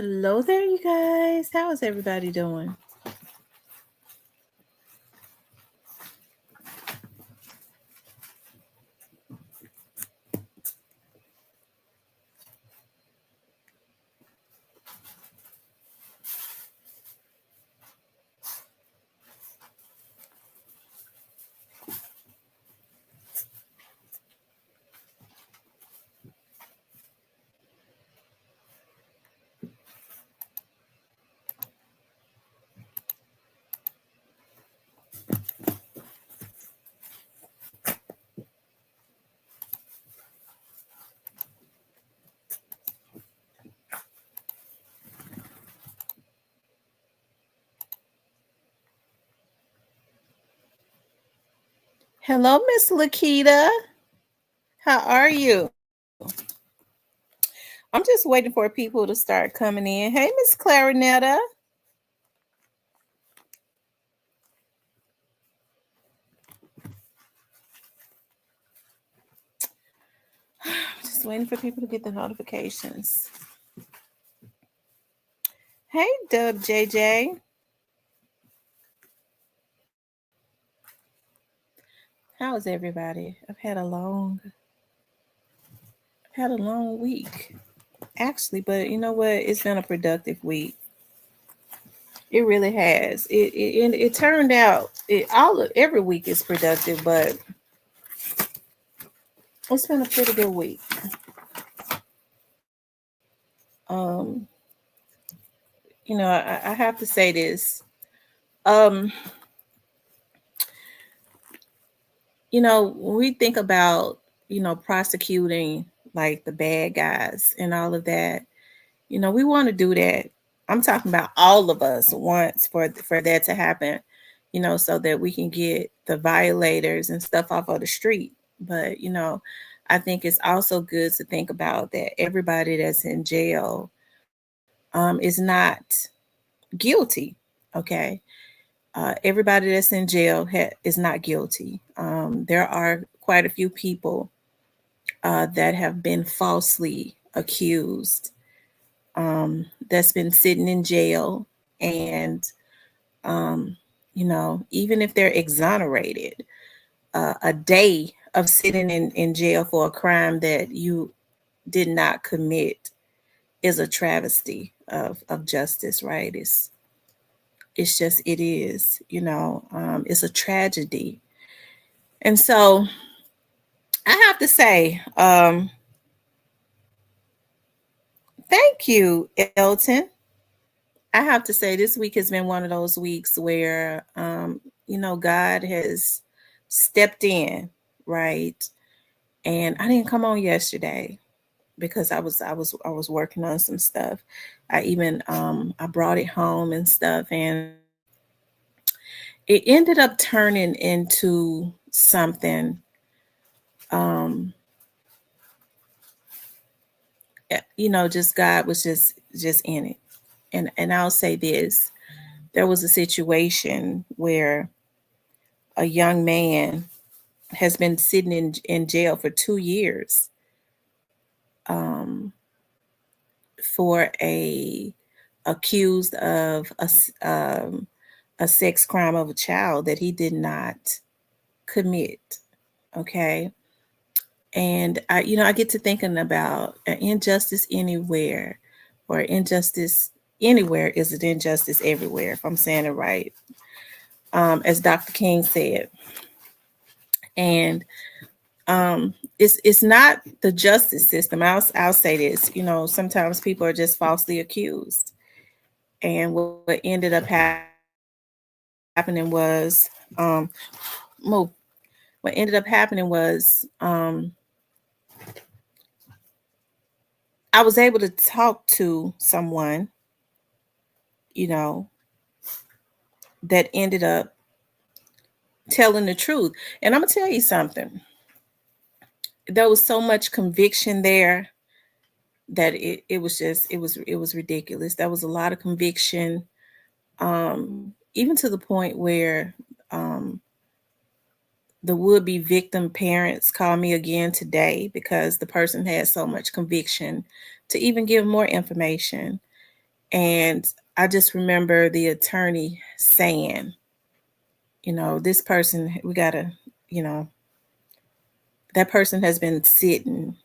Hello there, you guys. How is everybody doing? Hello, Miss Lakita. How are you? I'm just waiting for people to start coming in. Hey, Miss Clarinetta. Just waiting for people to get the notifications. Hey, Dub JJ. How is everybody? I've had a long week, actually, but you know what? It's been a productive week. It really has. It turned out every week is productive, but it's been a pretty good week. Um, I have to say this. Um, when we think about, prosecuting like the bad guys and all of that, we want to do that. I'm talking about all of us wants for that to happen, so that we can get the violators and stuff off of the street. But, I think it's also good to think about that everybody that's in jail is not guilty. Okay. Everybody that's in jail is not guilty. There are quite a few people that have been falsely accused, that's been sitting in jail. And, even if they're exonerated, a day of sitting in jail for a crime that you did not commit is a travesty of justice, right? It's just, it is, it's a tragedy. And so I have to say, thank you, Elton. I have to say this week has been one of those weeks where, God has stepped in, right? And I didn't come on yesterday because I was working on some stuff. I brought it home and stuff, and it ended up turning into something. Um, just God was just in it. And I'll say this: there was a situation where a young man has been sitting in jail for 2 years, um, for accused of a sex crime of a child that he did not commit. Okay. And I get to thinking about an injustice anywhere, or injustice anywhere is an injustice everywhere, if I'm saying it right, as Dr. King said. And it's not the justice system. I'll say this. Sometimes people are just falsely accused, and what ended up happening was, move. What ended up happening was, I was able to talk to someone, you know, that ended up telling the truth. And I'm gonna tell you something. There was so much conviction there that it was ridiculous. There was a lot of conviction, even to the point where, the would-be victim parents called me again today because the person had so much conviction to even give more information. And I just remember the attorney saying, this person, we got to, you know, that person has been sitting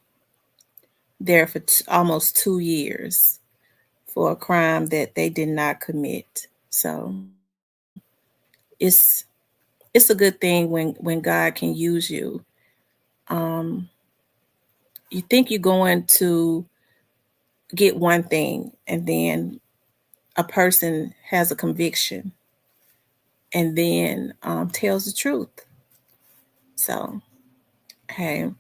there for almost 2 years for a crime that they did not commit. So it's it's a good thing when God can use you. Um, you think you're going to get one thing, and then a person has a conviction, and then tells the truth. So, hey,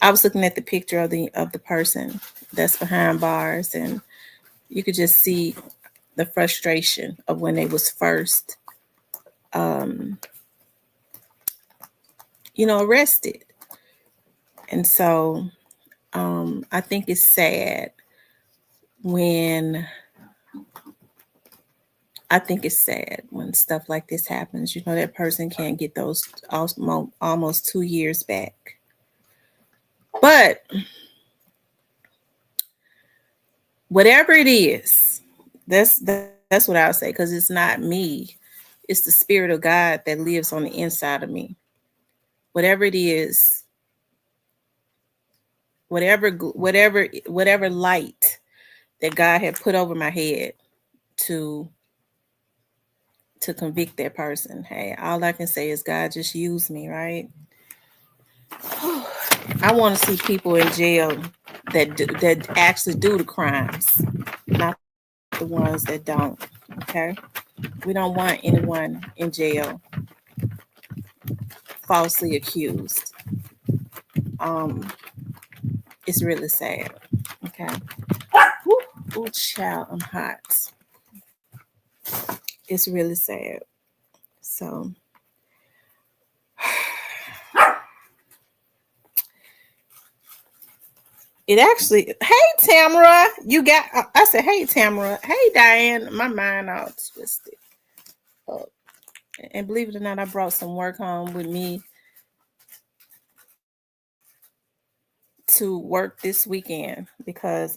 I was looking at the picture of the person that's behind bars, and you could just see the frustration of when they was first, um, arrested. And so I think it's sad when stuff like this happens. That person can't get those almost 2 years back. But whatever it is, that's what I'll say, because it's not me. It's the Spirit of God that lives on the inside of me. Whatever it is, whatever light that God had put over my head to convict that person. Hey, all I can say is God just used me, right? I want to see people in jail that actually do the crimes, not the ones that don't. Okay, we don't want anyone in jail falsely accused. Um, it's really sad. Okay. Woo, ooh, child, I'm hot. It's really sad. So it actually, hey Tamara, you got. I said, hey Tamara, hey Diane. My mind all twisted up. And believe it or not, I brought some work home with me to work this weekend because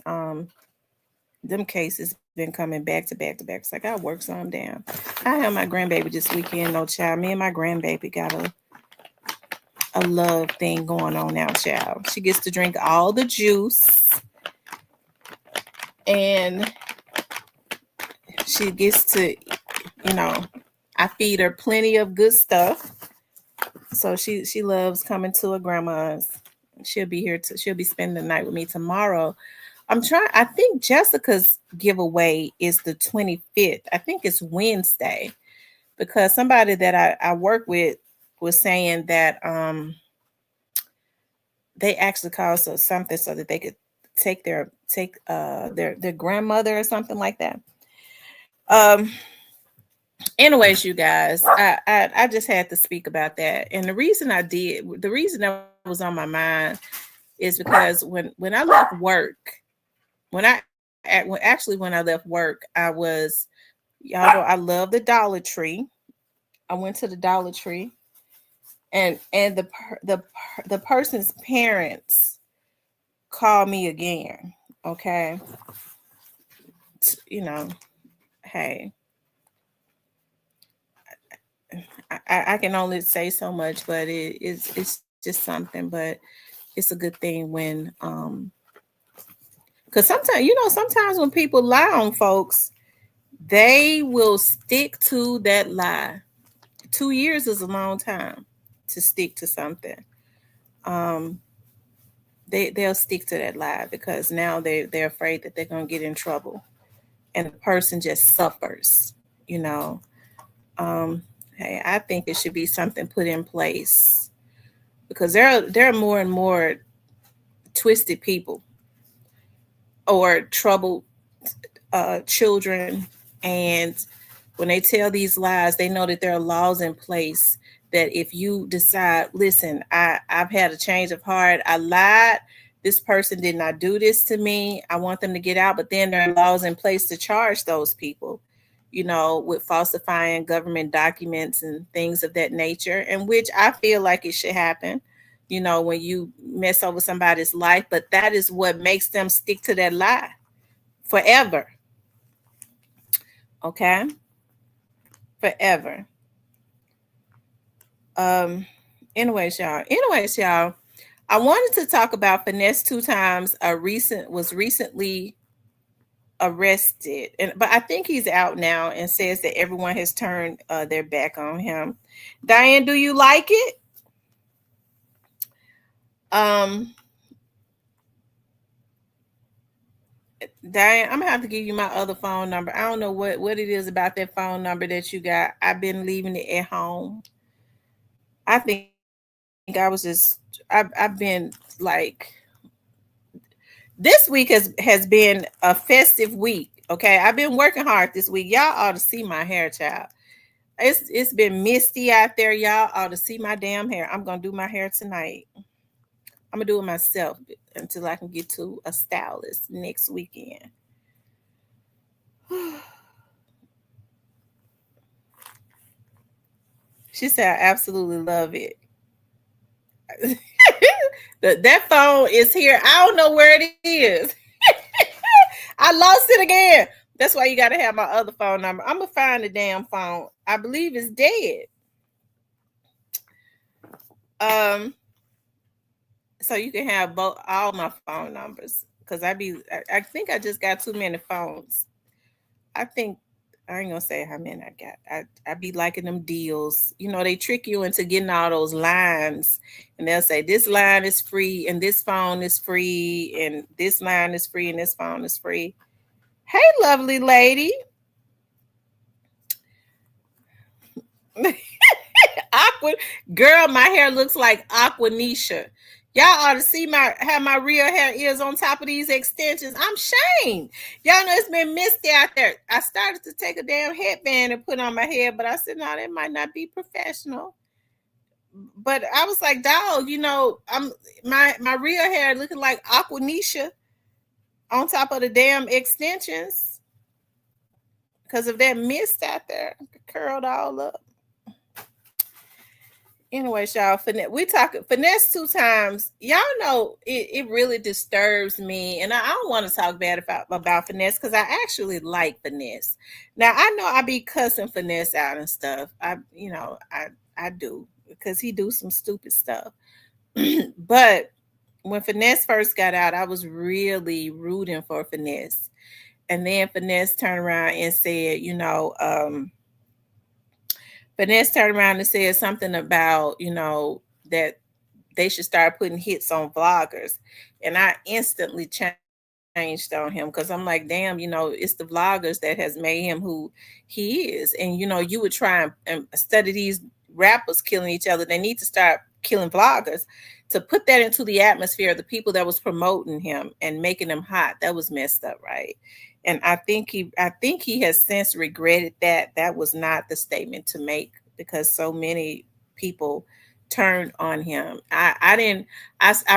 them cases been coming back to back to back. So I got work some down. I have my grandbaby this weekend, no child. Me and my grandbaby got a love thing going on now, child. She gets to drink all the juice, and she gets to, I feed her plenty of good stuff. So she loves coming to her grandma's. She'll be spending the night with me tomorrow. I think Jessica's giveaway is the 25th. I think it's Wednesday, because somebody that I work with was saying that they actually caused us something so that they could take their grandmother or something like that. Um Anyways, you guys, I just had to speak about that. And the reason that was on my mind is because when I left work, when I left work, I was, y'all know I love the Dollar Tree. I went to the Dollar Tree, and the person's parents called me again. Okay, you know, hey, I can only say so much, but it's just something. But it's a good thing when because sometimes when people lie on folks, they will stick to that lie. 2 years is a long time to stick to something. Um, they'll stick to that lie because now they're afraid that they're gonna get in trouble, and the person just suffers. You know, um, hey, I think it should be something put in place because there are more and more twisted people or troubled children, and when they tell these lies, they know that there are laws in place that if you decide, listen, I've had a change of heart, I lied, this person did not do this to me, I want them to get out. But then there are laws in place to charge those people, with falsifying government documents and things of that nature, and which I feel like it should happen, when you mess over somebody's life. But that is what makes them stick to that lie forever. Okay, forever. Um. Anyways, y'all. I wanted to talk about Finesse two times. Was recently arrested, and but I think he's out now and says that everyone has turned their back on him. Diane, do you like it? Um, Diane, I'm gonna have to give you my other phone number. I don't know what it is about that phone number that you got. I've been leaving it at home. I think I've been like, this week has been a festive week. Okay, I've been working hard this week. Y'all ought to see my hair, child. It's been misty out there. Y'all ought to see my damn hair. I'm gonna do my hair tonight. I'm gonna do it myself until I can get to a stylist next weekend. She said, I absolutely love it. That phone is here. I don't know where it is. I lost it again. That's why you got to have my other phone number. I'm going to find the damn phone. I believe it's dead. Um, so you can have both all my phone numbers because I think I just got too many phones. I think I ain't gonna say how many I got. I be liking them deals. You know, they trick you into getting all those lines, and they'll say this line is free, and this phone is free, and this line is free, and this phone is free. Hey, lovely lady. Aqua girl, my hair looks like Aquanisha. Y'all ought to see how my real hair is on top of these extensions. I'm shamed. Y'all know it's been misty out there. I started to take a damn headband and put on my head, but I said, no, that might not be professional. But I was like, dog, I'm my real hair looking like Aquanisha on top of the damn extensions because of that mist out there, curled all up. Anyway, y'all, we talking finesse two times. Y'all know it really disturbs me, and I don't want to talk bad about finesse because I actually like finesse. Now I know I be cussing finesse out and stuff. I do because he do some stupid stuff. But when finesse first got out, I was really rooting for finesse, and then finesse turned around and said, Vanessa turned around and said something about, that they should start putting hits on vloggers. And I instantly changed on him because I'm like, damn, it's the vloggers that has made him who he is. And, you would try and study these rappers killing each other. They need to start killing vloggers to put that into the atmosphere of the people that was promoting him and making them hot. That was messed up, right? And I think he has since regretted that. That was not the statement to make because so many people turned on him. I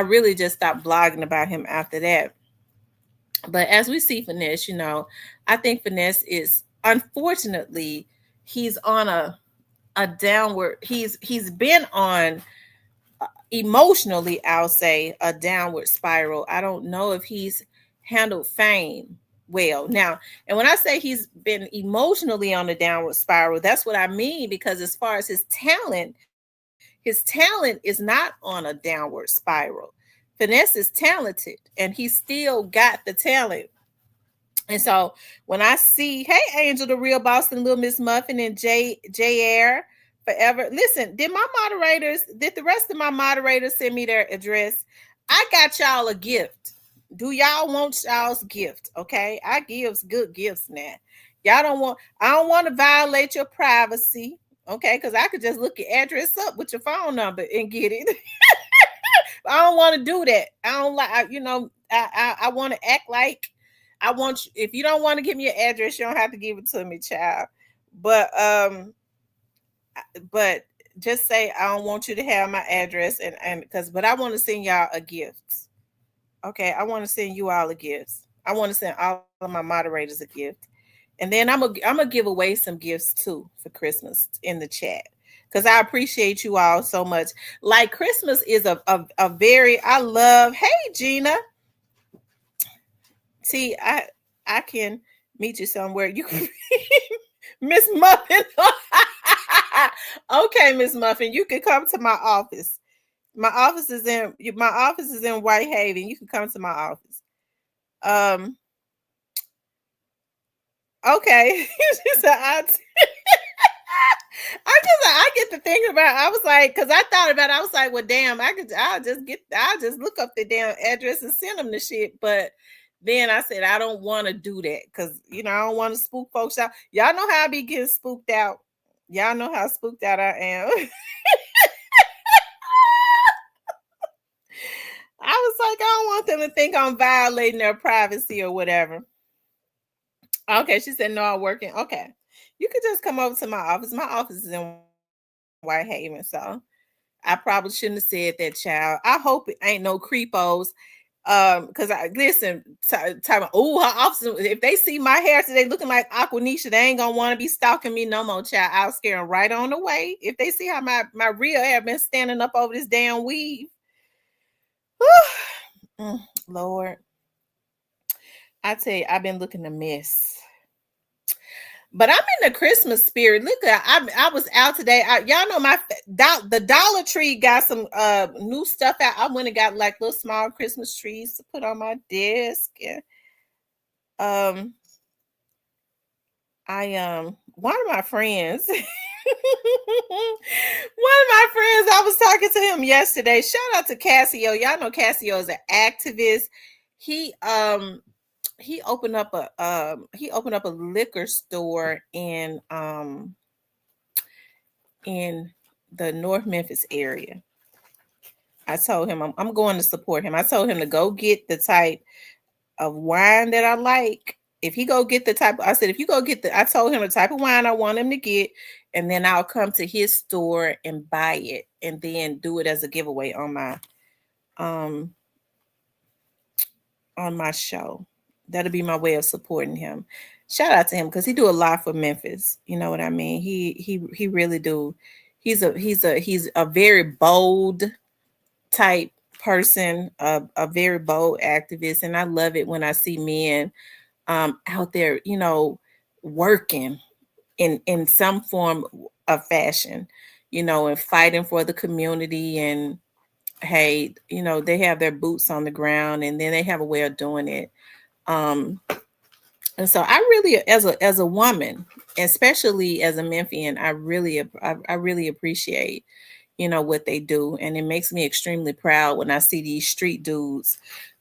really just stopped blogging about him after that. But as we see Finesse, I think Finesse is, unfortunately, he's on a downward. He's been on, emotionally, I'll say, a downward spiral. I don't know if he's handled fame well now. And when I say he's been emotionally on a downward spiral, that's what I mean, because as far as his talent is not on a downward spiral. Finesse is talented and he still got the talent. And so when I see, hey, Angel, the real Boston, Little Miss Muffin, and J.R. forever. Listen, did the rest of my moderators send me their address? I got y'all a gift. Do y'all want y'all's gift? Okay. I gives good gifts now. I don't want to violate your privacy. Okay, because I could just look your address up with your phone number and get it. I don't want to do that. I don't like, I want to act like I want you. If you don't want to give me your address, you don't have to give it to me, child. But just say I don't want you to have my address, but I want to send y'all a gift. Okay, I want to send you all a gift. I want to send all of my moderators a gift. And then I'm gonna give away some gifts too for Christmas in the chat, because I appreciate you all so much. Like, Christmas is a very, I love. Hey, Gina. See, I can Meet you somewhere. You can Miss Muffin. Okay, Miss Muffin, you can come to my office. My office is in Whitehaven. You can come to my office. Um, okay. She said, I get to thinking about. I was like, because I thought about it, I was like, well, damn, I'll just look up the damn address and send them the shit. But then I said I don't want to do that because I don't want to spook folks out. Y'all know how I be getting spooked out. Y'all know how spooked out I am. I was like, I don't want them to think I'm violating their privacy or whatever. Okay, she said no, I'm working. Okay, you could just come over to my office. My office is in Whitehaven, so I probably shouldn't have said that, child. I hope it ain't no creepos. Because I listen, talking oh, her officer, if they see my hair today looking like Aquanisha, they ain't gonna want to be stalking me no more, child. I'll scare them right on the way. If they see how my real hair been standing up over this damn weave. Lord, I tell you, I've been looking a mess. But I'm in the Christmas spirit. Look, I was out today. Y'all know the Dollar Tree got some new stuff out. I went and got like little small Christmas trees to put on my desk. And, one of my friends, one of my friends, I was talking to him yesterday. Shout out to Cassio. Y'all know Cassio is an activist. He opened up a liquor store in the North Memphis area. I told him I'm going to support him. I told him to go get the type of wine that I like. If he go get the type, I said, if you go get I told him the type of wine I want him to get, and then I'll come to his store and buy it, and then do it as a giveaway on my show. That'll be my way of supporting him. Shout out to him because he do a lot for Memphis. You know what I mean? He really do. He's a very bold type person, a very bold activist, and I love it when I see men out there, working in some form of fashion, and fighting for the community. And hey, they have their boots on the ground, and then they have a way of doing it. And so I really, as a woman, especially as a Memphian, I really appreciate what they do, and it makes me extremely proud when I see these street dudes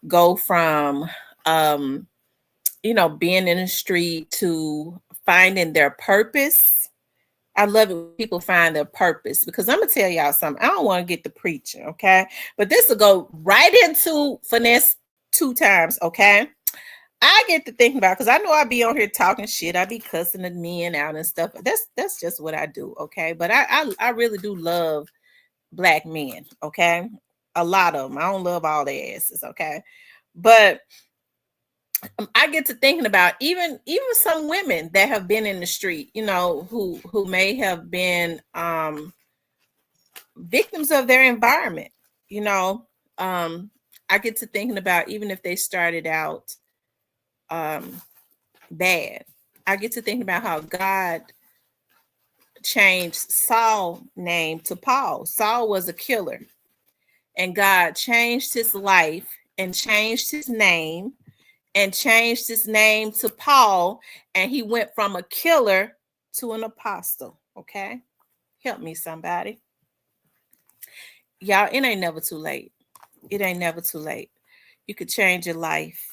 go from being in the street to finding their purpose. I love it when people find their purpose, because I'm gonna tell y'all something. I don't want to get the preaching, okay? But this will go right into finesse 2 times, okay? I get to thinking about, because I know I be on here talking shit. I be cussing the men out and stuff. That's just what I do, okay? But I really do love Black men, okay? A lot of them. I don't love all their asses, okay? But I get to thinking about even some women that have been in the street, who may have been victims of their environment. I get to thinking about, even if they started out bad, I get to thinking about how God changed Saul's name to Paul. Saul was a killer, and God changed his life and changed his name to Paul, and he went from a killer to an apostle. Okay, help me, somebody. Y'all, it ain't never too late. It ain't never too late. You could change your life.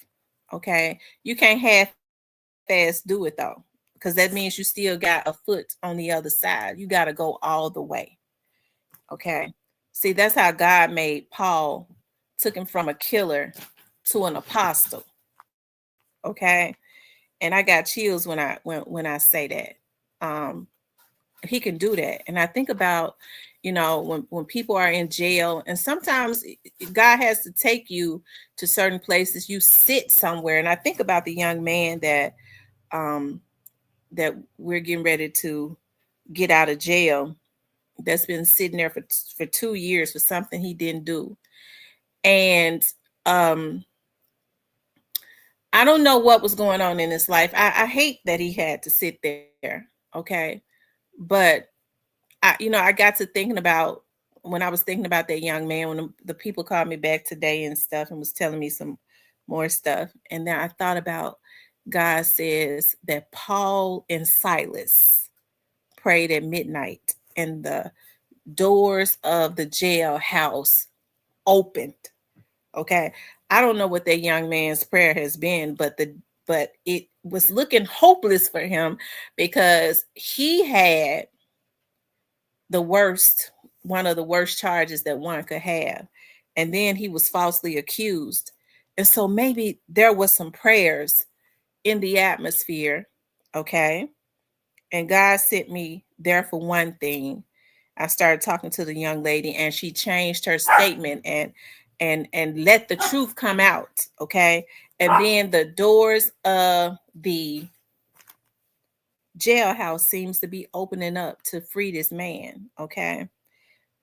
Okay, you can't half-fast do it though, because that means you still got a foot on the other side. You got to go all the way. Okay, see, that's how God made Paul, took him from a killer to an apostle. Okay, and I got chills when I say that. He can do that. And I think about, when people are in jail, and sometimes God has to take you to certain places. You sit somewhere, and I think about the young man that that we're getting ready to get out of jail, that's been sitting there for 2 years for something he didn't do. And I don't know what was going on in his life. I hate that he had to sit there. Okay. But I got to thinking about when I was thinking about that young man, when the people called me back today and stuff and was telling me some more stuff. And then I thought about God says that Paul and Silas prayed at midnight and the doors of the jailhouse opened. Okay. I don't know what that young man's prayer has been, but it was looking hopeless for him because he had the worst, one of the worst charges that one could have. And then he was falsely accused. And so maybe there was some prayers in the atmosphere. Okay. And God sent me there for one thing. I started talking to the young lady and she changed her statement and let the truth come out. Okay. And then the doors of the jailhouse seems to be opening up to free this man. Okay.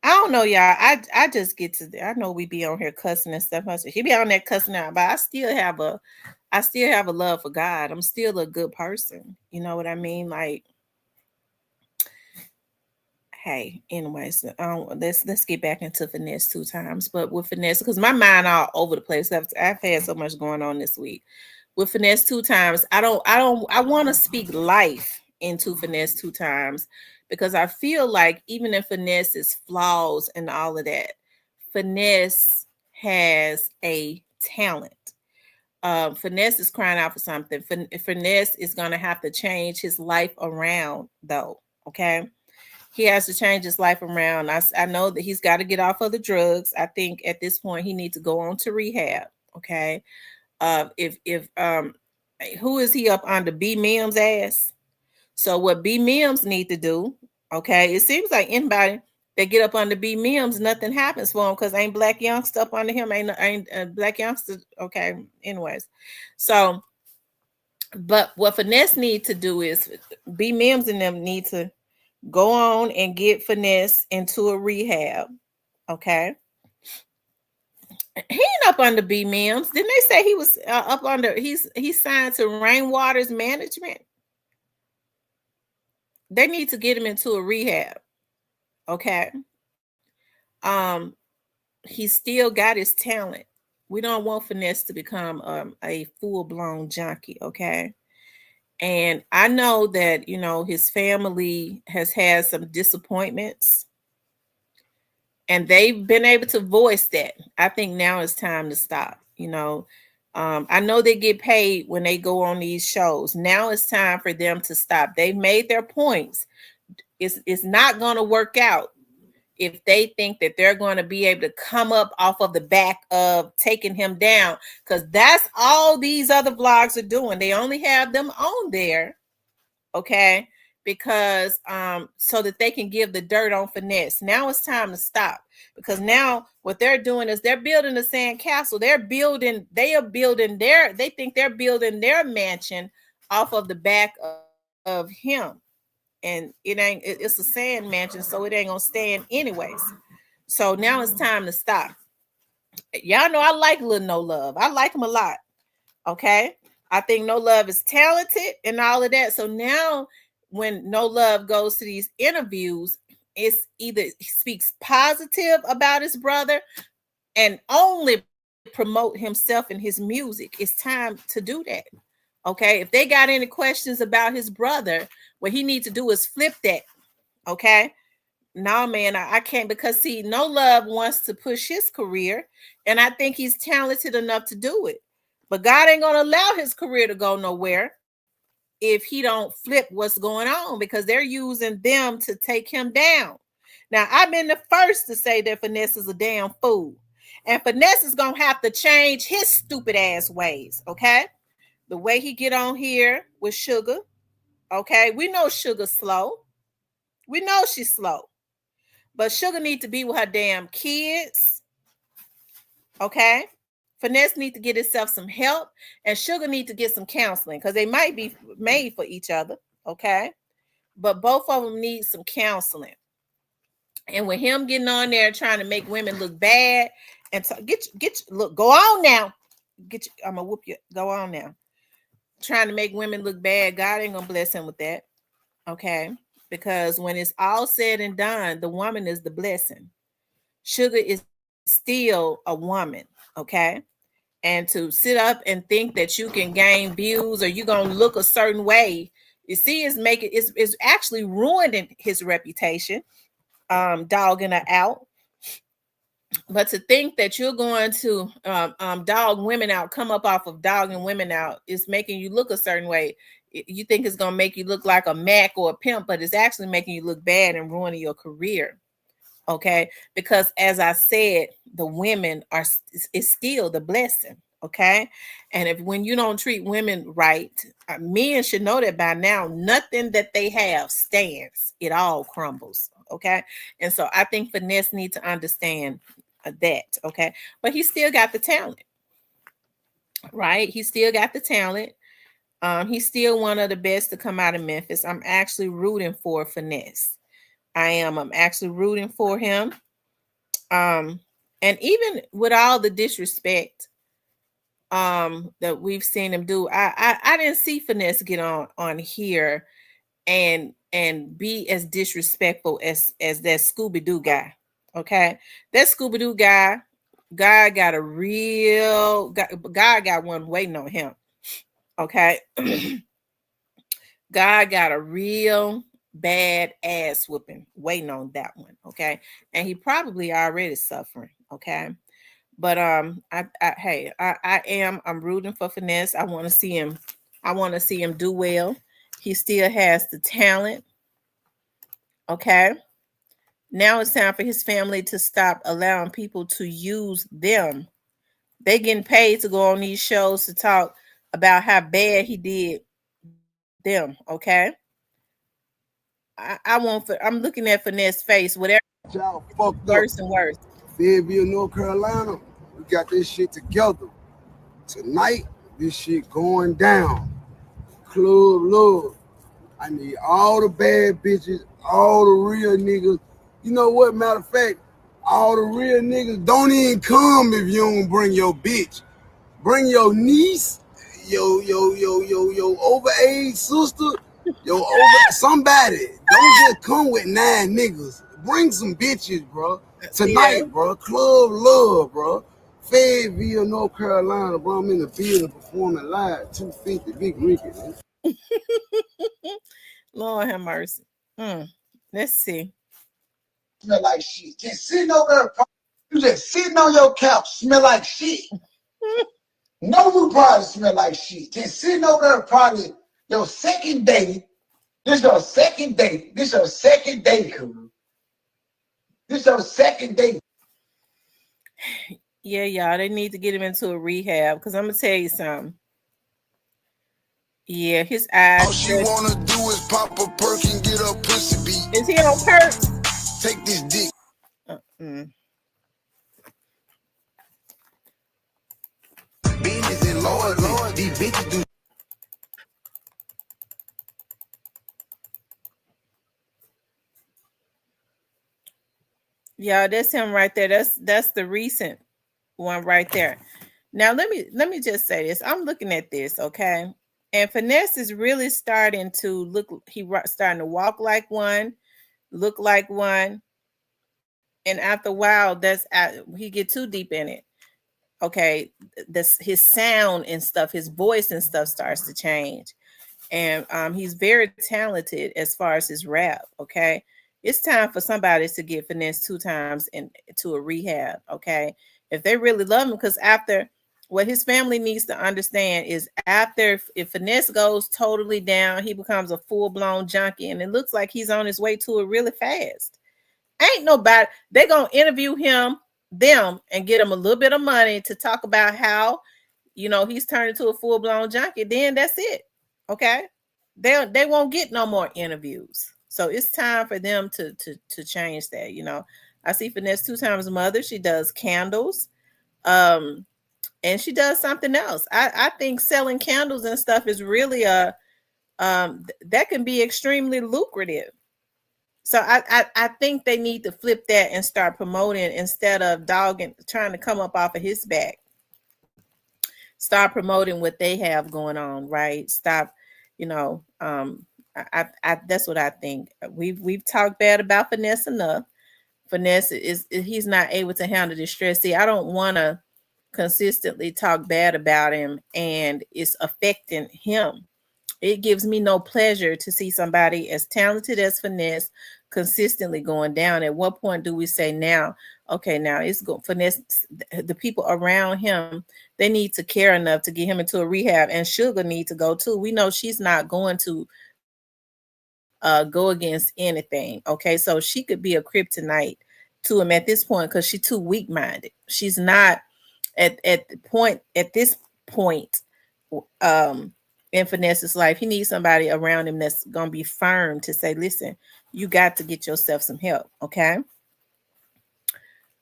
I don't know, y'all. I just get to. I know we be on here cussing and stuff. He be on there cussing out, but I still have a love for God. I'm still a good person. You know what I mean? Like, hey, anyways, let's get back into finesse two times. But with finesse, because my mind all over the place. I've had so much going on this week. With finesse two times, I want to speak life into finesse two times because I feel like even if finesse is flaws and all of that, finesse has a talent. Finesse is crying out for something. Finesse is going to have to change his life around, though. Okay. He has to change his life around. I know that he's got to get off of the drugs. I think at this point he needs to go on to rehab. Okay. If who is he up under? B Mims ass. So what B Mims need to do, okay, it seems like anybody that get up under B Mims, nothing happens for him because ain't black youngster up under him, ain't black youngster. Okay, anyways. So, but what finesse need to do is B Mims and them need to go on and get finesse into a rehab. Okay. He ain't up under B Mims. Didn't they say he was up under? He's signed to Rainwater's Management. They need to get him into a rehab. Okay. Um, he still got his talent. We don't want finesse to become a full blown junkie. Okay. And I know that his family has had some disappointments, and they've been able to voice that. I think now it's time to stop. I know they get paid when they go on these shows. Now it's time for them to stop. They've made their points. It's not going to work out if they think that they're going to be able to come up off of the back of taking him down, because that's all these other vlogs are doing. They only have them on there, okay, because so that they can give the dirt on finesse. Now it's time to stop, because now what they're doing is they're building a sand castle. They think they're building their mansion off of the back of him. And it's a sand mansion, so it ain't gonna stand anyways. So now it's time to stop. Y'all know I like Lil No Love. I like him a lot. Okay. I think No Love is talented and all of that. So now when No Love goes to these interviews, it's either he speaks positive about his brother and only promote himself and his music. It's time to do that. Okay. If they got any questions about his brother, what he needs to do is flip that. Okay. No, man, I can't, because see, No Love wants to push his career, and I think he's talented enough to do it. But God ain't gonna allow his career to go nowhere if he don't flip what's going on, because they're using them to take him down. Now, I've been the first to say that Finesse is a damn fool, and Finesse is gonna have to change his stupid ass ways. Okay, the way he get on here with Sugar. Okay, we know Sugar's slow. We know she's slow. But Sugar need to be with her damn kids. Okay. Finesse need to get himself some help, and Sugar need to get some counseling, because they might be made for each other. Okay. But both of them need some counseling. And with him getting on there trying to make women look bad and look, go on now. I'm gonna whoop you. Go on now. trying to make women look bad, God ain't gonna bless him with that. Okay. Because when it's all said and done, the woman is the blessing. Sugar is still a woman. Okay. And to sit up and think that you can gain views or you're gonna look a certain way, you see, is actually ruining his reputation, dogging her out. But to think that you're going to dog women out, come up off of dogging women out, is making you look a certain way. You think it's going to make you look like a Mac or a pimp, but it's actually making you look bad and ruining your career. Okay. Because as I said, the women is still the blessing. Okay. And if when you don't treat women right, men should know that by now. Nothing that they have stands, it all crumbles. Okay. And so I think Finesse needs to understand that. Okay. But he still got the talent, right? He still got the talent. He's still one of the best to come out of Memphis. I'm actually rooting for Finesse. I am. I'm actually rooting for him. Um, and even with all the disrespect that we've seen him do, I didn't see Finesse get on here and be as disrespectful as that Scooby-Doo guy. Okay. That Scooby-Doo guy, God got a real God got one waiting on him. Okay. God got a real bad ass whooping waiting on that one. Okay. And he probably already suffering. Okay. But I'm rooting for Finesse. I want to see him. I want to see him do well. He still has the talent. Okay. Now it's time for his family to stop allowing people to use them. They getting paid to go on these shows to talk about how bad he did them. Okay. I'm looking at Finesse face, whatever, Y'all fucked up. worse and worse. Fayetteville, North Carolina, we got this shit together. Tonight, this shit going down. Club Love. I need all the bad bitches, all the real niggas. You know what? Matter of fact, all the real niggas don't even come if you don't bring your bitch. Bring your niece, your overage sister, your over somebody. Don't just come with 9 niggas. Bring some bitches, bro. Yeah. Tonight, bro. Club Love, bro. Fayetteville, North Carolina, bro. I'm in the building performing live. 250, Big Ricky, man. Lord have mercy. Let's see. Smell like shit. Just sitting over there. You just sitting on your couch, smell like shit. No, you probably smell like shit. Just sitting over there, probably your second day. This your second day. This your second day, cool. This your second day. Yeah, y'all, they need to get him into a rehab because I'm gonna tell you something. Yeah, his eyes. All she wanna do is pop a perk and get her pussy beat. Is he on perks? Take this dick. Mm. Business and Lord, these bitches do. Yeah, that's him right there. That's the recent one right there. Now let me just say this. I'm looking at this, okay? And Finesse is really starting to look. Starting to walk like one, look like one, and after a while, he get too deep in it. Okay, this his sound and stuff, his voice and stuff starts to change, and he's very talented as far as his rap. Okay, it's time for somebody to get Finesse 2 times into a rehab. Okay, if they really love him, because after what his family needs to understand is after if Finesse goes totally down, he becomes a full blown junkie, and it looks like he's on his way to it really fast. Ain't nobody, they gonna interview them and get him a little bit of money to talk about how he's turned into a full-blown junkie. Then that's it. Okay. They won't get no more interviews. So it's time for them to change that. I see Finesse 2 times mother. She does candles. Um, and she does something else. I think selling candles and stuff is really that can be extremely lucrative. So I think they need to flip that and start promoting instead of dogging, trying to come up off of his back. start promoting what they have going on, right? Stop, you know, that's what I think. We've talked bad about Finesse enough. Finesse is he's not able to handle the stress. See, I don't want to consistently talk bad about him and it's affecting him. It gives me no pleasure to see somebody as talented as Finesse consistently going down. At what point do we say now, okay, now it's go Finesse, the people around him, they need to care enough to get him into a rehab, and Sugar need to go too. We know she's not going to go against anything. Okay, so she could be a kryptonite to him at this point because she's too weak minded. She's not at this point um in Finesse's life. He needs somebody around him that's gonna be firm to say, listen, you got to get yourself some help. Okay.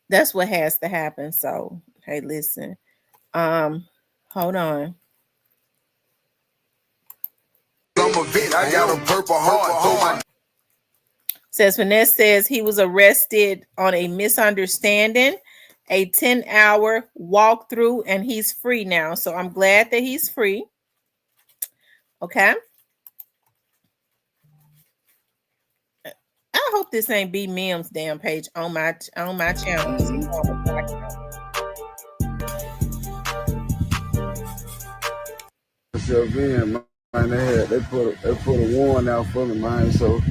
That's what has to happen. So hey, listen. Um, hold on. I'm a vet, I got a purple heart. Says Finesse says he was arrested on a misunderstanding, a 10-hour walkthrough, and he's free now. So I'm glad that he's free. Okay. I hope this ain't B Mims damn page on my channel. Myself in, man, they put a warrant out for me, man. So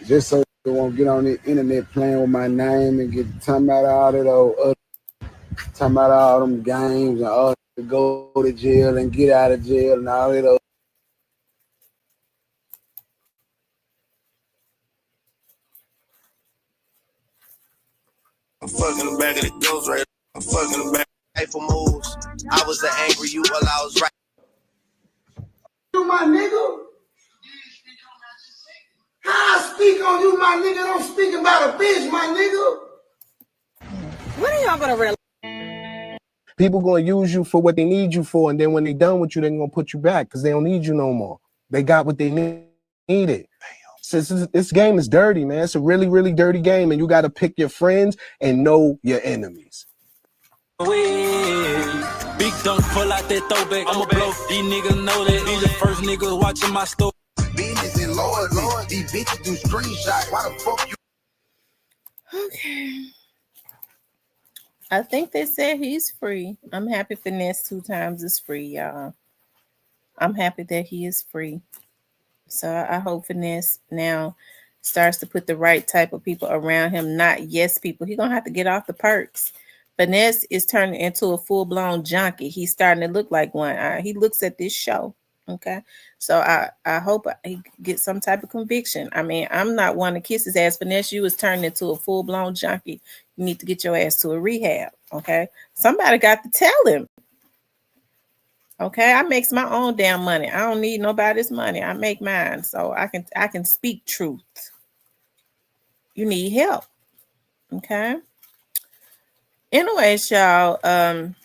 just so they won't get on the internet playing with my name and get talking about all that talking about all them games and all to go to jail and get out of jail and all that. I'm fucking the back of the ghost right. I'm fucking the back for moves. I was the angry you while I was right. You my nigga. How I speak on you, my nigga? Don't speak about a bitch, my nigga. When are y'all gonna realize? People gonna use you for what they need you for, and then when they done with you, they're gonna put you back because they don't need you no more. They got what they needed. So this game is dirty, man. It's a really, really dirty game, and you got to pick your friends and know your enemies. Big dunk, pull out that throwback. I'ma blow. These niggas know that. These the first niggas watching my story. Business and loyalty. These bitches do screenshots. Why the fuck you? Okay. I think they said he's free. I'm happy Finesse 2 times is free, y'all. I'm happy that he is free. So I hope Finesse now starts to put the right type of people around him, not yes people. He's gonna have to get off the perks. Finesse is turning into a full-blown junkie. He's starting to look like one. He looks at this show. Okay. So I hope he gets some type of conviction. I mean, I'm not one to kiss his ass. Finesse, you is turning into a full-blown junkie. You need to get your ass to a rehab. Okay. Somebody got to tell him. Okay, I makes my own damn money. I don't need nobody's money. I make mine, so I can speak truth. You need help. Okay. Anyways, y'all, I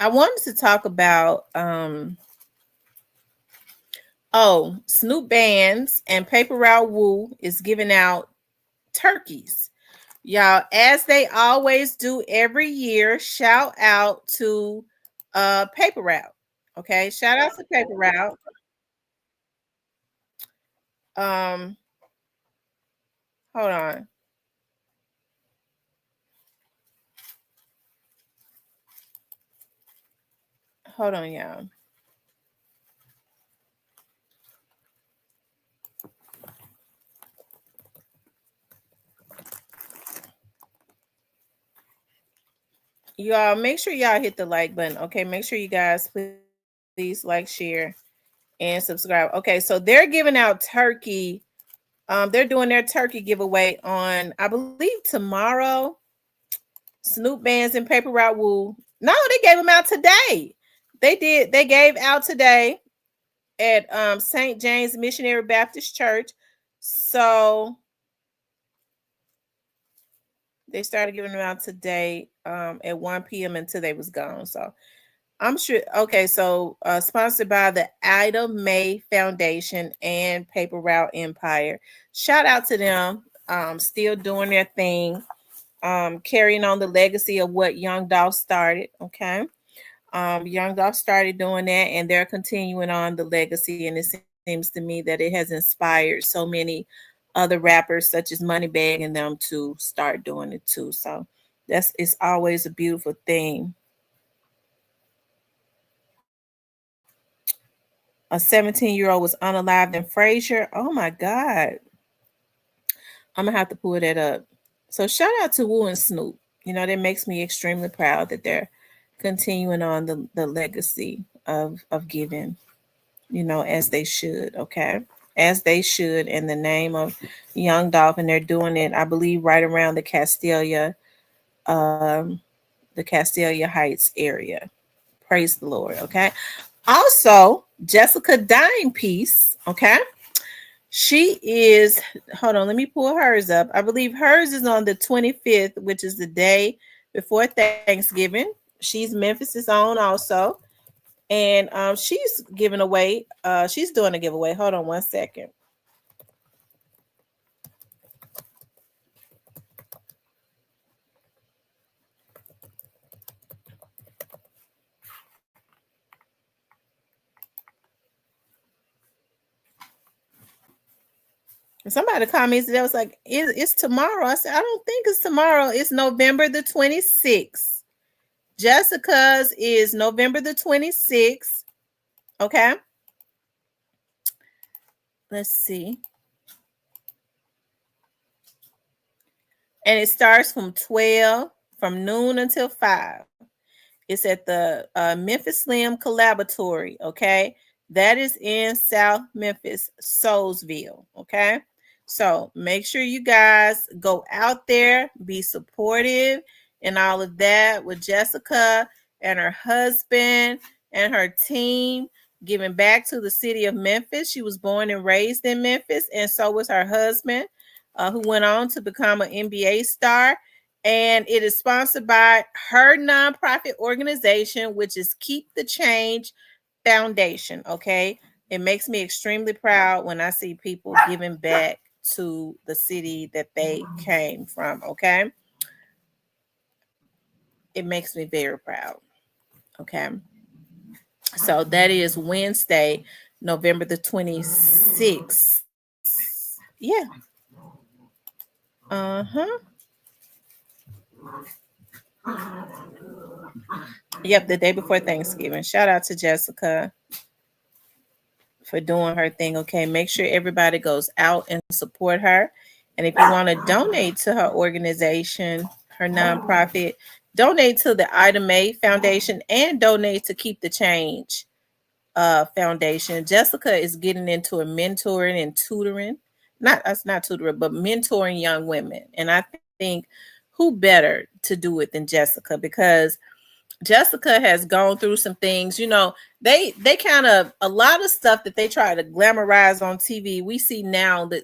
wanted to talk about Snoop Bands and Paper Route Woo is giving out turkeys. Y'all, as they always do every year, shout out to Paper Route. Okay, shout out to Paper Route. Um, hold on. Hold on, y'all. Y'all make sure y'all hit the like button. Okay, make sure you guys please like, share, and subscribe. Okay, so they're giving out turkey. They're doing their turkey giveaway on, I believe, tomorrow. Snoop Bands and Paper Route Woo. No, they gave them out today. They did. They gave out today at St. James Missionary Baptist Church. So they started giving them out today at 1 p.m. until they was gone. So I'm sure. Okay, so sponsored by the Ida May Foundation and Paper Route Empire. Shout out to them. Still doing their thing. Carrying on the legacy of what Young Dolph started. Okay. Young Dolph started doing that, and they're continuing on the legacy. And it seems to me that it has inspired so many other rappers, such as Moneybagg and them, to start doing it too. So that's it's always a beautiful thing. A 17-year-old was unalived in Frazier. Oh my God. I'm gonna have to pull that up. So shout out to Wu and Snoop. That makes me extremely proud that they're continuing on the legacy of giving, as they should, okay? As they should in the name of Young Dolph, and they're doing it, I believe, right around um, the Castelia Heights area. Praise the Lord, okay? Also, Jessica Dime piece, okay? She is, hold on, let me pull hers up. I believe hers is on the 25th, which is the day before Thanksgiving. She's Memphis's own also. And she's giving away, she's doing a giveaway. Hold on one second. Somebody called me today. I was like, it's tomorrow. I said, I don't think it's tomorrow. It's November the 26th. Jessica's is November the 26th. Okay. Let's see. And it starts from noon until 5. It's at the Memphis Slim Collaboratory. Okay. That is in South Memphis, Soulsville. Okay. So make sure you guys go out there, be supportive and all of that with Jessica and her husband and her team, giving back to the city of Memphis. She was born and raised in Memphis, and so was her husband, who went on to become an NBA star. And it is sponsored by her nonprofit organization, which is Keep the Change Foundation. Okay. It makes me extremely proud when I see people giving back to the city that they came from. Okay. It makes me very proud. Okay. So that is Wednesday, November the 26th. Yeah. Uh-huh. Yep, the day before Thanksgiving. Shout out to Jessica for doing her thing. Okay, make sure everybody goes out and support her. And if you want to donate to her organization, her nonprofit, donate to the Ida Mae Foundation and donate to Keep the Change Foundation. Jessica is getting into a mentoring and tutoring, not tutoring, but mentoring young women. And I think who better to do it than Jessica, because Jessica has gone through some things. They kind of, a lot of stuff that they try to glamorize on TV. We see now that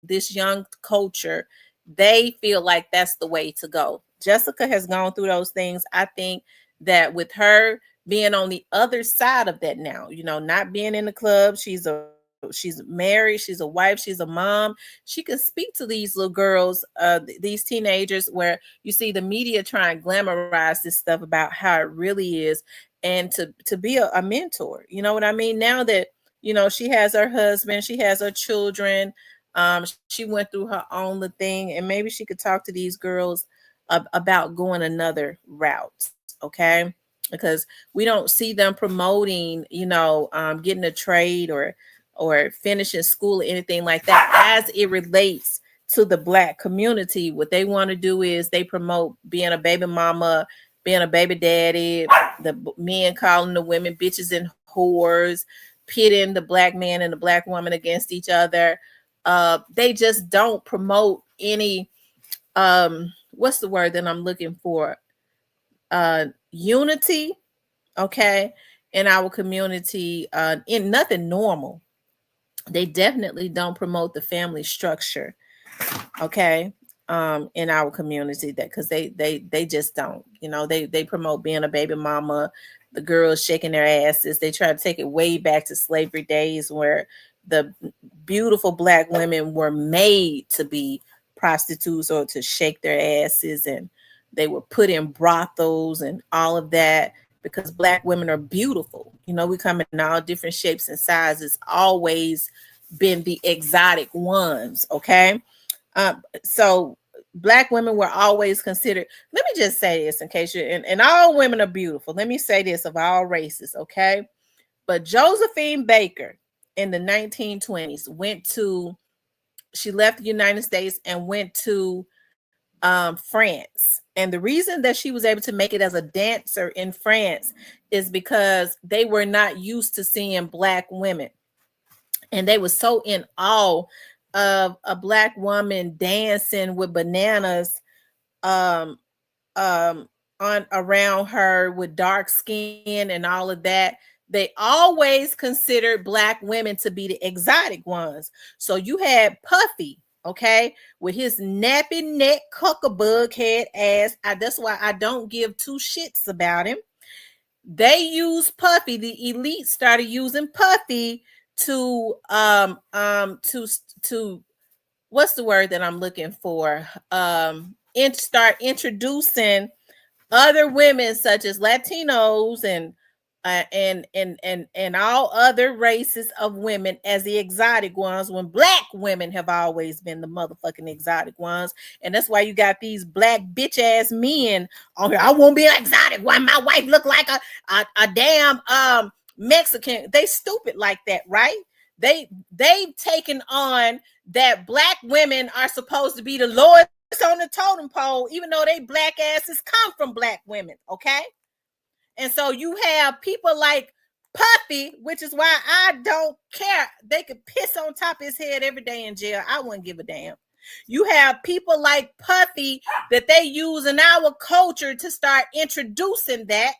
this young culture, they feel like that's the way to go. Jessica has gone through those things. I think that with her being on the other side of that now, not being in the club, she's married, she's a wife, she's a mom. She can speak to these little girls, these teenagers, where you see the media try and glamorize this stuff about how it really is, and to be a mentor. You know what I mean? Now that she has her husband, she has her children. She went through her own little thing, and maybe she could talk to these girls about going another route. Okay. Because we don't see them promoting, getting a trade or finishing school or anything like that as it relates to the Black community. What they want to do is they promote being a baby mama, being a baby daddy, the men calling the women bitches and whores, pitting the Black man and the Black woman against each other. They just don't promote any, what's the word that I'm looking for? Unity, okay, in our community, in nothing normal. They definitely don't promote the family structure, okay, in our community, that because they just don't. They promote being a baby mama, the girls shaking their asses. They try to take it way back to slavery days, where the beautiful Black women were made to be prostitutes or to shake their asses, and they were put in brothels and all of that. because Black women are beautiful. You know, we come in all different shapes and sizes, always been the exotic ones, okay? So Black women were always considered. Let me just say this in case you and all women are beautiful. Let me say this of all races, okay? But Josephine Baker in the 1920s she left the United States and went to France. And the reason that she was able to make it as a dancer in France is because they were not used to seeing Black women. And they were so in awe of a Black woman dancing with bananas um, on around her with dark skin and all of that. They always considered Black women to be the exotic ones. So you had Puffy, okay, with his nappy neck cuckabug head ass. That's why I don't give two shits about him. They used Puffy. The elite started using Puffy to to what's the word that I'm looking for? Start introducing other women such as Latinos and all other races of women as the exotic ones, when Black women have always been the motherfucking exotic ones. And that's why you got these Black bitch ass men on here. I won't be an exotic one. My wife look like a damn Mexican. They stupid like that, right? They've taken on that Black women are supposed to be the lowest on the totem pole, even though they Black asses come from Black women, okay? And so you have people like Puffy, which is why I don't care. They could piss on top of his head every day in jail. I wouldn't give a damn. You have people like Puffy that they use in our culture to start introducing that,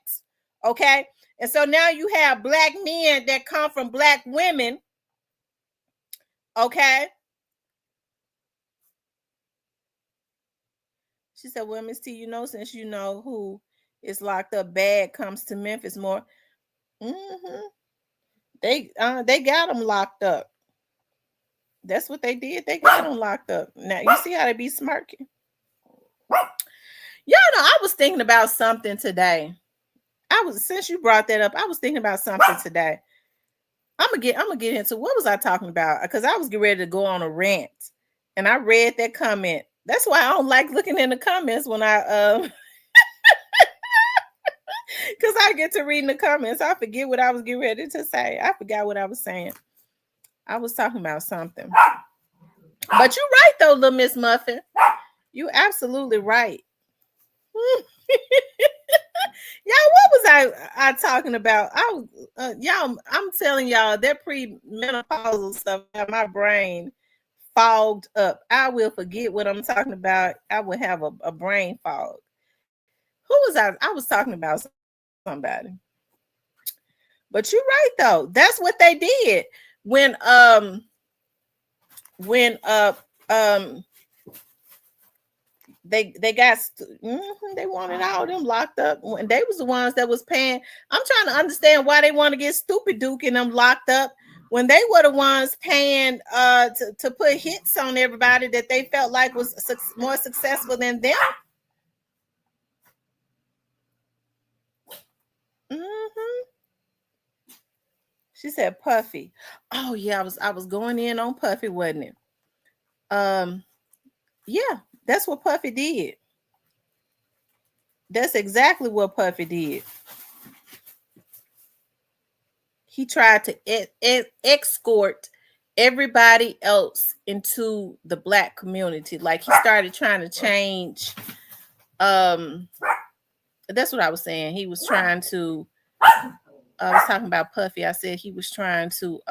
okay? And so now you have Black men that come from Black women, okay? She said, well, Miss T, you know, since you know who is locked up, bad comes to Memphis more. Mm-hmm. They got them locked up. That's what they did. They got them locked up. Now, you see how they be smirking? Y'all know, I was thinking about something today. Since you brought that up, I was thinking about something today. I'm gonna get into what was I talking about? Because I was getting ready to go on a rant. And I read that comment. That's why I don't like looking in the comments when I because I get to reading the comments. I forget what I was getting ready to say. I forgot what I was saying. I was talking about something. But you're right, though, little Miss Muffin. You absolutely right. Y'all, what was I talking about? Y'all, I'm telling y'all, that premenopausal stuff got my brain fogged up. I will forget what I'm talking about. I will have a brain fog. Who was I? I was talking about somebody. But you're right, though. That's what they did when they got they wanted all them locked up. When they was the ones that was paying. I'm trying to understand why they want to get Stupid Duke and them locked up when they were the ones paying to put hits on everybody that they felt like was more successful than them. Mm-hmm. She said Puffy. Oh yeah, I was going in on Puffy, wasn't it? Yeah, that's what Puffy did. That's exactly what Puffy did. He tried to escort everybody else into the Black community. Like he started trying to change. That's what I was saying. He was trying to. I was talking about Puffy. I said he was trying to.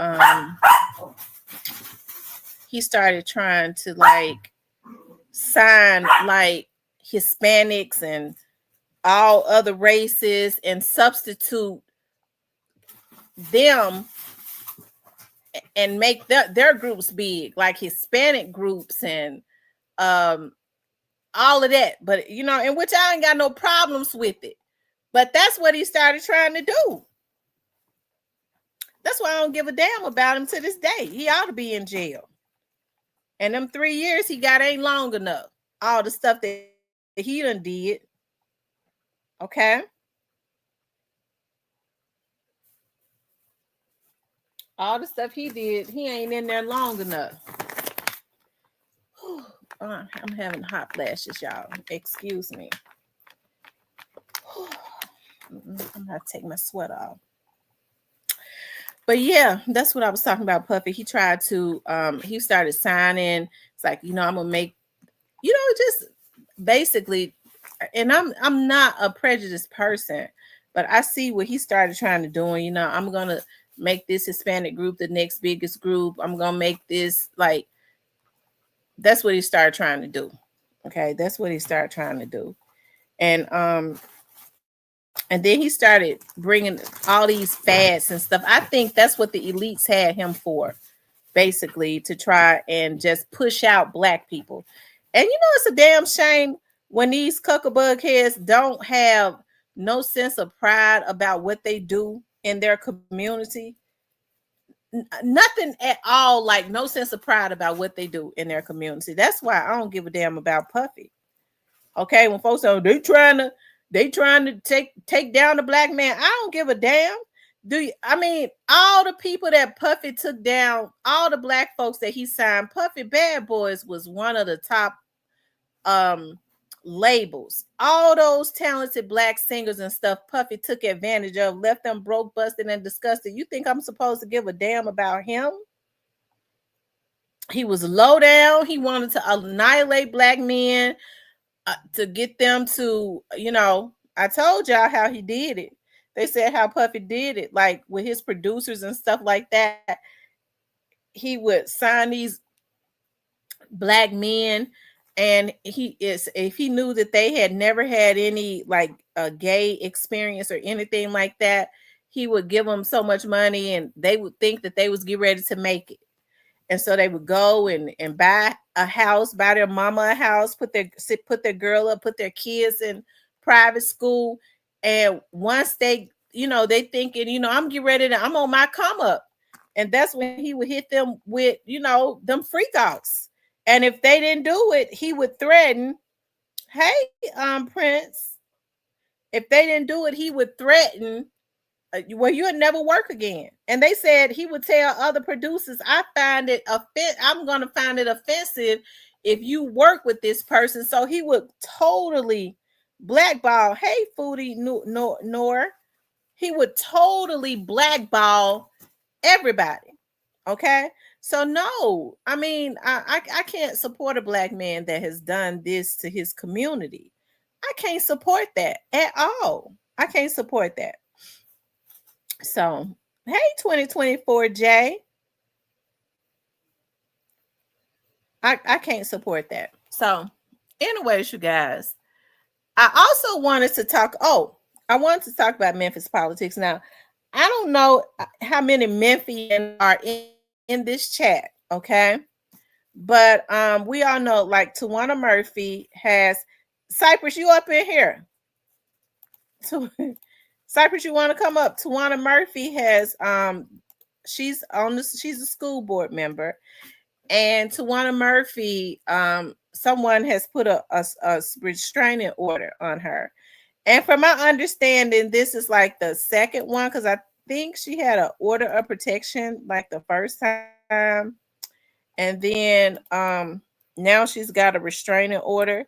He started trying to like sign like Hispanics and all other races and substitute them and make their groups big, like Hispanic groups and all of that. But you know, in which I ain't got no problems with it. But that's what he started trying to do. That's why I don't give a damn about him to this day. He ought to be in jail. And them 3 years he got ain't long enough. All the stuff that he done did. Okay. All the stuff he did, he ain't in there long enough. I'm having hot flashes, y'all. Excuse me. I'm gonna take my sweater off. But yeah, that's what I was talking about, Puffy. He tried to he started signing. It's like, I'm gonna make, just basically, and I'm not a prejudiced person, but I see what he started trying to do. And I'm gonna make this Hispanic group the next biggest group. I'm gonna make this like, that's what he started trying to do. Okay, that's what he started trying to do. And then he started bringing all these fads and stuff. I think that's what the elites had him for, basically, to try and just push out black people. And it's a damn shame when these cuckabug heads don't have no sense of pride about what they do in their community. Nothing at all, like no sense of pride about what they do in their community. That's why I don't give a damn about Puffy. Okay, when folks say they trying to take down the black man, I don't give a damn. I mean, all the people that Puffy took down, all the black folks that he signed, Puffy Bad Boys was one of the top labels. All those talented black singers and stuff Puffy took advantage of, left them broke, busted, and disgusted. You think I'm supposed to give a damn about him? He was low down. He wanted to annihilate black men, to get them to, I told y'all how he did it. They said how Puffy did it, like with his producers and stuff like that. He would sign these black men, and if he knew that they had never had any like a gay experience or anything like that, he would give them so much money, and they would think that they was getting ready to make it. And so they would go and buy a house, buy their mama a house, put their girl up, put their kids in private school. And once they thinking, I'm getting ready I'm on my come up. And that's when he would hit them with, them freak outs. And if they didn't do it, he would threaten, hey, Prince. If they didn't do it, he would threaten, well, you'll never work again. And they said he would tell other producers, I'm going to find it offensive if you work with this person. So he would totally blackball, hey, Foodie Nor. He would totally blackball everybody. Okay. So no, I mean, I can't support a black man that has done this to his community. I can't support that at all. I can't support that. So, hey, 2024 Jay. I can't support that. So, anyways, you guys, I also wanted to talk. I wanted to talk about Memphis politics. Now, I don't know how many Memphians are in this chat, okay? But we all know, like, Tawana Murphy has Cypress. You up in here? Cypress, you want to come up? Tawana Murphy has she's a school board member, and Tawana Murphy, someone has put a restraining order on her. And from my understanding, this is like the second one, because I think she had an order of protection like the first time, and then now she's got a restraining order.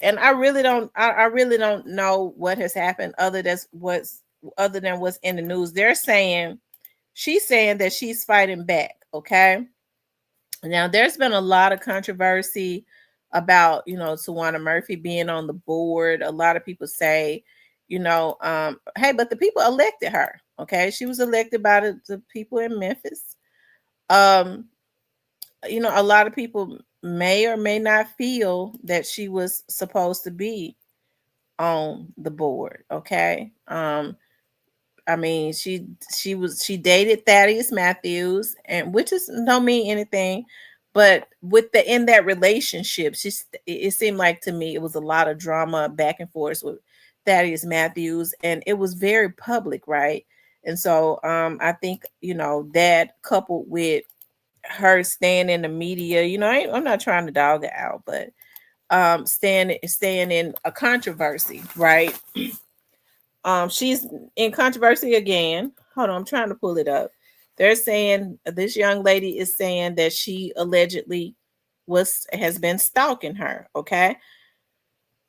And I really don't know what has happened other than what's in the news. She's saying that she's fighting back. Okay. Now there's been a lot of controversy about, Tawana Murphy being on the board. A lot of people say, hey, but the people elected her. Okay. She was elected by the people in Memphis. A lot of people may or may not feel that she was supposed to be on the board. Okay. I mean, she dated Thaddeus Matthews, and which is don't mean anything, but in that relationship, it seemed like to me it was a lot of drama back and forth with Thaddeus Matthews, and it was very public, right? And so I think that coupled with her staying in the media, I'm not trying to dog it out, but staying in a controversy, right? She's in controversy again. Hold on, I'm trying to pull it up. They're saying this young lady is saying that she allegedly has been stalking her. Okay.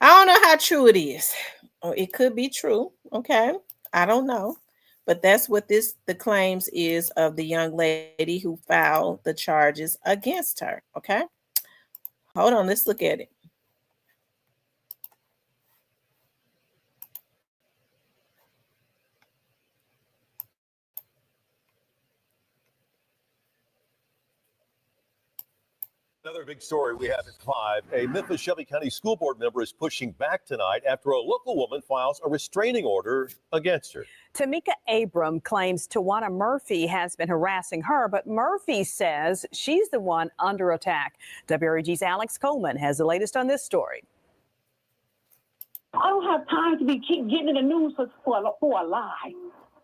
I don't know how true it is. Or it could be true. Okay. I don't know. But that's what the claims is of the young lady who filed the charges against her. Okay. Hold on, let's look at it. Another big story we have at 5. A Memphis Shelby County School Board member is pushing back tonight after a local woman files a restraining order against her. Tamika Abram claims Tawana Murphy has been harassing her, but Murphy says she's the one under attack. WREG's Alex Coleman has the latest on this story. I don't have time to keep getting in the news for a lie.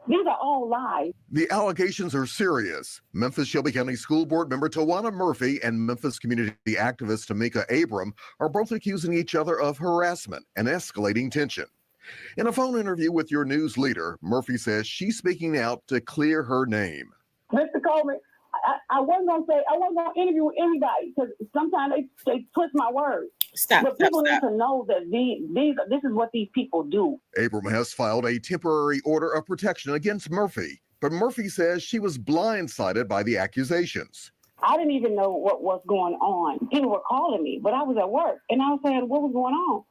These are all lies. The allegations are serious. Memphis Shelby County School Board member Tawana Murphy and Memphis community activist Tamika Abram are both accusing each other of harassment and escalating tension. In a phone interview with your news leader, Murphy says she's speaking out to clear her name. Mr. Coleman, I wasn't going to interview with anybody because sometimes they twist my words. But people need to know that this is what these people do. Abram has filed a temporary order of protection against Murphy, but Murphy says she was blindsided by the accusations. I didn't even know what was going on. People were calling me, but I was at work, and I was saying, what was going on?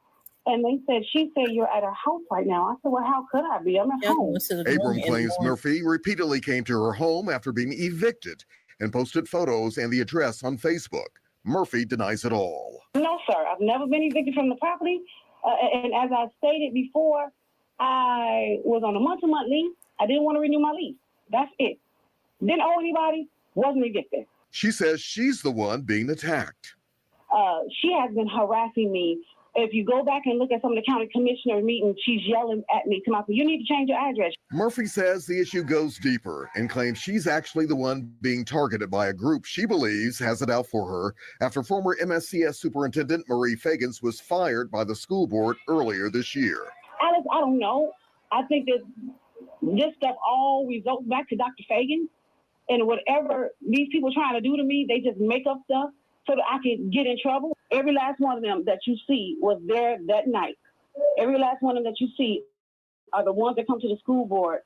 And they said, she said, you're at her house right now. I said, well, how could I be? I'm at home. Abram claims Murphy repeatedly came to her home after being evicted and posted photos and the address on Facebook. Murphy denies it all. No, sir. I've never been evicted from the property. And as I stated before, I was on a month-to-month lease. I didn't want to renew my lease. That's it. Didn't owe anybody. Wasn't evicted. She says she's the one being attacked. She has been harassing me. If you go back and look at some of the county commissioner meetings, she's yelling at me, you need to change your address. Murphy says the issue goes deeper and claims she's actually the one being targeted by a group she believes has it out for her after former MSCS Superintendent Marie Fagans was fired by the school board earlier this year. Alex, I don't know. I think that this stuff all results back to Dr. Fagans, and whatever these people trying to do to me, they just make up stuff so that I can get in trouble. Every last one of them that you see was there that night. Every last one of them that you see are the ones that come to the school board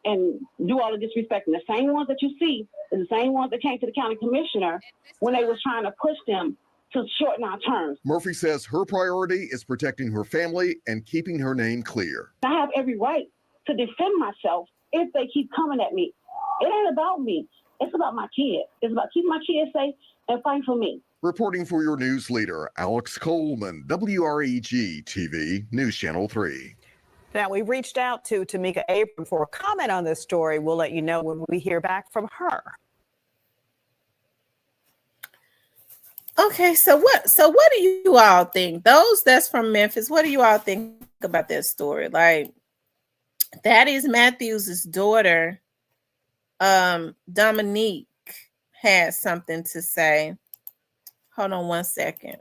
and do all the disrespecting. The same ones that you see is the same ones that came to the county commissioner when they was trying to push them to shorten our terms. Murphy says her priority is protecting her family and keeping her name clear. I have every right to defend myself if they keep coming at me. It ain't about me. It's about my kids. It's about keeping my kids safe and fighting for me. Reporting for your news leader, Alex Coleman, WREG TV, News Channel 3. Now, we reached out to Tamika Abram for a comment on this story. We'll let you know when we hear back from her. Okay, so what do you all think? Those that's from Memphis, what do you all think about that story? Like, that is Matthews' daughter, Dominique, has something to say. Hold on one second.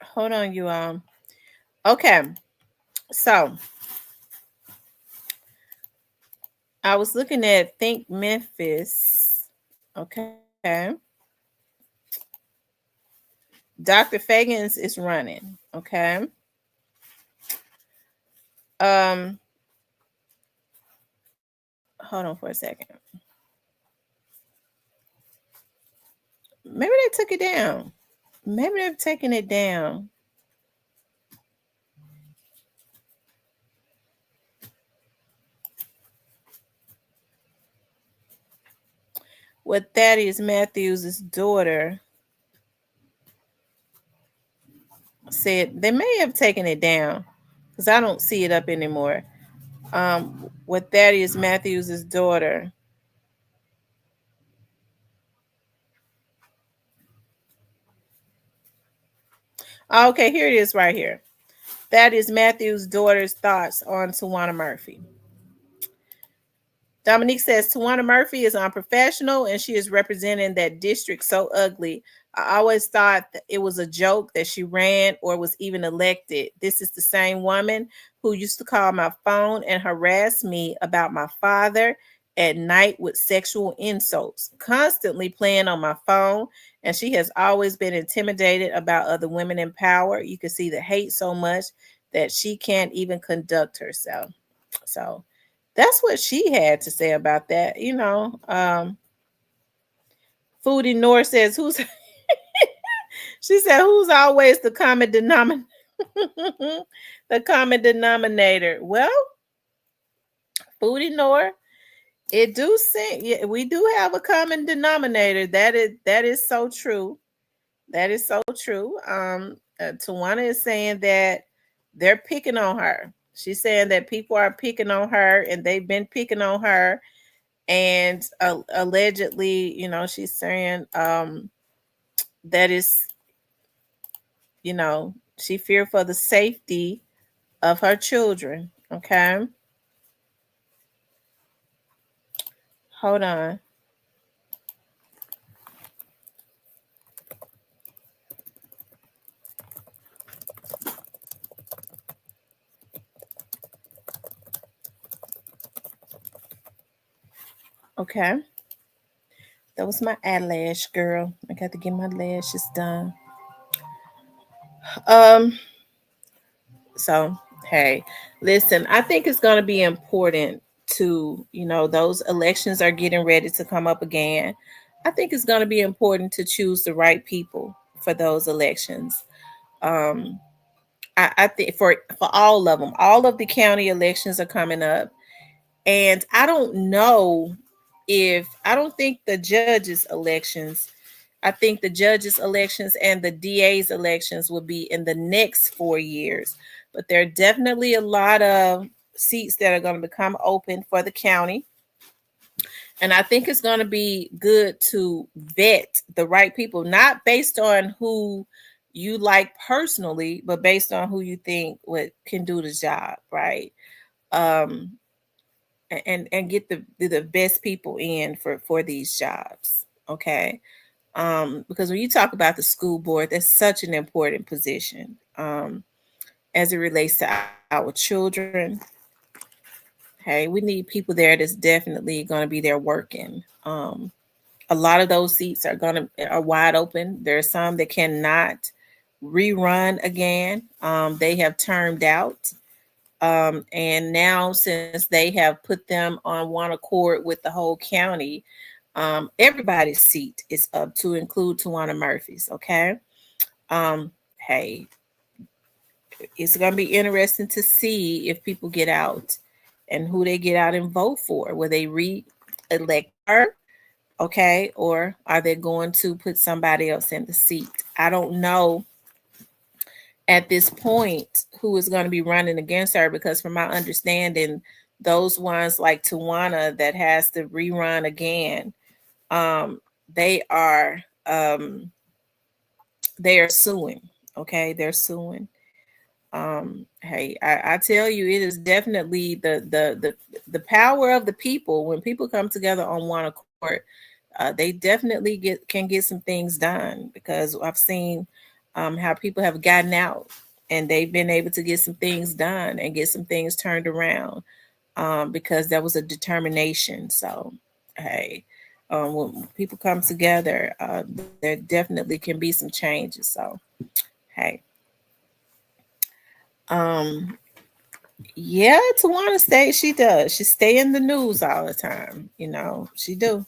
Hold on, you all. Okay, so I was looking at Think Memphis. Okay, Dr. Fagans is running. Okay, hold on for a second. Maybe they took it down. Maybe they've taken it down. What Thaddeus Matthews' daughter said, they may have taken it down because I don't see it up anymore. What Thaddeus Matthews' daughter Okay, here it is right here. That is Matthew's daughter's thoughts on Tawana Murphy. Dominique says Tawana Murphy is unprofessional and she is representing that district so ugly. I always thought that it was a joke that she ran or was even elected. This is the same woman who used to call my phone and harass me about my father at night with sexual insults, constantly playing on my phone. And she has always been intimidated about other women in power. You can see the hate so much that she can't even conduct herself. So that's what she had to say about that. Foodie Nor says, who's she said, who's always the common denominator? The common denominator. Well, Foodie Nor, it do seem, yeah, we do have a common denominator. That is so true. That is so true. Tawana is saying that they're picking on her. She's saying that people are picking on her and they've been picking on her. And allegedly, she's saying that is, she feared for the safety of her children. Okay. Hold on. Okay. That was my eyelash, girl. I got to get my lashes done. So, hey, listen, I think it's going to be important to, those elections are getting ready to come up again. I think it's going to be important to choose the right people for those elections. I think for all of them, all of the county elections are coming up. And I don't think the judges' elections, I think the judges' elections and the DA's elections will be in the next 4 years. But there are definitely a lot of seats that are going to become open for the county. And I think it's going to be good to vet the right people, not based on who you like personally, but based on who you think can do the job, right? Um, and get the best people in for these jobs. Okay. Because when you talk about the school board, that's such an important position as it relates to our children. Hey, we need people there that's definitely going to be there working. A lot of those seats are wide open. There are some that cannot rerun again. They have termed out. And now, since they have put them on one accord with the whole county, everybody's seat is up to include Tawana Murphy's. Okay. Hey, it's going to be interesting to see if people get out and who they get out and vote for. Will they re-elect her? Okay. Or are they going to put somebody else in the seat? I don't know at this point who is going to be running against her, because from my understanding, those ones like Tawana that has to rerun again, they are suing. Okay, they're suing. Hey, I tell you, it is definitely the power of the people. When people come together on one accord, they definitely can get some things done, because I've seen how people have gotten out and they've been able to get some things done and get some things turned around because there was a determination. So, hey, when people come together, there definitely can be some changes. So, hey, yeah, Tawana stay. She does. She stay in the news all the time. She do.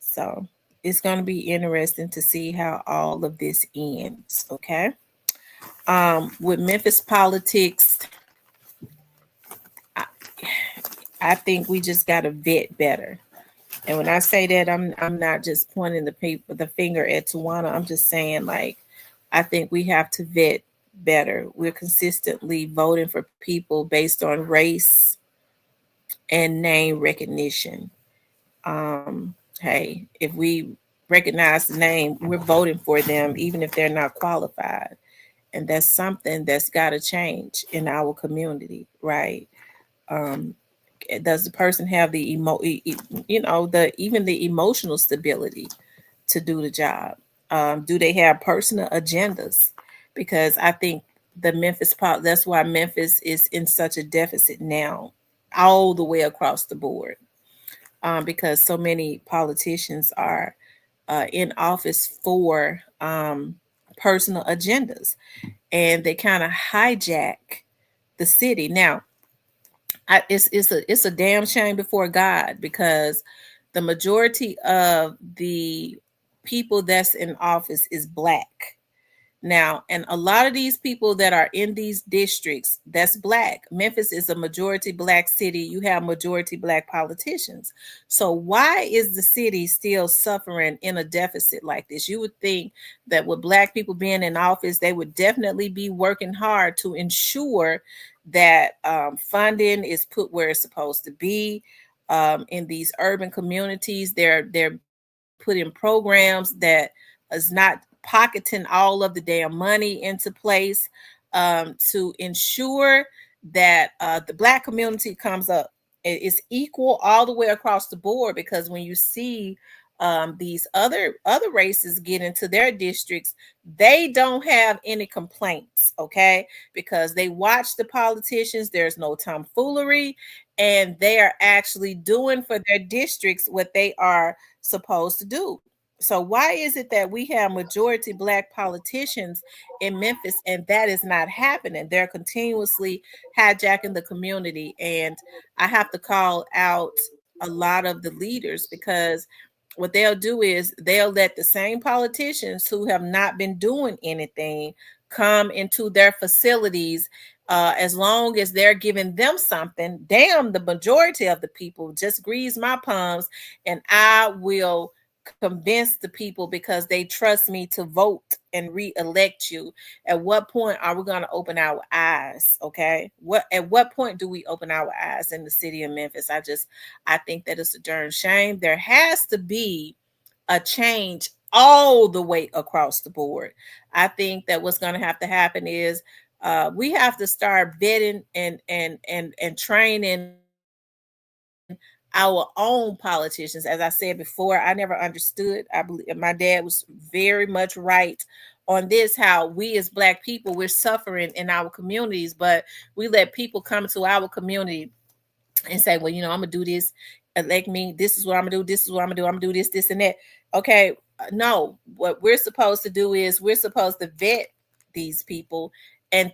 So it's going to be interesting to see how all of this ends. Okay. With Memphis politics, I think we just got to vet better. And when I say that, I'm not just pointing the finger at Tawana. I'm just saying, like, I think we have to vet better. We're consistently voting for people based on race and name recognition. Hey, if we recognize the name, we're voting for them, even if they're not qualified. and that's something that's got to change in our community, right? Um, does the person have the even the emotional stability to do the job? Do they have personal agendas? Because I think that's why Memphis is in such a deficit now, all the way across the board, because so many politicians are in office for personal agendas, and they kind of hijack the city. Now, it's a damn shame before God, because the majority of the people that's in office is black now, and a lot of these people that are in these districts, that's black. Memphis is a majority black city. You have majority black politicians. So why is the city still suffering in a deficit like this? You would think that with black people being in office, they would definitely be working hard to ensure that funding is put where it's supposed to be. In these urban communities, they're putting programs that is not pocketing all of the damn money into place, to ensure that the black community comes up. It's equal all the way across the board, because when you see these other races get into their districts, they don't have any complaints, okay? Because they watch the politicians, there's no tomfoolery, and they are actually doing for their districts what they are supposed to do. So why is it that we have majority black politicians in Memphis and that is not happening? They're continuously hijacking the community, and I have to call out a lot of the leaders, because what they'll do is they'll let the same politicians who have not been doing anything come into their facilities, as long as they're giving them something. Damn, the majority of the people just grease my palms, and I will convince the people because they trust me to vote and re-elect you. At what point are we going to open our eyes? Okay, at what point do we open our eyes in the city of Memphis? I think that it's a darn shame. There has to be a change all the way across the board. I think that what's going to have to happen is we have to start vetting and training our own politicians. As I said before, I never understood. I believe my dad was very much right on this, how we as black people, we're suffering in our communities, but we let people come to our community and say, well, I'm gonna do this, elect me, this is what I'm gonna do, this is what I'm gonna do this and that. Okay, no, what we're supposed to do is we're supposed to vet these people and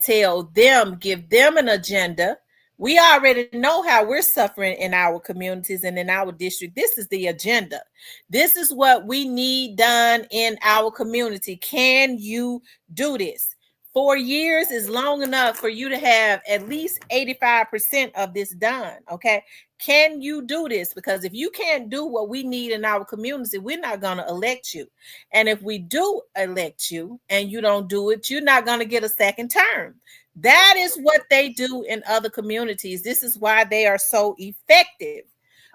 give them an agenda. We already know how we're suffering in our communities and in our district. This is the agenda. This is what we need done in our community. Can you do this? 4 years is long enough for you to have at least 85% of this done. Okay. Can you do this? Because if you can't do what we need in our community, we're not going to elect you. And if we do elect you and you don't do it, you're not going to get a second term. That is what they do in other communities. This is why they are so effective.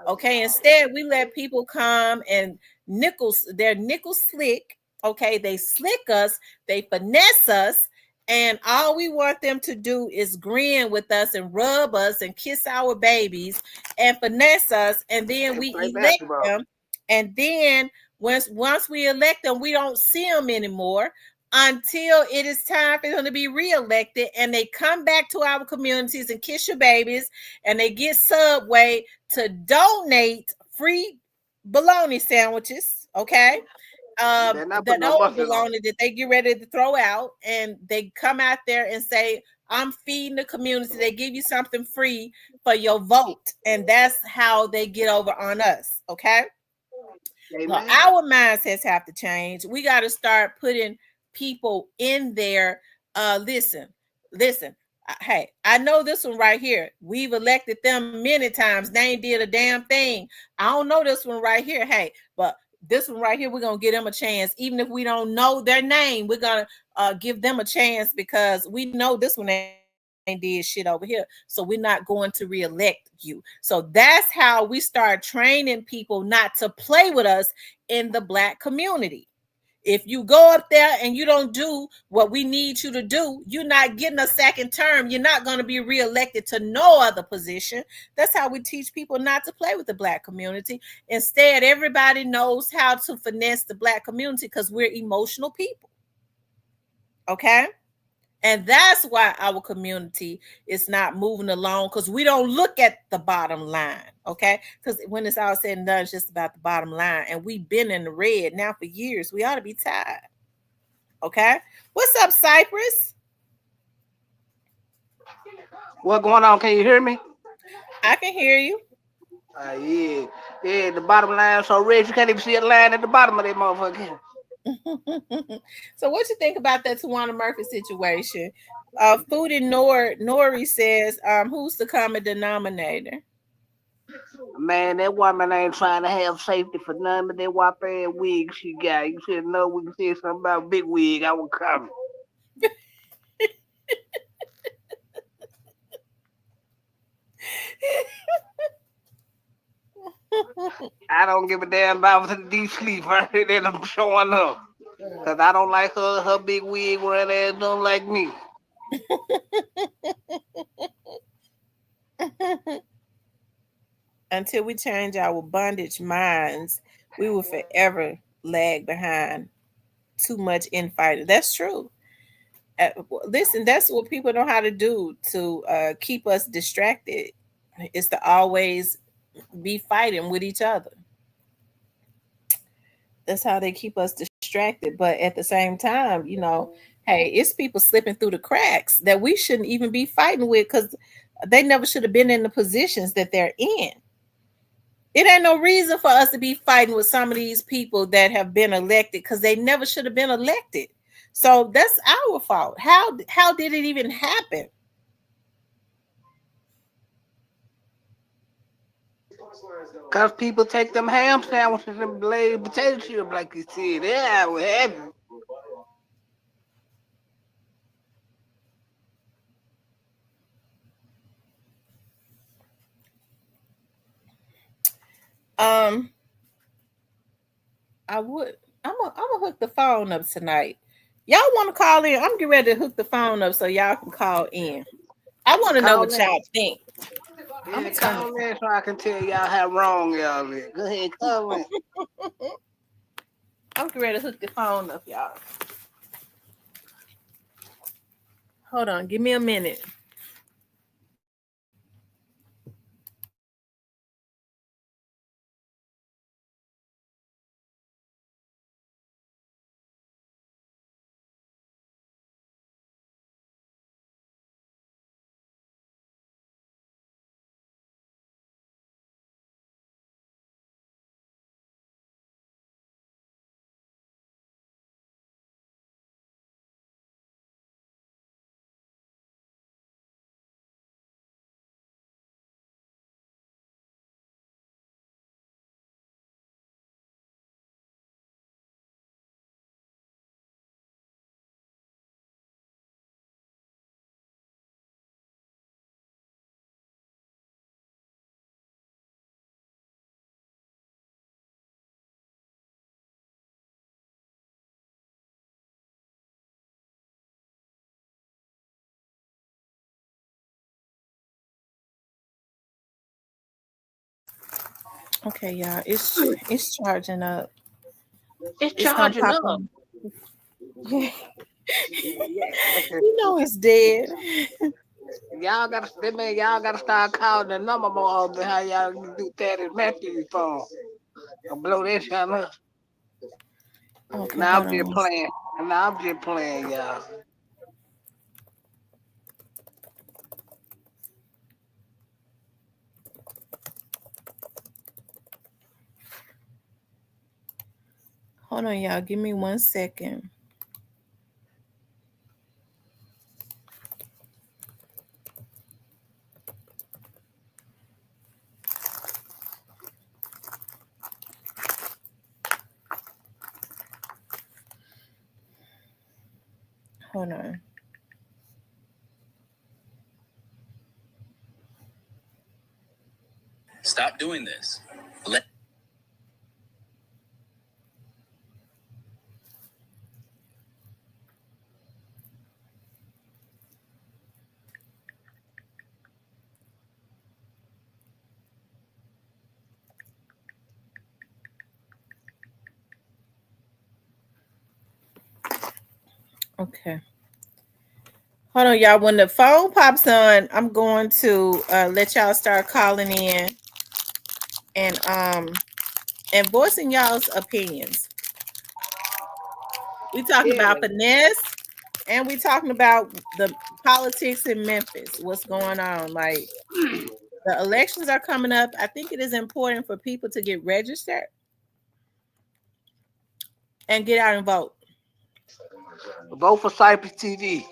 Okay. Instead, we let people come and they're nickel slick. Okay. They slick us, they finesse us. And all we want them to do is grin with us and rub us and kiss our babies and finesse us. And then we elect them. And then once we elect them, we don't see them anymore until it is time for them to be reelected. And they come back to our communities and kiss your babies. And they get Subway to donate free bologna sandwiches. Okay. That old bologna that they get ready to throw out, and they come out there and say, I'm feeding the community. They give you something free for your vote. And that's how they get over on us. Okay. So our mindsets have to change. We got to start putting people in there. Listen. Hey, I know this one right here. We've elected them many times. They ain't did a damn thing. I don't know this one right here. Hey, but this one right here, we're gonna give them a chance. Even if we don't know their name, we're gonna give them a chance, because we know this one ain't did shit over here. So we're not going to reelect you. So that's how we start training people not to play with us in the black community. If you go up there and you don't do what we need you to do, you're not getting a second term. You're not going to be reelected to no other position. That's how we teach people not to play with the Black community. Instead, everybody knows how to finesse the Black community because we're emotional people. Okay? And that's why our community is not moving along, because we don't look at the bottom line. Okay. Because when it's all said and done, it's just about the bottom line. And we've been in the red now for years. We ought to be tired. Okay. What's up, Cypress? What going on? Can you hear me? I can hear you. Yeah. Yeah, the bottom line so red you can't even see a line at the bottom of that motherfucker. So what you think about that Tawana Murphy situation? Foodie Nori says, who's the common denominator? Man, that woman ain't trying to have safety for none but that whop ass wig she got. You should know we can say something about big wig. I would come. I don't give a damn about the deep sleep right that I'm showing up. Cause I don't like her big wig wearing ass don't like me. Until we change our bondage minds, we will forever lag behind too much infighting. That's true. Listen, that's what people know how to do to keep us distracted, is to always be fighting with each other. That's how they keep us distracted. But at the same time, hey, it's people slipping through the cracks that we shouldn't even be fighting with, because they never should have been in the positions that they're in. It ain't no reason for us to be fighting with some of these people that have been elected, because they never should have been elected. So that's our fault. How did it even happen? Cause people take them ham sandwiches and blade potato chip like you said. Yeah, what happened? I would. I'm gonna hook the phone up tonight. Y'all want to call in? I'm getting ready to hook the phone up so y'all can call in. I want to know Call what in. y'all think. Yeah, call in so I can tell y'all how wrong y'all is. Go ahead, call in. I'm getting ready to hook the phone up, y'all. Hold on, give me a minute. Okay, y'all. It's charging up. It's It's gonna charging pop up. on. It's dead. Y'all gotta start calling the number more often. How y'all do that in Matthew's phone? I'll blow this shit up. Okay, Now hold I'm on. just playing. Now I'm just playing, y'all. Hold on, y'all. Give me 1 second. Hold on. Stop doing this. Okay. Hold on, y'all. When the phone pops on, I'm going to let y'all start calling in and voicing y'all's opinions. We talking Yeah. about finesse, and we talking about the politics in Memphis. What's going on? Like the elections are coming up. I think it is important for people to get registered and get out and vote. Vote for Cypress TV.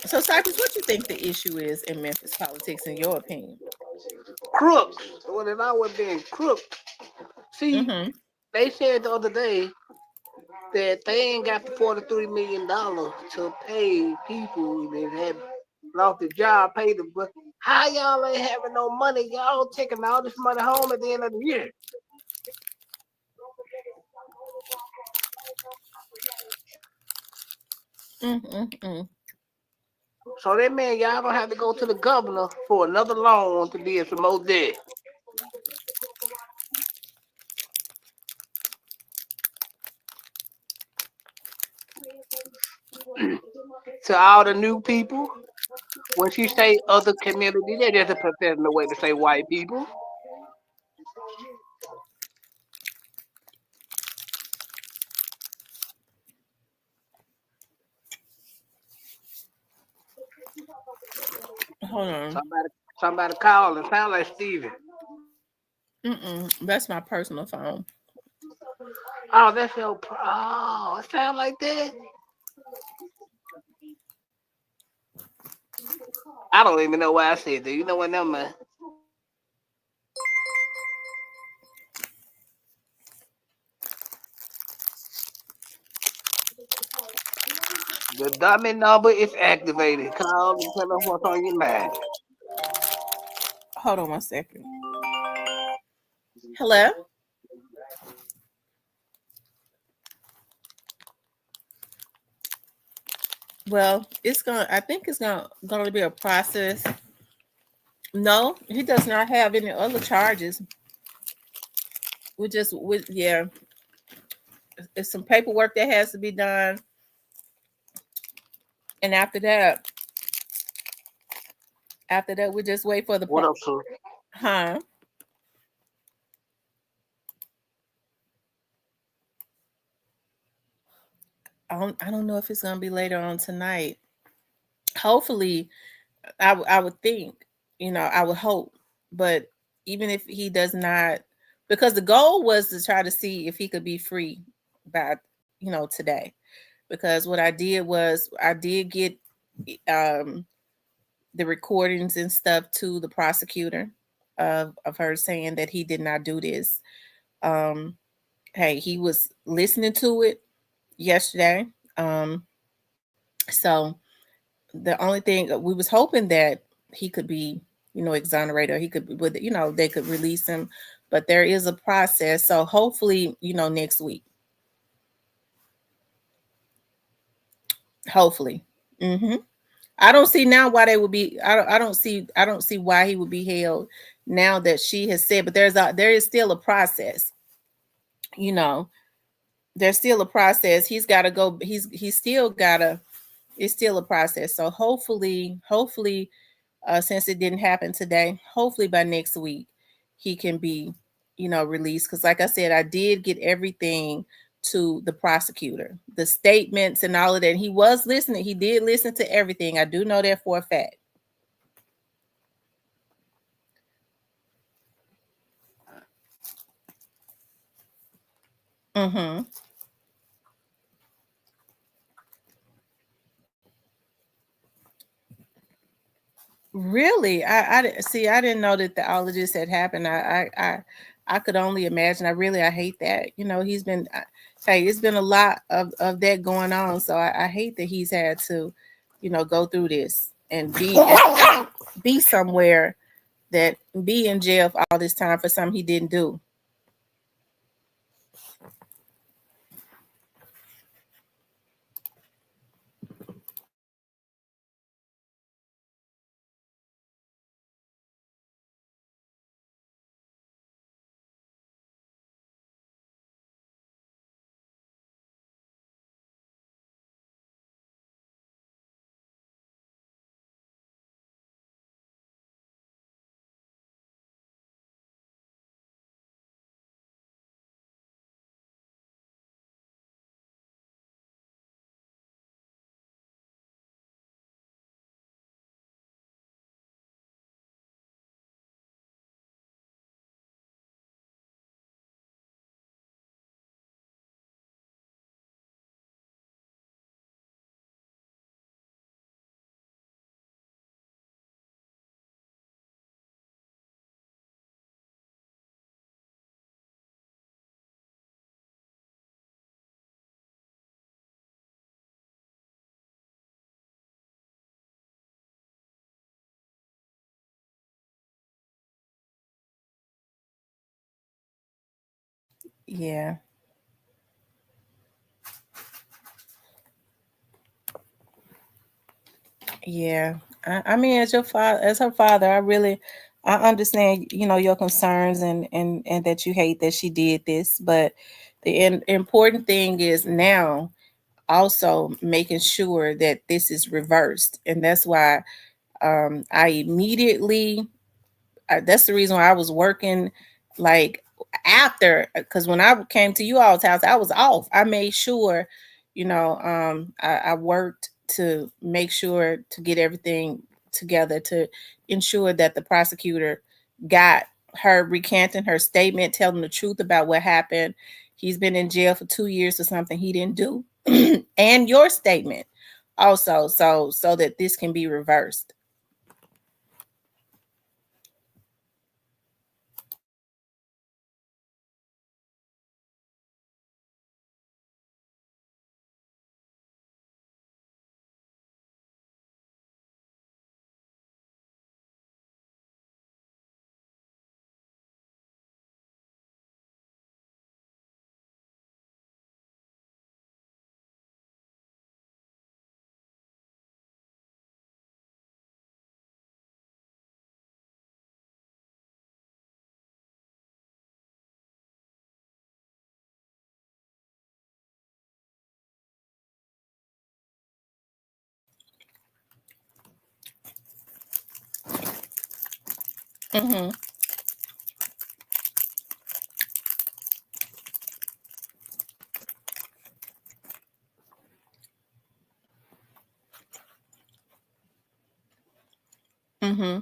So, Cypress, what you think the issue is in Memphis politics, in your opinion? Crooks. Well, if I was being crooks, see, Mm-hmm. they said the other day that they ain't got the $43 million to pay people that have lost their job, pay them. But how y'all ain't having no money? Y'all taking all this money home at the end of the year. Mm-hmm. So that means y'all gonna have to go to the governor for another loan to be some more debt. To all the new people, when she say other community, they just a professional way to say white people. Hold on. Somebody, somebody call and sound like Steven. That's my personal phone. Oh, that's your. Oh, it sound like that. I don't even know why I said that. You know what, never mind. The dummy number is activated. Call and tell us what's on your mind. Hold on 1 second. Hello. Well, it's gonna. I think it's gonna be a process. No, he does not have any other charges. Yeah. It's some paperwork that has to be done, and after that, we just wait for the What up, sir? huh. I don't know if it's gonna be later on tonight. Hopefully, I would think, I would hope, but even if he does not, because the goal was to try to see if he could be free by today. Because what I did was I did get um the recordings and stuff to the prosecutor of her saying that he did not do this. Um, hey, he was listening to it yesterday. Um, so the only thing we was hoping that he could be, exonerated, or he could, with they could release him, but there is a process. So hopefully, next week. Hopefully. hmm I don't see now why they would be. I don't see why he would be held now that she has said. But there is still a process. You know, there's still a process. He's got to go. He's still gotta. It's still a process. So hopefully, since it didn't happen today, hopefully by next week he can be, released. Because like I said, I did get everything to the prosecutor, the statements and all of that. He was listening. He did listen to everything. I do know that for a fact. Mm-hmm. Really, see. I didn't know that all of this had happened. I could only imagine. I hate that. He's been. Hey, it's been a lot of that going on. So I hate that he's had to, go through this and be somewhere, that be in jail for all this time for something he didn't do. Yeah. Yeah. I mean, as your father, as her father, I understand, your concerns and that you hate that she did this, but the important thing is now also making sure that this is reversed, and that's why I immediately that's the reason why I was working like after, because when I came to you all's house, I was off. I made sure, I worked to make sure to get everything together to ensure that the prosecutor got her recanting her statement, telling the truth about what happened. He's been in jail for 2 years for something he didn't do, and your statement also, so that this can be reversed. Mm-hmm. Mm-hmm.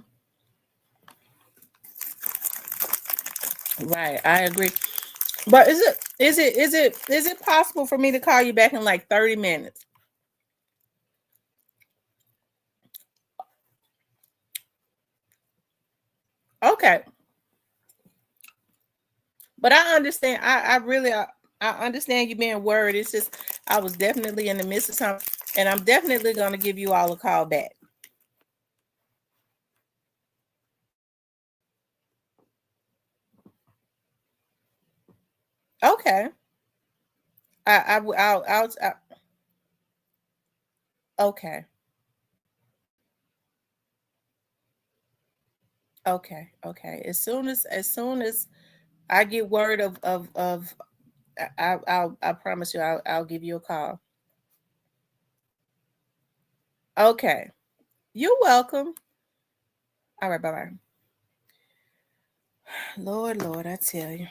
Right, I agree. But is it possible for me to call you back in like 30 minutes? Okay. But I understand. I understand you being worried. It's just I was definitely in the midst of something, and I'm definitely gonna give you all a call back. Okay. Okay. Okay. Okay. As soon as I get word of I promise you I'll give you a call. Okay. You're welcome. All right, bye-bye. Lord, I tell you.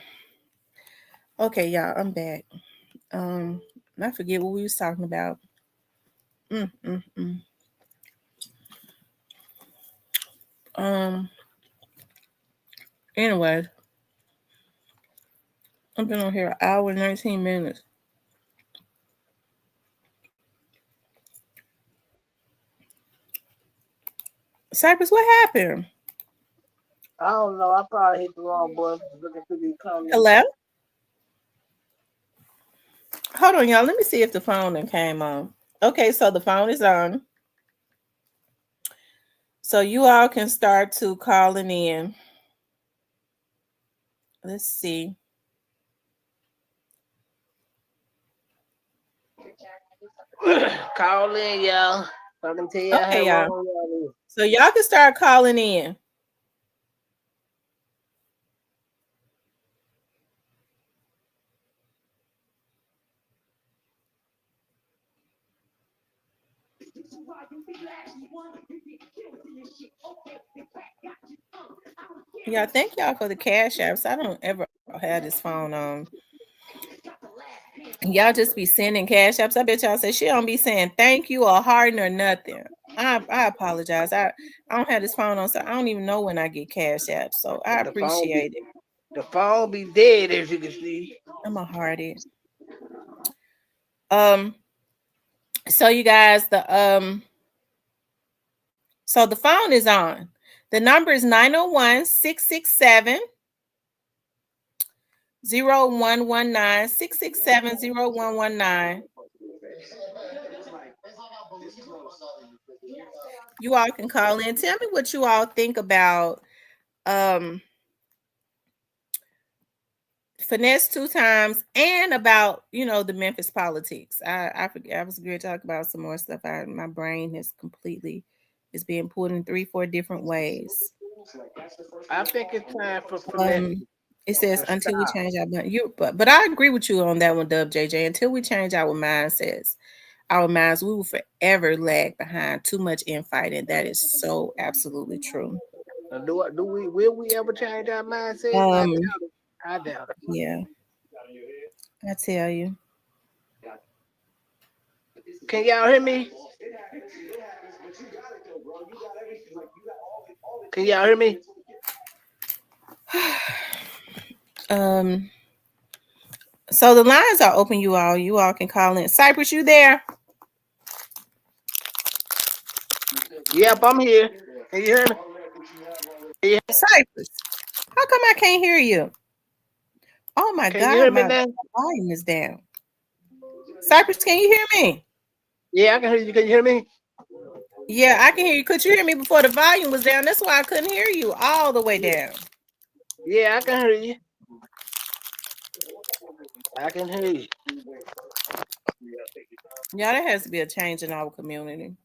Okay, y'all, I'm back. Um, I forget what we was talking about. Mm, mm, mm. Um, anyway, I've been on here an hour and 19 minutes. Cypress, what happened? I don't know. I probably hit the wrong button looking through these comments. Hello? Hold on, y'all. Let me see if the phone then came on. Okay, so the phone is on. So you all can start to calling in. Let's see. Call in, y'all. I can tell y'all Okay, how y'all. wrong y'all is. So y'all can start calling in. Yeah, thank y'all for the cash apps. I don't ever have this phone on. Y'all just be sending cash apps. I bet y'all say she don't be saying thank you or harden or nothing. I apologize. I don't have this phone on, so I don't even know when I get cash apps. So I The phone be appreciate it. the phone be dead, as you can see. I'm a hardy. Um, so you guys, so the phone is on. The number is 901-667 0119 667 0119. You all can call in. Tell me what you all think about finesse 2 times, and about, the Memphis politics. I forget. I was going to talk about some more stuff. My brain is being pulled in 3-4 different ways. I think it's time for finesse It says to until we stop. change our but I agree with you on that one, Dub JJ. Until we change our mindsets, we will forever lag behind too much infighting. That is so absolutely true. Will we ever change our mindset? Um, I doubt it. yeah, I tell you. Can y'all hear me? Can y'all hear me? So the lines are open, you all. You all can call in. Cypress, you there? Yep, I'm here. Can you hear me? Cypress, how come I can't hear you? Oh my Can you God, hear me my now? volume is down. Cypress, can you hear me? Yeah, I can hear you. Can you hear me? Yeah, I can hear you. Could you hear me before the volume was down? That's why I couldn't hear you all the way down. Yeah, I can hear you. I can hear you. Yeah, there has to be a change in our community.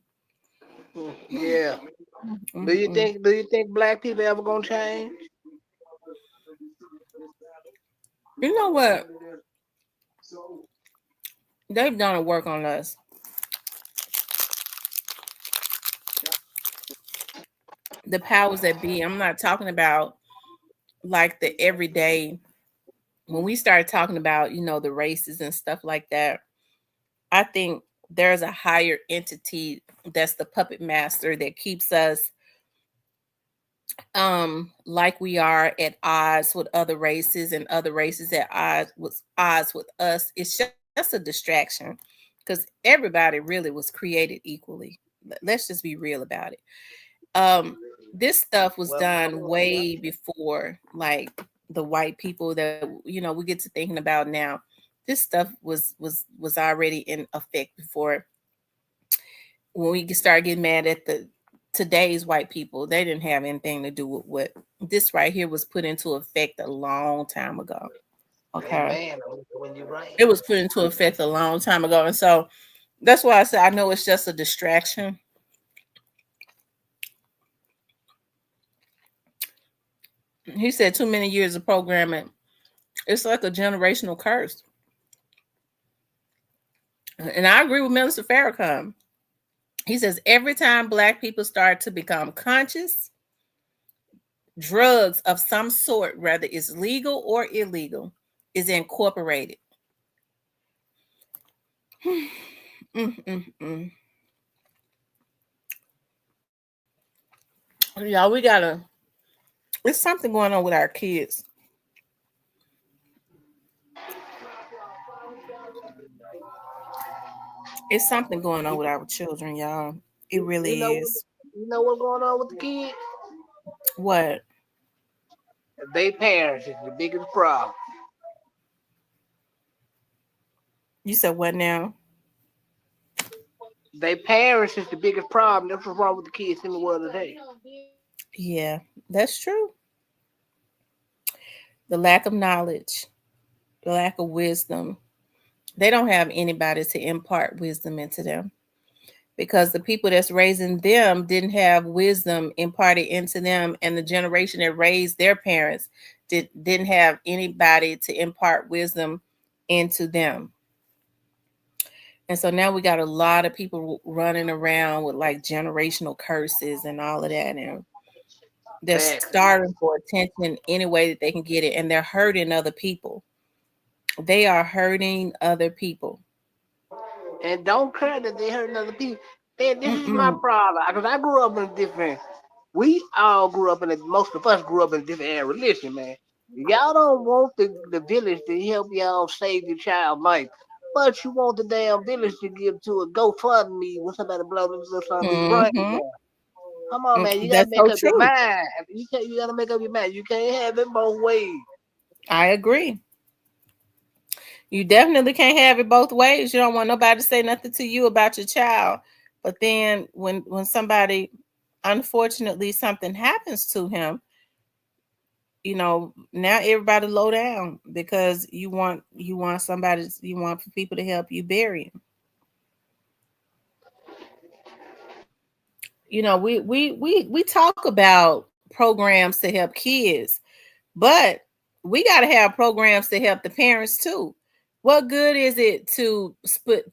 Yeah. Do you think black people ever gonna change? You know what? They've done a work on us. The powers that be. I'm not talking about like the everyday. When we started talking about, the races and stuff like that, I think there's a higher entity that's the puppet master that keeps us like we are at odds with other races, and other races at odds with us. It's just a distraction, because everybody really was created equally. Let's just be real about it. This stuff was done way before, like, the white people that we get to thinking about now. This stuff was already in effect before. When we start getting mad at today's white people, they didn't have anything to do with what this right here was put into effect a long time ago. Okay, Man, when you're right. it was put into effect a long time ago, and so that's why I said I know it's just a distraction. He said too many years of programming. It's like a generational curse. And I agree with Minister Farrakhan. He says every time black people start to become conscious, drugs of some sort, whether it's legal or illegal, is incorporated. Y'all, it's something going on with our kids. It's something going on with our children, y'all. It really is. You know what's going on with the kids? What? They parents is the biggest problem. You said what now? They parents is the biggest problem. That's what's wrong with the kids in the world today. Yeah, that's true. The lack of knowledge, the lack of wisdom. They don't have anybody to impart wisdom into them, because the people that's raising them didn't have wisdom imparted into them, and the generation that raised their parents didn't have anybody to impart wisdom into them. And so now we got a lot of people running around with like generational curses and all of that, and they're starving for attention any way that they can get it, and they're hurting other people. They are hurting other people. And don't care that they hurting other people. Man, this is my problem. Because I grew up in a different. We all grew up in a. Most of us grew up in a different religion, man. Y'all don't want the village to help y'all save your child life, but you want the damn village to give to a GoFundMe when somebody blows something brain. Come on, man. You gotta That's make so up your true. mind. You gotta make up your mind. You can't have it both ways. I agree. You definitely can't have it both ways. You don't want nobody to say nothing to you about your child, but then when somebody, unfortunately, something happens to him, now everybody low down because you want for people to help you bury him. We talk about programs to help kids, but we got to have programs to help the parents too. What good is it to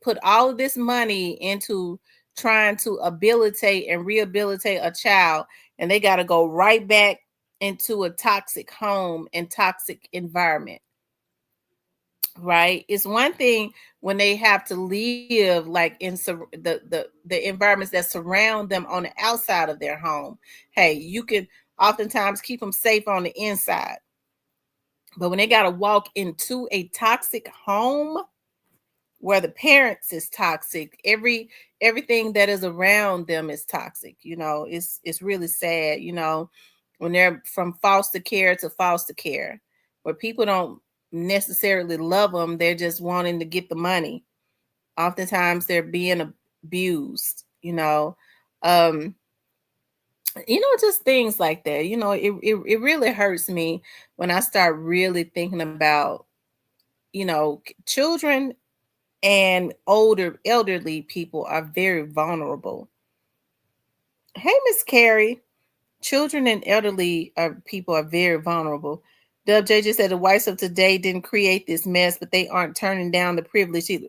put all of this money into trying to habilitate and rehabilitate a child, and they got to go right back into a toxic home and toxic environment? Right? It's one thing when they have to live like in the environments that surround them on the outside of their home. Hey, you can oftentimes keep them safe on the inside. But when they got to walk into a toxic home where the parents is toxic, everything that is around them is toxic. It's really sad, when they're from foster care to foster care, where people don't necessarily love them, they're just wanting to get the money. Oftentimes they're being abused, just things like that. It really hurts me when I start really thinking about, children and elderly people are very vulnerable. Hey, Miss Carrie, children and elderly people are very vulnerable. Dub J just said the whites of today didn't create this mess, but they aren't turning down the privilege either.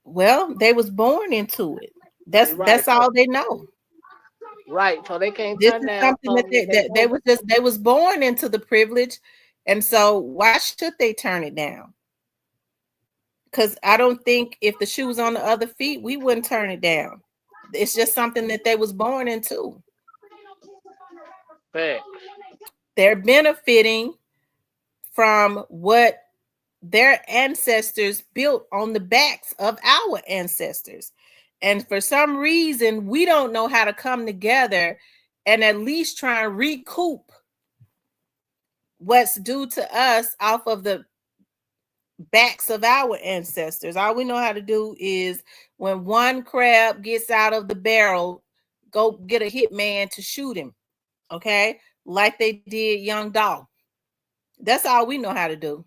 Well, they was born into it. That's all they know. Right, so they can't This turn is down something that something they was born into the privilege, and so why should they turn it down? Because I don't think if the shoe was on the other feet, we wouldn't turn it down. It's just something that they was born into. Facts. They're benefiting from what their ancestors built on the backs of our ancestors. And for some reason, we don't know how to come together and at least try and recoup what's due to us off of the backs of our ancestors. All we know how to do is when one crab gets out of the barrel, go get a hitman to shoot him. Okay? Like they did young Dog. That's all we know how to do.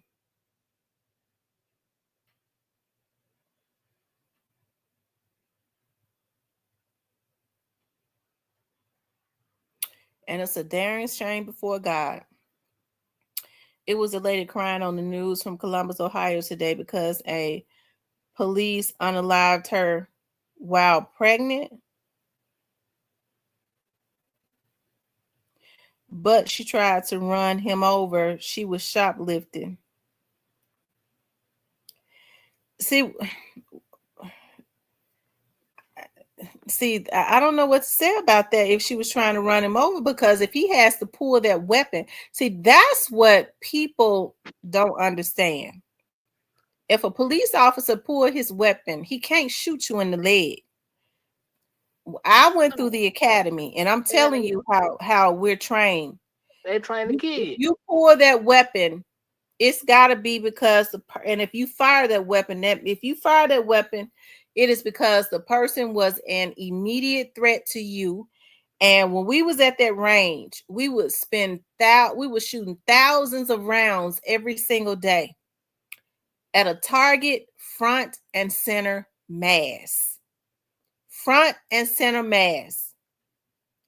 And it's a daring shame before God. It was a lady crying on the news from Columbus, Ohio today because a police unalived her while pregnant. But she tried to run him over. She was shoplifting. See, I don't know what to say about that if she was trying to run him over, because if he has to pull that weapon, see, that's what people don't understand. If a police officer pull his weapon, he can't shoot you in the leg. I went through the academy, and I'm telling you how we're trained. They're trying to kill you. If you pull that weapon, it's got to be because and if you fire that weapon, it is because the person was an immediate threat to you. And when we was at that range, we would we were shooting thousands of rounds every single day at a target, front and center mass. Front and center mass.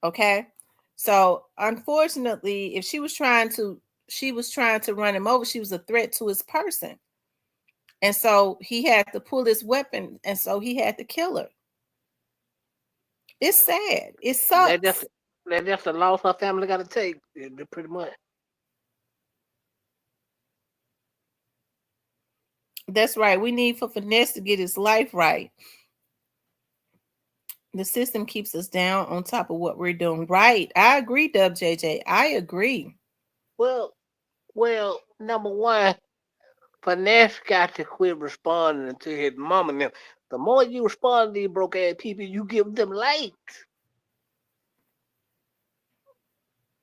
Okay? So unfortunately, if she was trying to run him over, she was a threat to his person. And so he had to pull his weapon, and so he had to kill her. It's sad. It sucks. That's just a loss her family got to take, pretty much. That's right. We need for Finesse to get his life right. The system keeps us down on top of what we're doing. Right. I agree, WJJ. I agree. Well, number one, Finesse got to quit responding to his mama now. The more you respond to these broke ass people, you give them likes.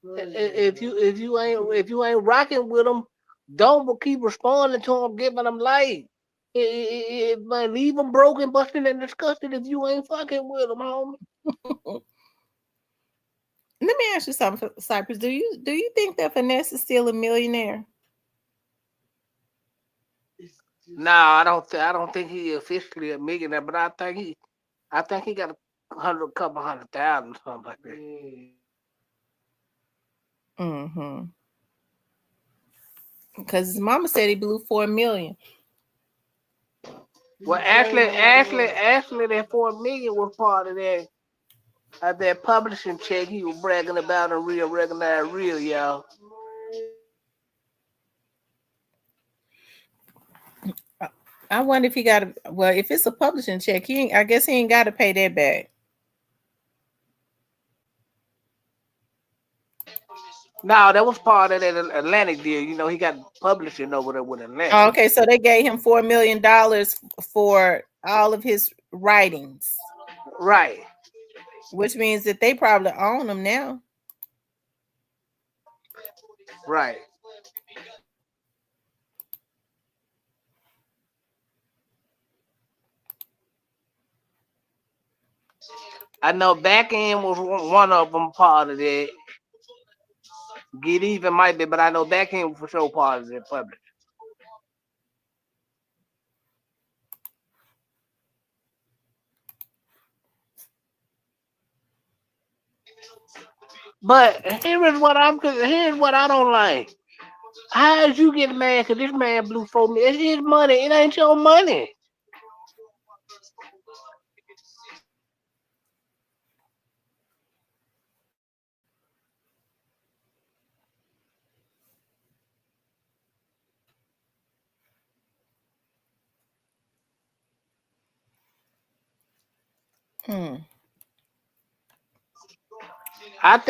If you ain't rocking with them, don't keep responding to them, giving them likes. Man, leave them broken, busted, and disgusted if you ain't fucking with them, homie. Let me ask you something, Cypress. Do you think that Finesse is still a millionaire? No, I don't think he officially a millionaire, but I think he got couple hundred thousand, something like that. Mm-hmm. Because his mama said he blew $4 million. Well, actually, that 4 million was part of that publishing check he was bragging about on Real Recognize Real, y'all. I wonder if he got a, well, if it's a publishing check, I guess he ain't got to pay that back. No, that was part of that Atlantic deal. You know, he got publishing over there with Atlantic. Oh, okay, so they gave him $4 million for all of his writings. Right. Which means that they probably own them now. Right. I know Back End was one of them part of that. Get Even might be, but I know Back End for sure part of that public. But here's what I don't like. How did you get mad because this man blew 4 million? It's his money. It ain't your money. I'm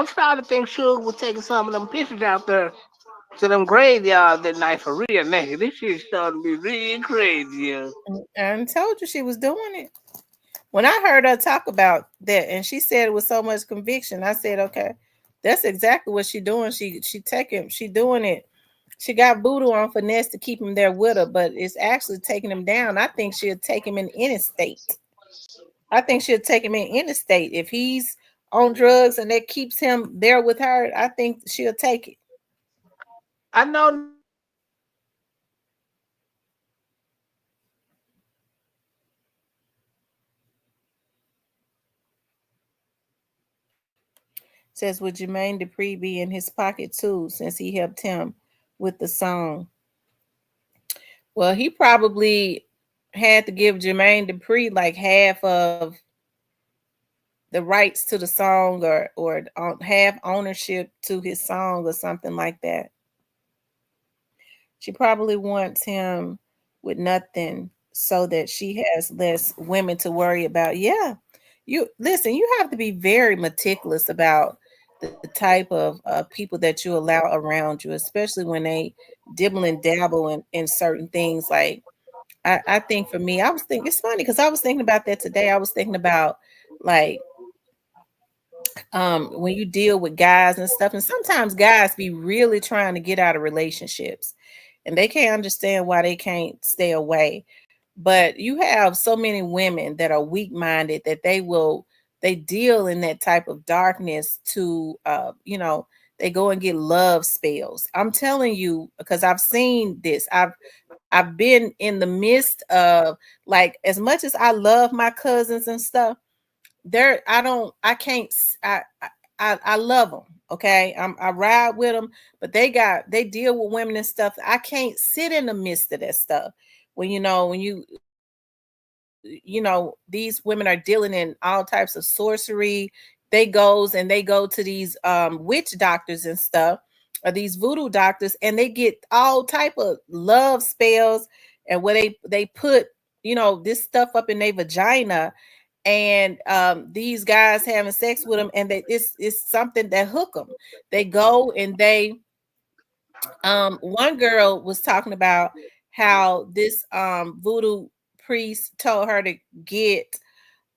starting to think Suge was taking some of them pictures out there to them graveyards that night for real. Nigga, this shit starting to be real crazy. Yeah. I told you she was doing it. When I heard her talk about that, and she said it with so much conviction, I said, okay, that's exactly what she doing. She doing it. She got voodoo on Finesse to keep him there with her, but it's actually taking him down. I think she'll take him in any state. I think she'll take him in any state. If he's on drugs and that keeps him there with her, I think she'll take it. I know. Says, would Jermaine Dupri be in his pocket too, since he helped him with the song? Well, he probably had to give Jermaine Dupri like half of the rights to the song, or half ownership to his song, or something like that. She probably wants him with nothing so that she has less women to worry about. Yeah, you listen. You have to be very meticulous about the type of people that you allow around you, especially when they dibble and dabble in certain things. Like I think for me, I was thinking it's funny because I was thinking about that today. I was thinking about like when you deal with guys and stuff, and sometimes guys be really trying to get out of relationships and they can't understand why they can't stay away. But you have so many women that are weak-minded that they deal in that type of darkness to they go and get love spells. I'm telling you, because I've seen this. I've been in the midst of, like, as much as I love my cousins and stuff, I love them. Okay. I ride with them, but they deal with women and stuff. I can't sit in the midst of that stuff when these women are dealing in all types of sorcery. They go to these witch doctors and stuff, or these voodoo doctors, and they get all type of love spells, and where they put this stuff up in their vagina, and these guys having sex with them, and it's something that hook them. They go and they one girl was talking about how this voodoo priest told her to get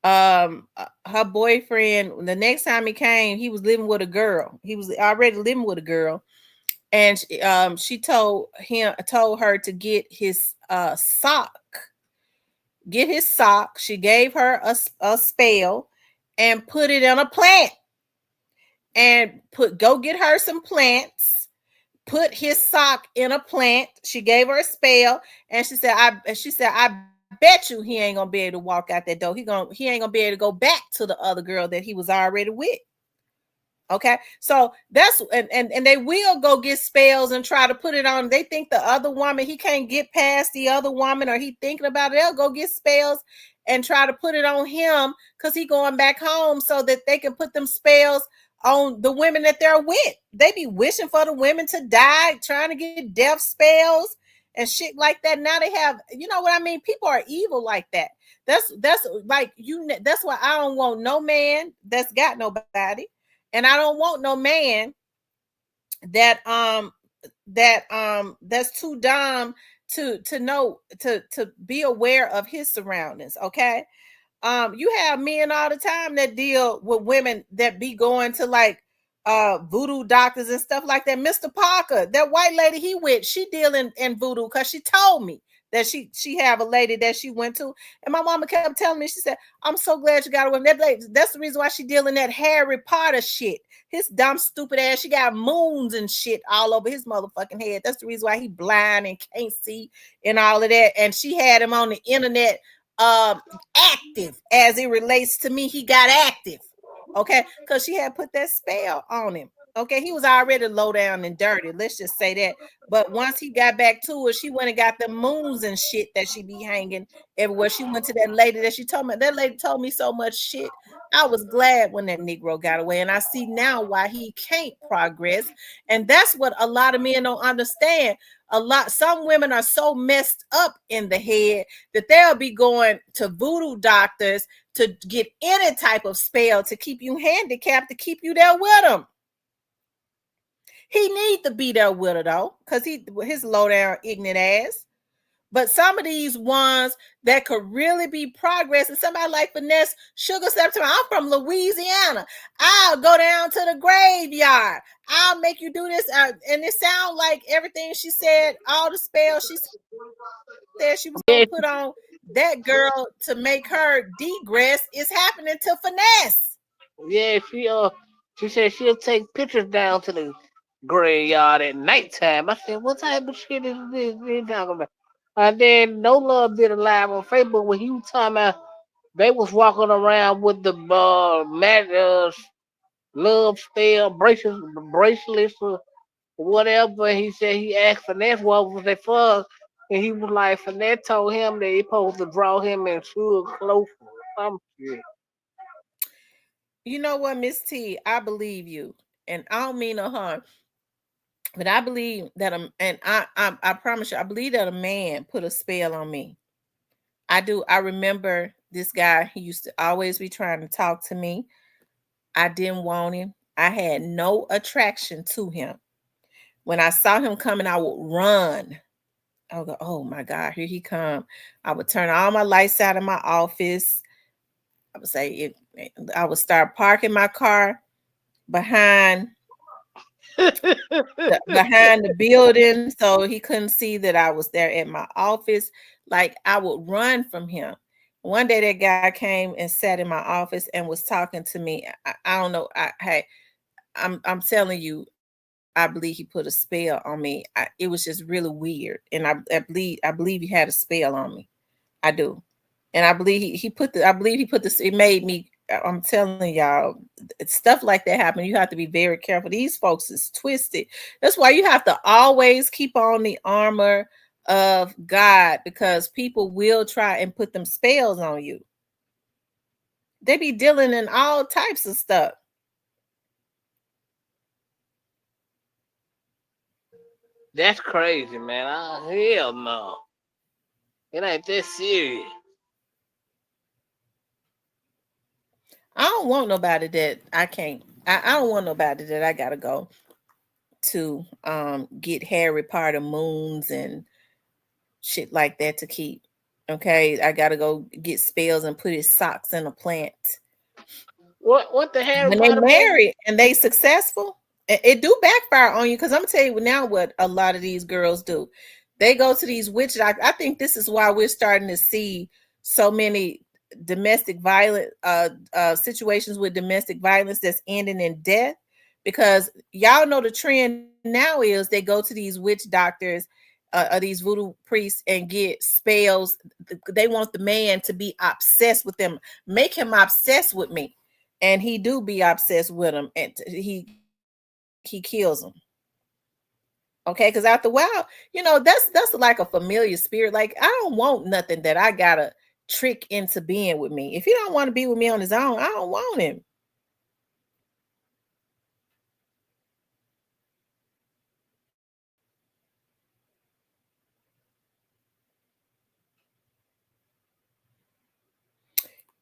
her boyfriend. The next time he came, he was living with a girl. He was already living with a girl, and she told her to get his sock. Get his sock. She gave her a spell and put it in a plant. and go get her some plants, put his sock in a plant. She gave her a spell, and she said, I bet you he ain't gonna be able to walk out that door. He ain't gonna be able to go back to the other girl that he was already with. Okay, so that's and they will go get spells and try to put it on. They think the other woman, he can't get past the other woman, or he thinking about it. They'll go get spells and try to put it on him because he going back home so that they can put them spells on the women that they're with. They be wishing for the women to die, trying to get death spells and shit like that. Now they have, you know what I mean? People are evil like that. That's like that's why I don't want no man that's got nobody. And I don't want no man that's too dumb to know to be aware of his surroundings. Okay. You have men all the time that deal with women that be going to like voodoo doctors and stuff like that. Mr. Parker, that white lady he with, she dealing in voodoo because she told me that she have a lady that she went to, and my mama kept telling me, she said, I'm so glad you got away. That's the reason why she dealing that Harry Potter shit. His dumb stupid ass, she got moons and shit all over his motherfucking head. That's the reason why he blind and can't see and all of that. And she had him on the internet active as it relates to me. He got active, okay, because she had put that spell on him. Okay, he was already low down and dirty, let's just say that. But once he got back to her, she went and got the moons and shit that she be hanging everywhere. She went to that lady that she told me, that lady told me so much shit. I was glad when that Negro got away, and I see now why he can't progress. And that's what a lot of men don't understand. Some women are so messed up in the head that they'll be going to voodoo doctors to get any type of spell to keep you handicapped, to keep you there with them. He need to be there with her though, because his low down ignorant ass. But some of these ones that could really be progressing, somebody like Finesse Sugar September, I'm from Louisiana. I'll go down to the graveyard. I'll make you do this. And it sounds like everything she said, all the spells she said she was going to put on that girl to make her degress is happening to Finesse. Yeah, she said she'll take pictures down to the graveyard at nighttime. I said, what type of shit is this you talking about? And then No Love did a live on Facebook when he was talking about they was walking around with the love spell bracelets or whatever. He said he asked Finesse what was they for, and he was like, Finesse told him that he supposed to draw him and Sugar closer or some shit. You know what, Miss T, I believe you, and I don't mean no harm, but I believe that I promise you, I believe that a man put a spell on me. I do. I remember this guy. He used to always be trying to talk to me. I didn't want him. I had no attraction to him. When I saw him coming, I would run. I would go, oh my God, here he come. I would turn all my lights out in my office. I would say I would start parking my car behind the building so he couldn't see that I was there at my office. Like I would run from him. One day that guy came and sat in my office and was talking to me. I don't know. I'm telling you, I believe he put a spell on me. It was just really weird, and I believe he had a spell on me. I do, and I believe he put this. It made me. I'm telling y'all, stuff like that happen. You have to be very careful. These folks is twisted. That's why you have to always keep on the armor of God, because people will try and put them spells on you. They be dealing in all types of stuff. That's crazy, man. Hell no. It ain't that serious. I don't want nobody that I can't. I don't want nobody that I gotta go to get Harry Potter moons and shit like that to keep. Okay, I gotta go get spells and put his socks in a plant. What the Harry When they Potter marry and they successful, it do backfire on you, because I'm gonna tell you now what a lot of these girls do. They go to these witches. I think this is why we're starting to see so many domestic violence situations with domestic violence that's ending in death, because y'all know the trend now is they go to these witch doctors or these voodoo priests and get spells. They want the man to be obsessed with them, make him obsessed with me, and he do be obsessed with him, and he kills him. Okay, because after a while, that's like a familiar spirit. Like, I don't want nothing that I gotta trick into being with me. If he don't want to be with me on his own, I don't want him.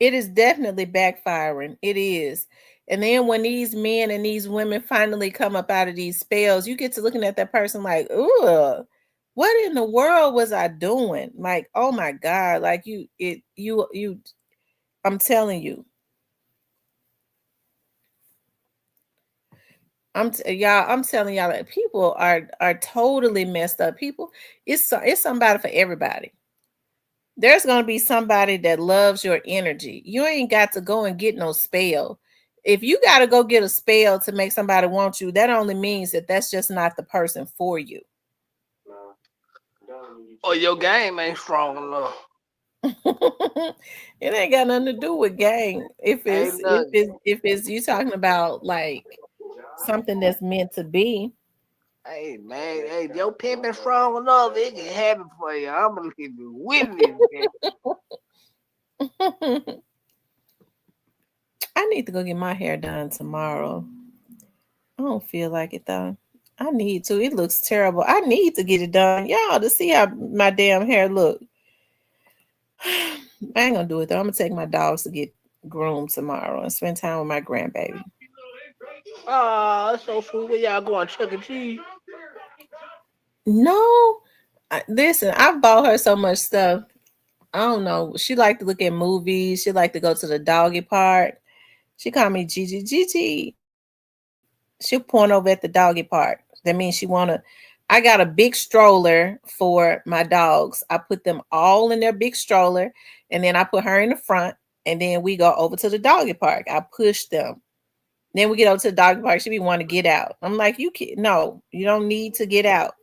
It is definitely backfiring. It is. And then when these men and these women finally come up out of these spells, you get to looking at that person like, ugh, what in the world was I doing? Like, oh my God, like I'm telling you. I'm telling y'all that people are totally messed up. People, it's somebody for everybody. There's going to be somebody that loves your energy. You ain't got to go and get no spell. If you got to go get a spell to make somebody want you, that only means that that's just not the person for you. Or your game ain't strong enough. It ain't got nothing to do with game. If it's you talking about like something that's meant to be. Hey man, hey, your pimping strong enough, it can happen for you. I'm gonna keep you with it. I need to go get my hair done tomorrow. I don't feel like it though. I need to. It looks terrible. I need to get it done, y'all, to see how my damn hair look. I ain't gonna do it though. I'm gonna take my dogs to get groomed tomorrow and spend time with my grandbaby. Oh, that's so sweet. Where y'all going, Chuck E. Cheese? No, listen, I've bought her so much stuff. I don't know. She like to look at movies. She like to go to the doggy park. She call me Gigi. Gigi. She'll point over at the doggy park. That means she wanna. I got a big stroller for my dogs. I put them all in their big stroller, and then I put her in the front, and then we go over to the doggy park. I push them. Then we get over to the doggy park. She be want to get out. I'm like, no, you don't need to get out.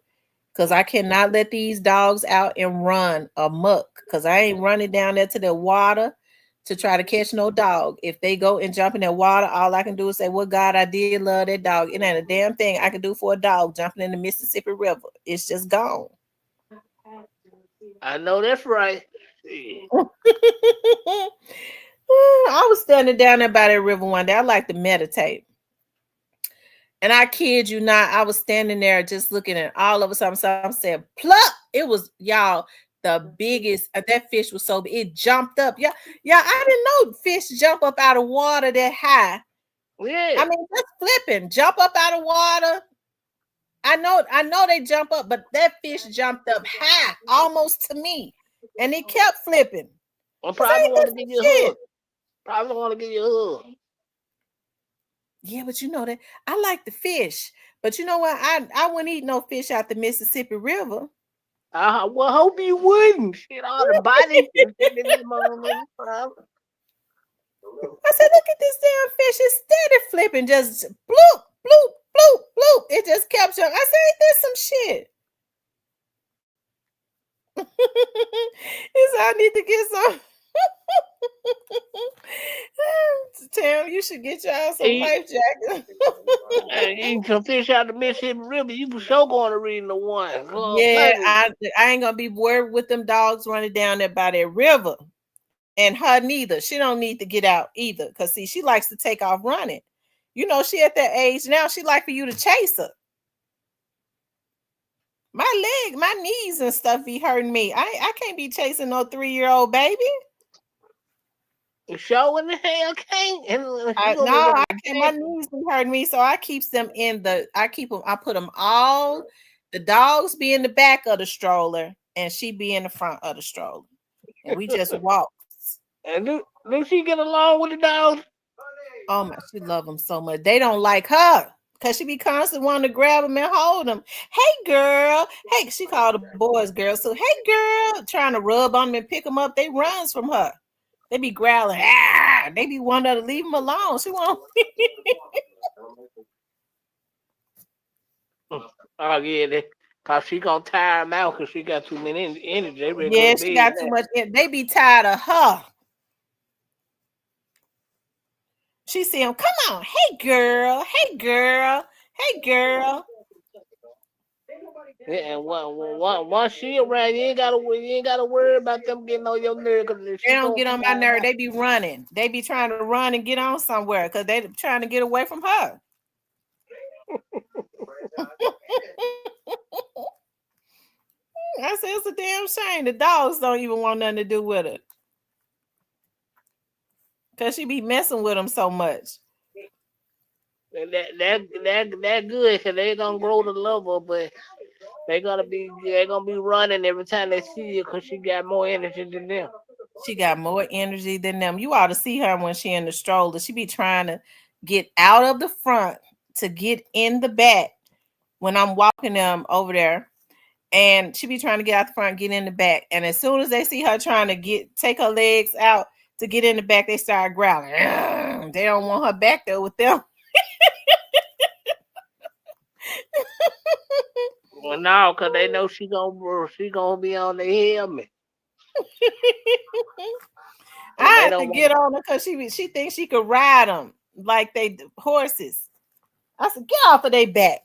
Because I cannot let these dogs out and run amok. Because I ain't running down there to the water to try to catch no dog. If they go and jump in that water, all I can do is say, well, God, I did love that dog. It ain't a damn thing I can do for a dog jumping in the Mississippi River. It's just gone. I know that's right. I was standing down there by that river one day. I like to meditate. And I kid you not, I was standing there just looking at all of a sudden. Some said, pluck. It was, y'all, the biggest. That fish was so big. It jumped up. Yeah. I didn't know fish jump up out of water that high. Yeah. I mean, just flipping. Jump up out of water. I know they jump up, but that fish jumped up high, almost to me. And it kept flipping. I probably want to give you a hug. Probably want to give you a hug. Yeah, but you know that I like the fish. But you know what? I wouldn't eat no fish out the Mississippi River. I hope you wouldn't. Shit, all the bodies. I said, look at this damn fish. It's steady flipping, just bloop, bloop, bloop, bloop. It just kept jumping. I said, ain't this some shit? He said, I need to get some. Tam, you should get y'all some life jackets. Eat some fish out the Mississippi River. You for sure going to read the one. Yeah, I ain't gonna be worried with them dogs running down there by that river. And her neither. She don't need to get out either. Because see, she likes to take off running. You know, she at that age now, she like for you to chase her. My leg, my knees and stuff be hurting me. I can't be chasing no 3-year-old baby. Show in the hell can't. I can't. My knees be hurting me, so I keeps them in the. I put them all. The dogs be in the back of the stroller, and she be in the front of the stroller, and we just walk. And do she get along with the dogs? Oh my, she love them so much. They don't like her because she be constantly wanting to grab them and hold them. Hey girl, hey, she called the boys girl. So hey girl, trying to rub on them and pick them up. They runs from her. They be growling. Ah! They be wanting her to leave them alone. She won't. Oh yeah, cause she gonna tire him out because she got too many energy. They ready to go Yeah, to she bed got too much. They be tired of her. She see him. Come on, hey girl, hey girl, hey girl. Yeah, and once she around, you ain't gotta worry about them getting on your nerve because They she don't gonna get on my tire him nerve. out. They be running. They be trying to run and get on somewhere because they trying to get away from her. I said it's a damn shame. The dogs don't even want nothing to do with her because she be messing with them so much. And that good because they gonna grow to love her, but they gonna be running every time they see her because she got more energy than them. She got more energy than them. You ought to see her when she in the stroller. She be trying to get out of the front to get in the back when I'm walking them over there. And she be trying to get out the front, get in the back. And as soon as they see her trying to take her legs out to get in the back, they start growling. They don't want her back there with them. Well, no, because they know she gonna be on the helmet. I And they have to don't get want. on her because she thinks she could ride them like they horses. I said, get off of their back.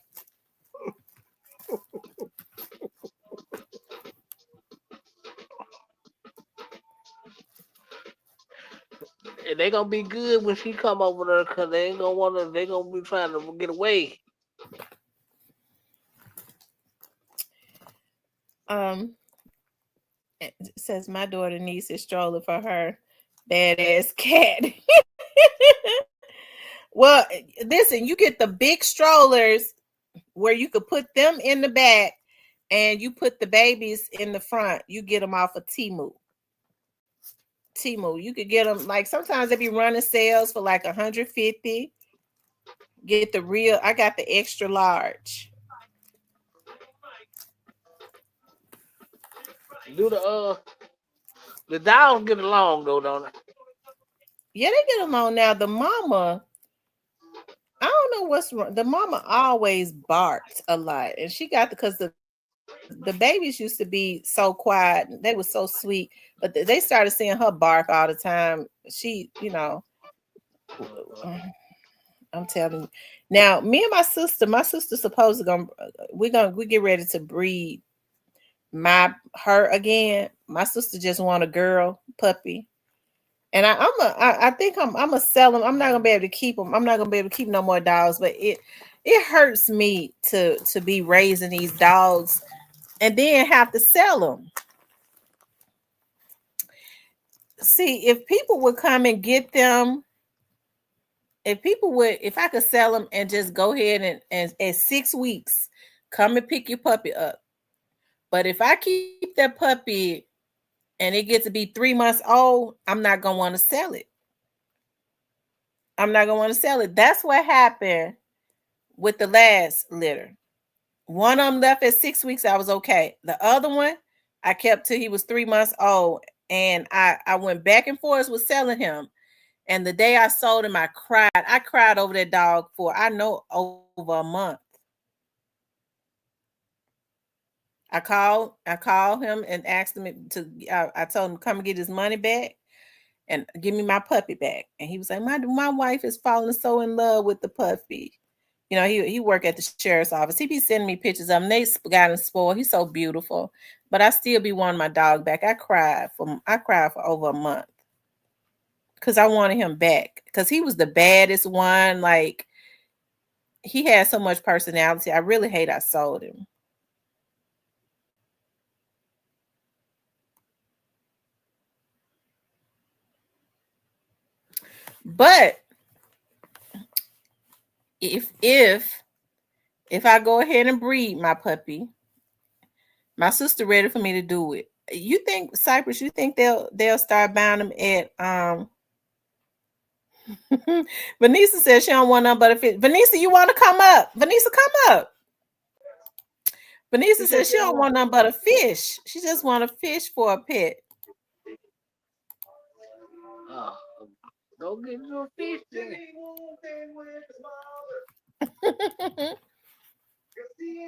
And they gonna be good when she come over there because they ain't gonna wanna. They gonna be trying to get away. It says my daughter needs a stroller for her badass cat. Well, listen, you get the big strollers where you could put them in the back and you put the babies in the front. You get them off of Temu. You could get them like sometimes they be running sales for like 150. Get the real. I got the extra large. Do the dogs get along though, don't they? Yeah, they get along now. The mama, I don't know what's wrong. The mama always barked a lot, and she got because the babies used to be so quiet. They were so sweet, but they started seeing her bark all the time. She, I'm telling you. Now, me and my sister supposed to we get ready to breed her again. My sister just want a girl puppy. And I think I'm gonna sell them. I'm not gonna be able to keep them. I'm not gonna be able to keep no more dogs. But it hurts me to be raising these dogs and then have to sell them. See, if people would come and get them, if I could sell them and just go ahead and at 6 weeks, come and pick your puppy up. But if I keep that puppy and it gets to be 3 months old, I'm not gonna want to sell it. I'm not gonna want to sell it. That's what happened with the last litter. One of them left at 6 weeks. I was okay. The other one, I kept till he was 3 months old. And I went back and forth with selling him. And the day I sold him, I cried. I cried over that dog for, I know, over a month. I called him and asked him I told him to come and get his money back and give me my puppy back. And he was like, my wife is falling so in love with the puppy. You know, he worked at the sheriff's office. He be sending me pictures of him. They got him spoiled. He's so beautiful. But I still be wanting my dog back. I cried for over a month. Because I wanted him back. Because he was the baddest one. Like, he had so much personality. I really hate I sold him. But if I go ahead and breed my puppy, my sister ready for me to do it. You think, Cypress, you think they'll start buying them at Vanessa says she don't want none but a fish. Vanessa, you want to come up? Vanessa, come up. Vanessa says she don't want none but a fish. She just want a fish for a pet. Oh, go get your fish then.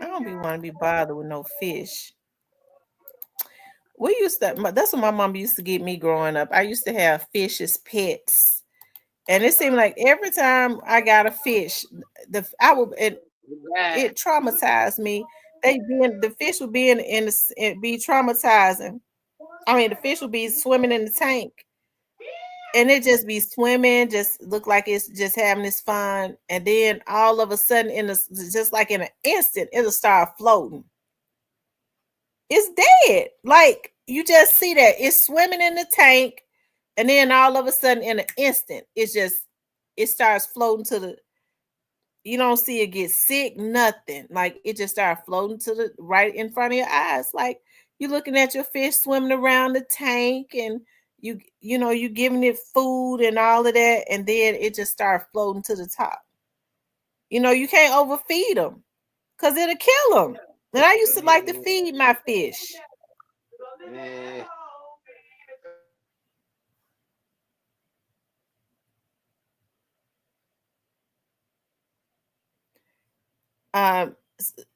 I don't want to be bothered with no fish. We used to. That's what my mom used to get me growing up. I used to have fish as pets, and it seemed like every time I got a fish, it traumatized me. The fish would be it be traumatizing. I mean, the fish would be swimming in the tank, and it just be swimming, just look like it's just having its fun, and then all of a sudden, just like in an instant, it'll start floating. It's dead. Like you just see that it's swimming in the tank, and then all of a sudden, in an instant, it starts floating to the. You don't see it get sick, nothing. Like it just started floating to the right in front of your eyes. Like you're looking at your fish swimming around the tank, and you giving it food and all of that, and then it just started floating to the top. You can't overfeed them because it'll kill them. And I used to like to feed my fish. Yeah.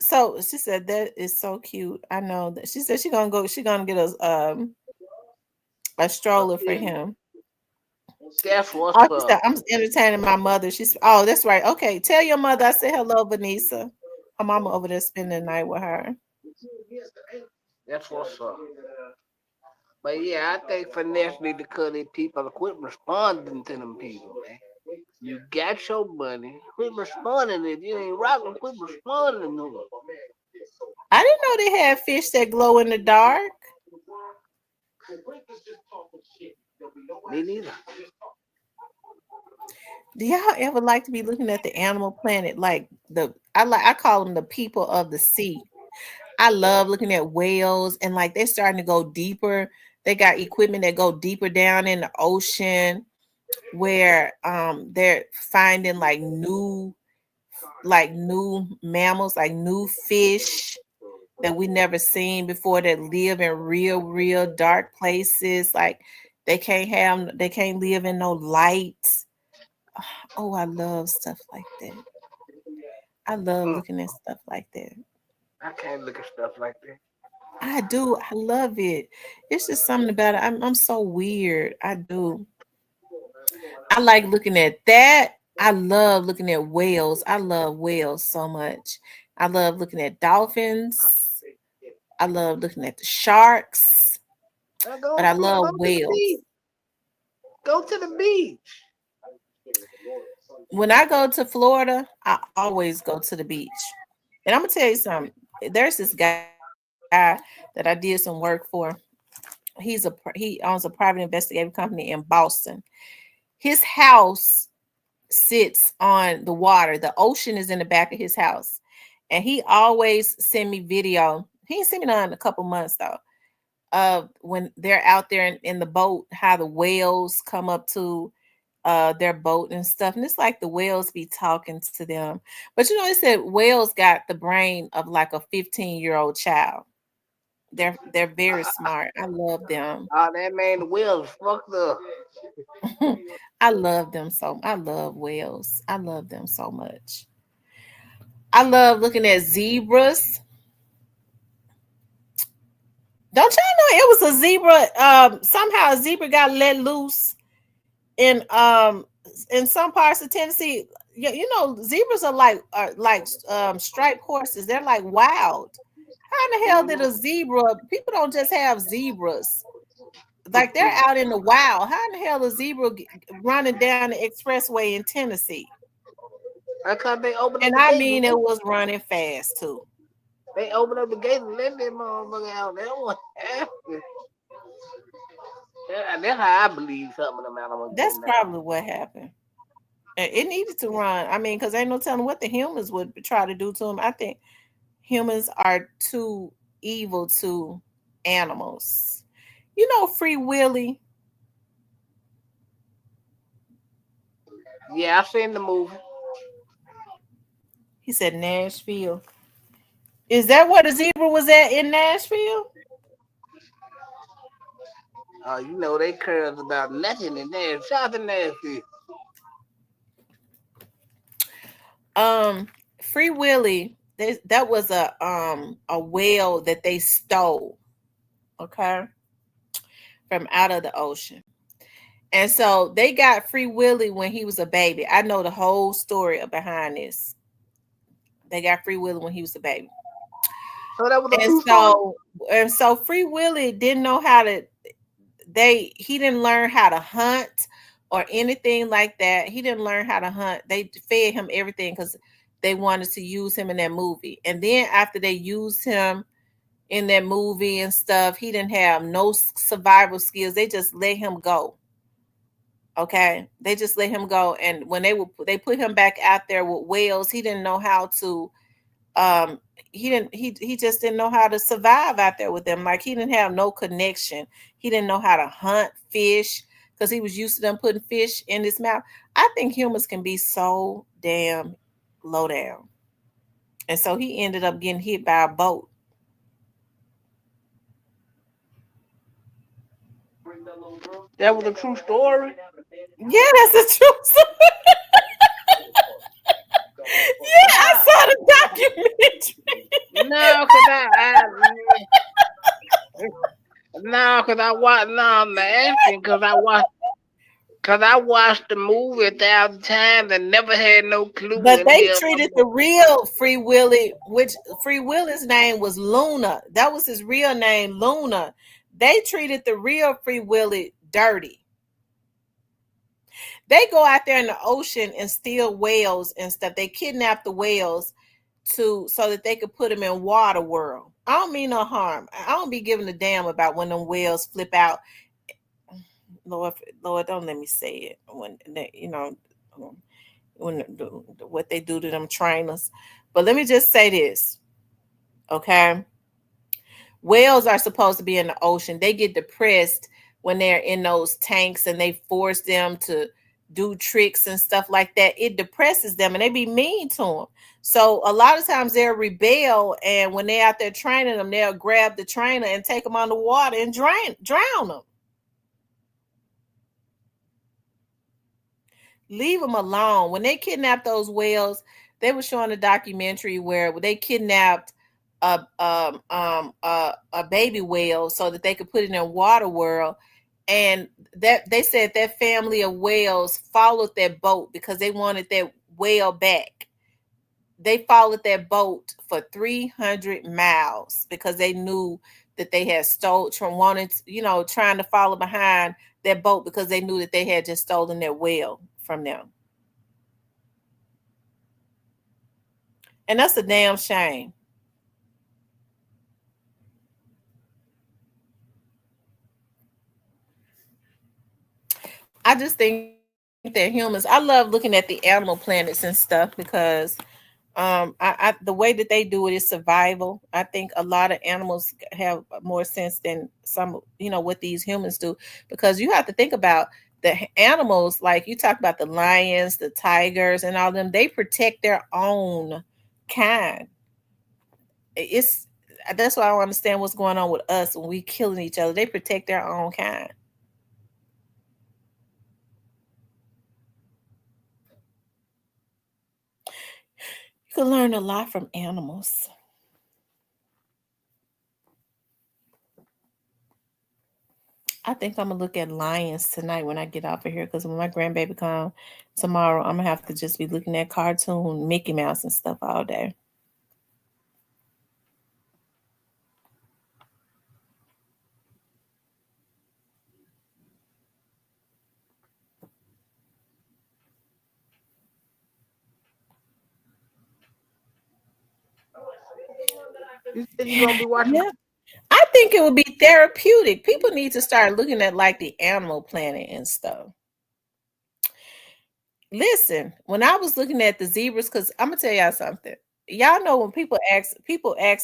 So she said that is so cute. I know that she said she's gonna get a stroller for him. That's what's Oh, she said, up. I'm entertaining my mother. Oh, that's right. Okay, tell your mother I said hello, Vanessa. Her mama over there spending the night with her. That's what's up. But yeah, I think finesse need to cut it. People quit responding to them people, man. You got your money. Quit responding. If you ain't rocking, quit responding to them. I didn't know they had fish that glow in the dark. Me neither. Do y'all ever like to be looking at the animal planet? I call them the people of the sea. I love looking at whales, and like they're starting to go deeper. They got equipment that go deeper down in the ocean where they're finding new mammals, like new fish that we never seen before that live in real dark places. Like they can't live in no light. Oh, I love stuff like that. I love looking at stuff like that. I can't look at stuff like that. I do. I love it. It's just something about it. I'm so weird. I do. I like looking at that. I love looking at whales. I love whales so much. I love looking at dolphins. I love looking at the sharks. Now But go I to love the whales. beach. Go to the beach. When I go to Florida, I always go to the beach. And I'm gonna tell you something. There's this guy that I did some work for. He owns a private investigative company in Boston. His house sits on the water. The ocean is in the back of his house. And he always send me video. He ain't sent me none in a couple months though. Of when they're out there in the boat, how the whales come up to their boat and stuff. And it's like the whales be talking to them. But they said whales got the brain of like a 15-year-old child. They're very smart. I love them. Oh, that man, the wheels fucked up. I love whales. I love them so much. I love looking at zebras. Don't y'all know it was a zebra? Somehow a zebra got let loose in some parts of Tennessee. Zebras are like striped horses. They're like wild. How in the hell did a zebra? People don't just have zebras. Like they're out in the wild. How in the hell a zebra running down the expressway in Tennessee? I thought they opened up And the I gate. mean, it was running fast too. They opened up the gate and let that motherfucker out. That what happened. That's how I believe some of them animals That's getting out. probably what happened. It needed to run. I mean, because ain't no telling what the humans would try to do to them. I think humans are too evil to animals. Free Willy. Yeah, I seen the movie. He said Nashville. Is that where the zebra was at in Nashville? They cares about nothing in there. South of Nashville. Free Willy that was a whale that they stole, okay, from out of the ocean. And so they got Free Willy when he was a baby. I know the whole story behind this. They got Free Willy when he was a baby. So that was a And true story. so Free Willy didn't know how to he didn't learn how to hunt or anything like that. He didn't learn how to hunt. They fed him everything because they wanted to use him in that movie. And then after they used him in that movie and stuff, he didn't have no survival skills. They just let him go. Okay, they just let him go. And when they put him back out there with whales, he didn't know how to um he just didn't know how to survive out there with them. Like he didn't have no connection. He didn't know how to hunt fish because he was used to them putting fish in his mouth. I think humans can be so damn low down. And so he ended up getting hit by a boat. That was a true story. Yeah, that's the truth. Yeah, I Nah, saw the documentary. no, cause no, cause I watched. No, I'm asking, cause I watched the movie 1,000 times and never had no clue But in they here. treated the real Free Willy, which Free Willy's name was Luna. That was his real name, Luna. They treated the real Free Willy dirty. They go out there in the ocean and steal whales and stuff. They kidnap the whales to so that they could put them in water world. I don't mean no harm. I don't be giving a damn about when them whales flip out. Lord, Lord, don't let me say it when they, when what they do to them trainers. But let me just say this, okay? Whales are supposed to be in the ocean. They get depressed when they're in those tanks and they force them to do tricks and stuff like that. It depresses them and they be mean to them. So a lot of times they'll rebel, and when they're out there training them, they'll grab the trainer and take them underwater and drown them. Leave them alone. When they kidnapped those whales, they were showing a documentary where they kidnapped a baby whale so that they could put it in water world, and that they said that family of whales followed that boat because they wanted that whale back. They followed that boat for 300 miles because they knew that they had stole from wanting to, trying to follow behind that boat because they knew that they had just stolen their whale from them. And that's a damn shame. I just think that humans, I love looking at the animal planets and stuff because the way that they do it is survival. I think a lot of animals have more sense than some, what these humans do, because you have to think about the animals, like you talk about the lions, the tigers, and all them. They protect their own kind. It's That's why I don't understand what's going on with us when we killing each other. They protect their own kind. You can learn a lot from animals. I think I'm gonna look at lions tonight when I get off of here because when my grandbaby come tomorrow, I'm gonna have to just be looking at cartoon Mickey Mouse and stuff all day. You said you're gonna be watching. Yeah, I think it would be therapeutic. People need to start looking at like the Animal Planet and stuff. Listen, when I was looking at the zebras, because I'm gonna tell y'all something. Y'all know when people ask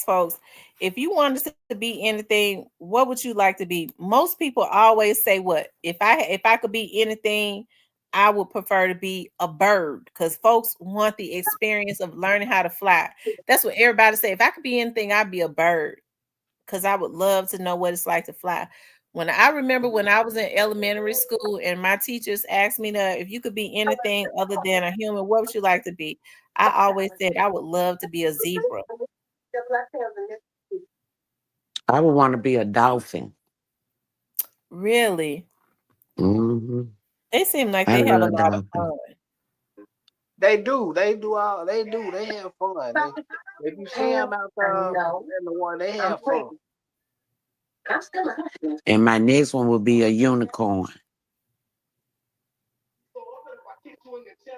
folks, if you wanted to be anything, what would you like to be? Most people always say, "What if I could be anything, I would prefer to be a bird," because folks want the experience of learning how to fly. That's what everybody say. If I could be anything, I'd be a bird because I would love to know what it's like to fly. When I remember when I was in elementary school and my teachers asked me to, if you could be anything other than a human, what would you like to be? I always said I would love to be a zebra. I would want to be a dolphin. Really? Hmm They seem like I they have a love lot of dolphins. fun. They do. They do all. They do. They have fun. If you see them out there in the water, they have fun. And my next one would be a unicorn.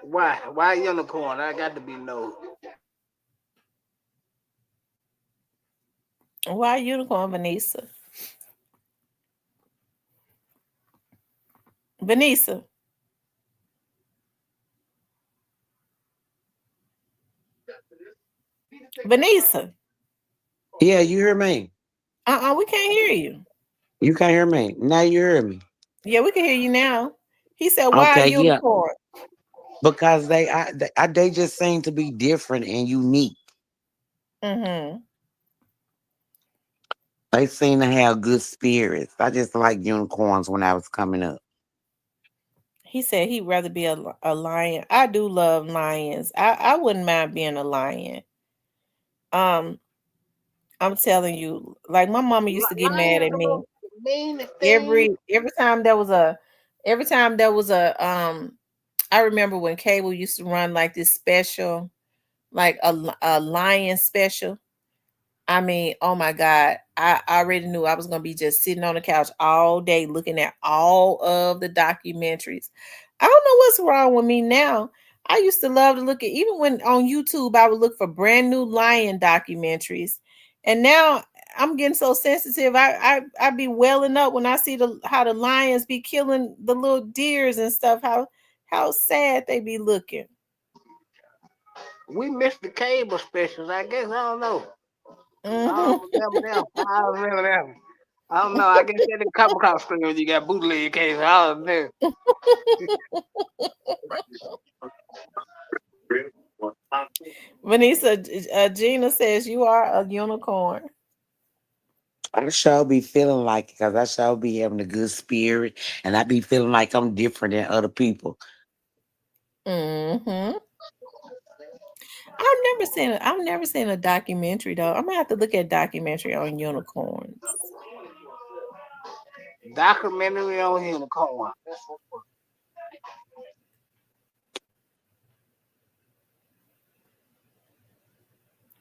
Why? Why unicorn? I got to be no. Why unicorn, Vanessa? Vanessa. Vanessa. Yeah, you hear me? We can't hear you. You can't hear me. Now you hear me. Yeah, we can hear you now. He said, "Why a Okay, yeah. unicorn?" Because they just seem to be different and unique. Mm-hmm. They seem to have good spirits. I just like unicorns when I was coming up. He said he'd rather be a lion. I do love lions. I wouldn't mind being a lion. Um, I'm telling you, like my mama used to get mad Lions at me are the meanest thing. every time there was a I remember when cable used to run like this special, like a lion special. I mean, oh my God. I already knew I was going to be just sitting on the couch all day looking at all of the documentaries. I don't know what's wrong with me now. I used to love to look at, even when on YouTube, I would look for brand new lion documentaries. And now I'm getting so sensitive. I be welling up when I see how the lions be killing the little deers and stuff. How sad they be looking. We missed the cable specials. I guess I don't know. I Hmm. don't remember them. I don't remember them. I don't know. I guess they didn't come across screen when you got bootleg cases. I don't know. Vanessa, Gina says you are a unicorn. I sure be feeling like it because I sure be having a good spirit and I be feeling like I'm different than other people. Hmm. I've never seen a documentary though. I'm gonna have to look at documentary on unicorns. Documentary on unicorn.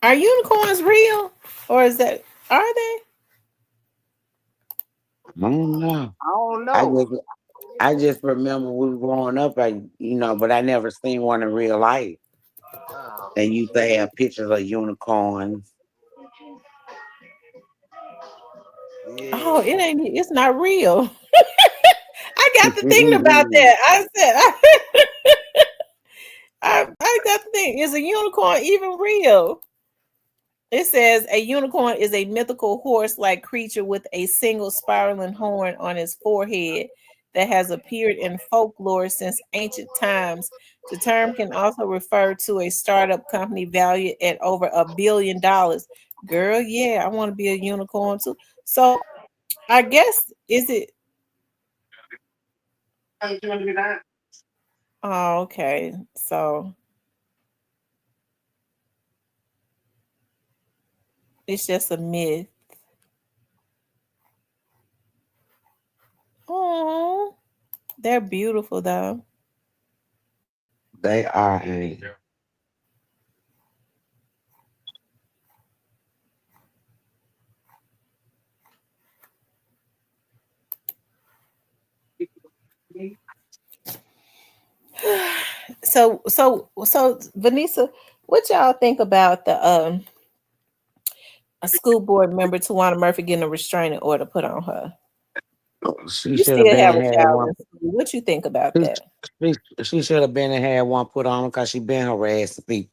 Are unicorns real, or is that are they? I don't know. I don't I know. just I just remember we were growing up, but I never seen one in real life. Oh, They used to have pictures of unicorns. Oh, yeah. it ain't. It's not real. I got to thinking about that. I said, I got to think. Is a unicorn even real? It says a unicorn is a mythical horse-like creature with a single spiraling horn on its forehead that has appeared in folklore since ancient times. The term can also refer to a startup company valued at over $1 billion. Girl, yeah, I want to be a unicorn too. So I guess is it? Oh, okay. So it's just a myth. Oh, they're beautiful though. They are a So Vanessa, what y'all think about the a school board member Tawana Murphy getting a restraining order put on her? she You should have still been have and a had child one. in school. What you think about She, that? she should have been and had one put on because she been harassing people.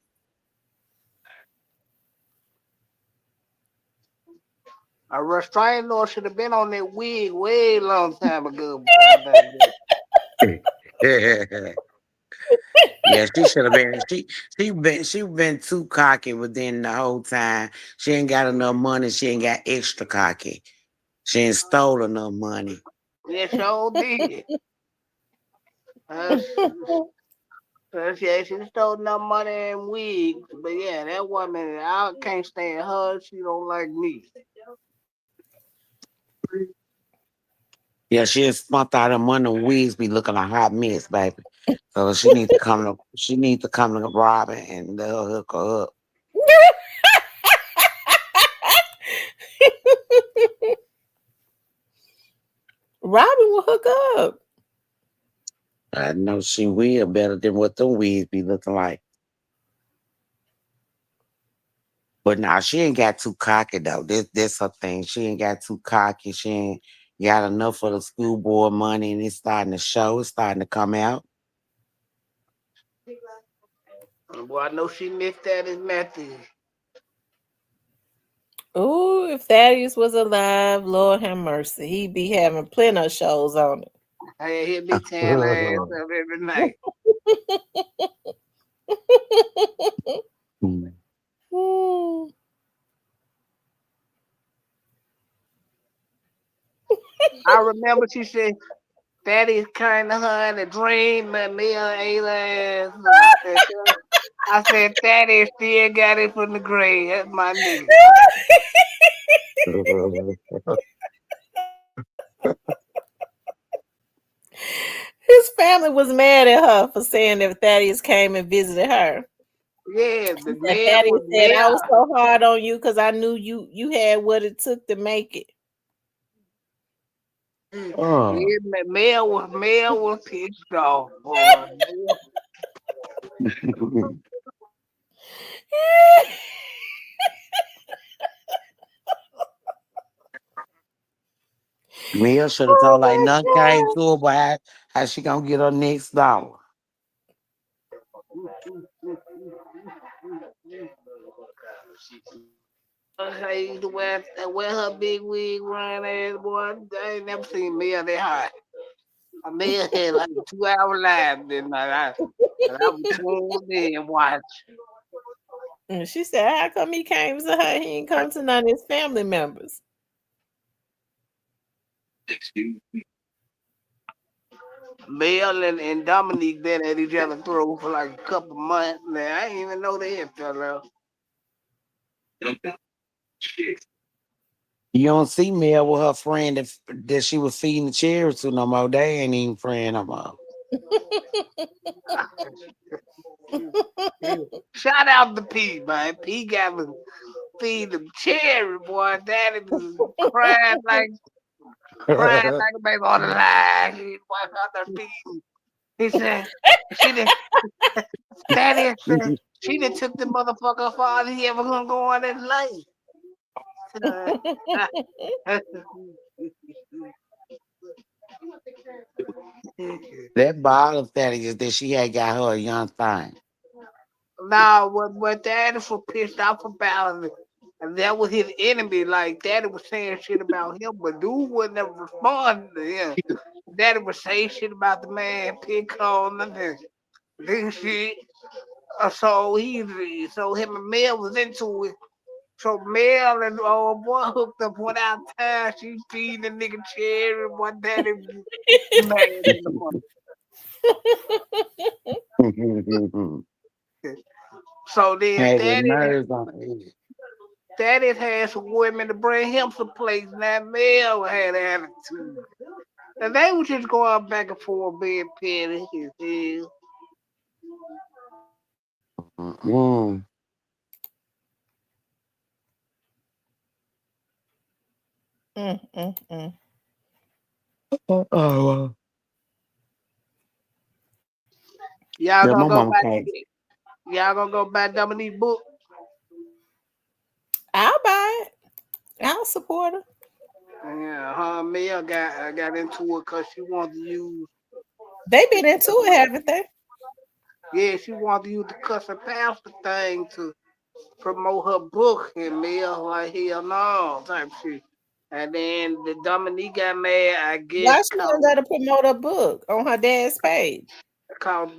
A restraining order should have been on that wig way long time ago. Boy. I think Yeah, she should have been. She been too cocky within the whole time. She ain't got enough money. She ain't got extra cocky. She ain't stole enough money. Yes, sure did. Uh, So yeah, she stole enough money and wigs. But yeah, that woman, I can't stand her. She don't like me. Yeah, she spent all the money on wigs be looking a hot mess, baby. So she need to come to Robin and they'll hook her up. Robin will hook up. I know she will better than what them wigs be looking like. But now she ain't got too cocky though. This her thing. She ain't got too cocky. She ain't got enough for the school board money, and it's starting to show. It's starting to come out. Boy, I know she missed that in Memphis. Ooh, if Thaddeus was alive, Lord have mercy, he'd be having plenty of shows on it. Hey, he'll be tearing her ass up every night. Mm. I remember she said Daddy's kind to her in a dream, but me ate her ass. I said, Daddy still got it from the grave. That's my nigga. His family was mad at her for saying that Thaddeus came and visited her. Yeah, the And man Thaddeus was said, "I was there. so hard on you because I knew you had what it took to make it." Oh. Yeah, Mel was pissed off, boy. Mia should have Oh told like my none came god! to her, but how she gonna get her next dollar? I used to wear her big wig round ass, boy. I ain't never seen Mel that high. Mel had like a 2 hour live that night. I was tuned in and watched. And she said, "How come he came to her? He ain't come to none of his family members." Mel and Dominique been at each other's throat for like a couple months. Now I didn't even know they had fell out. You don't see Mel with her friend that she was feeding the cherries to no more. They ain't even friend no more. Shout out to P, man. P got to feed them cherry, boy. Daddy was crying like a baby on the line. His wife out there feeding. He said, she did. Daddy said she done took the motherfucker farther he ever gonna go on in life. That bottom thing is that she had got her a young thing. Now, what Daddy was pissed off about, and that was his enemy. Like Daddy was saying shit about him, but dude would never respond to him. Daddy would say shit about the man, pick on and this shit. So him and Mel was into it. So Mel and old boy hooked up one out time. She feeding the nigga cherry. Boy, Daddy was mad in the morning. So then Had the Daddy nerves on it. Daddy had some women to bring him some plates. Now Mel had attitude. And they was just going back and forth being petty as hell. Mm. Mm. Oh, Y'all yeah, gonna my go mama buy came. y'all gonna go buy Dominique book. I'll buy it. I'll support her. Yeah, her and Mel got into it because she wanted to use They been into it, haven't they? she wanted to use the cuss and pastor thing to promote her book, and Mel like hell no type shit. And then the Dominique got mad, I guess, Why she wouldn't let her promote her book on her dad's page? called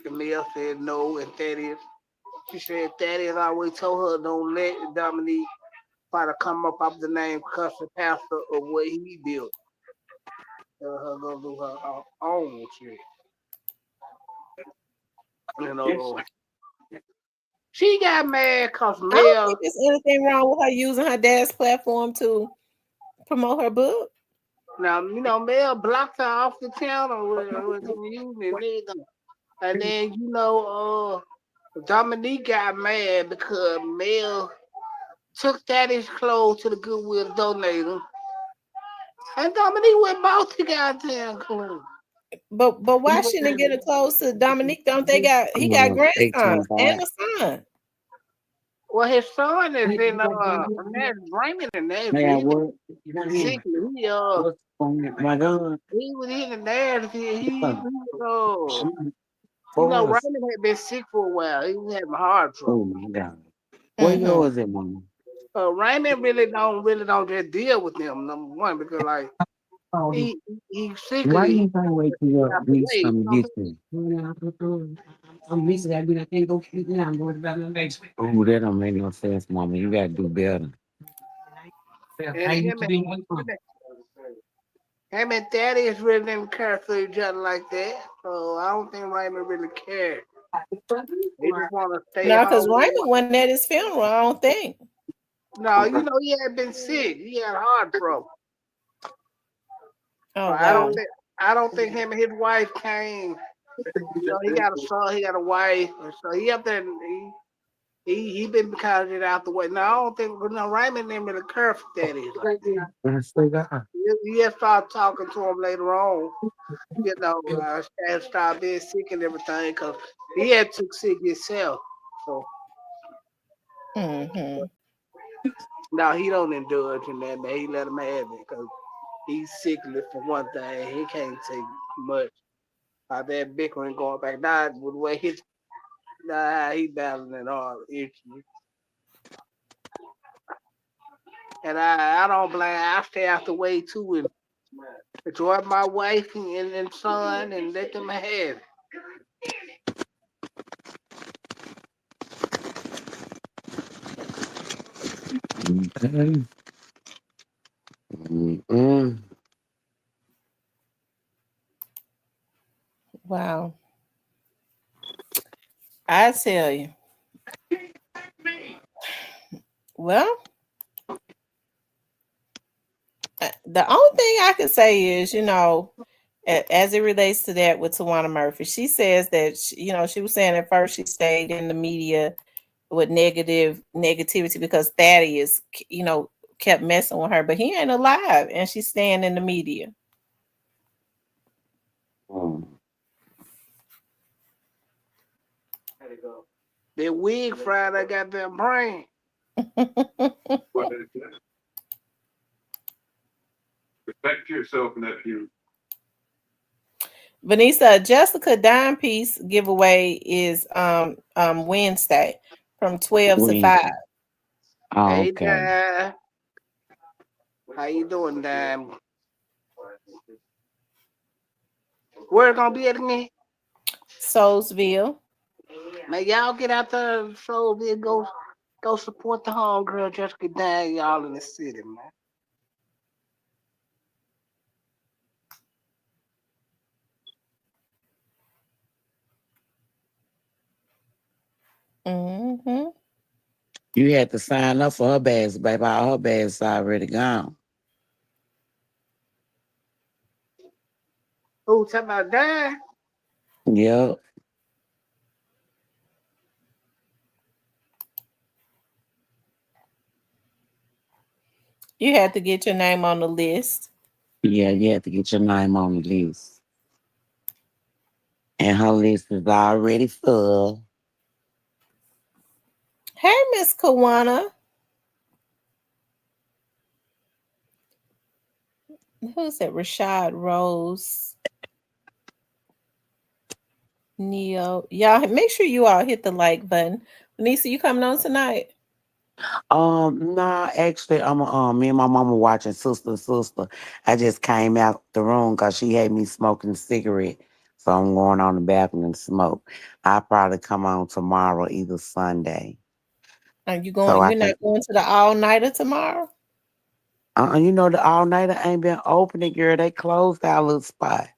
Mel said no, and Thaddeus. She said Thaddeus always told her don't let Dominique try to come up off the name cuss and pastor of what he built. Tell her go do her own shit. You know, she got mad cause I don't Mel. think there's anything wrong with her using her dad's platform to promote her book. Now Mel blocked her off the channel with using. And then Dominique got mad because Mel took Daddy's clothes to the Goodwill to donate them. And Dominique went bought the goddamn clothes. But why shouldn't it get close to Dominique? Don't they got he got grandsons and a son? Well, his son is in Raymond and that sickly. My God. He was in the there. Raymond had been sick for a while. He was having heart trouble. Oh my God. Where yours at, Mama? Raymond really don't just deal with them, number one, because like he's sickly. Why you trying to wait till your niece come get you? I'm missing that, I can't go sleep now. I'm going to my basement. Oh, that don't make no sense, Mama. You gotta do better. And him and Thaddeus really didn't care for each other like that. So I don't think Raymond really cared. They just want to stay No, home. because Raymond wasn't at his funeral, I don't think. No, he had been sick. He had heart trouble. Oh, so wow. I don't think him and his wife came. He got a son, he got a wife, so he up there. He been kind of out the way. Now I don't think Raymond didn't really care for Thaddeus. He had started talking to him later on. And started being sick and everything because he had took sick himself. So now he don't indulge in that, man. He let him have it because he's sickly for one thing. He can't take much. That bickering going back. Now with the way he battling all issues. And I don't blame. I stay out the way too and enjoy my wife and son and let them have it. Wow. I tell you. Well, the only thing I can say is, as it relates to that with Tawana Murphy, she says that, she was saying at first she stayed in the media with negativity because Thaddeus, kept messing with her, but he ain't alive and she's staying in the media. That wig fried, I got their brain. Respect yourself, nephew. Vanessa, Jessica Dime Piece giveaway is Wednesday from 12 to 5. Oh, hey, okay. Dime. How you doing, Dime? Where it gonna be at again? Soulsville. Man, y'all get out there, Soulsville, go support the homegirl Jessica Dime, y'all in the city, man. You had to sign up for her bags, baby. All her bags already gone. Who talking about Dime? Yep. You had to get your name on the list. Yeah, you had to get your name on the list. And her list is already full. Hey, Miss Kawana. Who's that? Rashad Rose. Neo. Y'all make sure you all hit the like button. Vanessa, you coming on tonight? No, actually, me and my mama watching Sister. I just came out the room because she had me smoking a cigarette. So I'm going on the balcony and smoke. I'll probably come on tomorrow, either Sunday. Are you going? You're not going to the all-nighter tomorrow? The all-nighter ain't been opening, girl. They closed our little spot.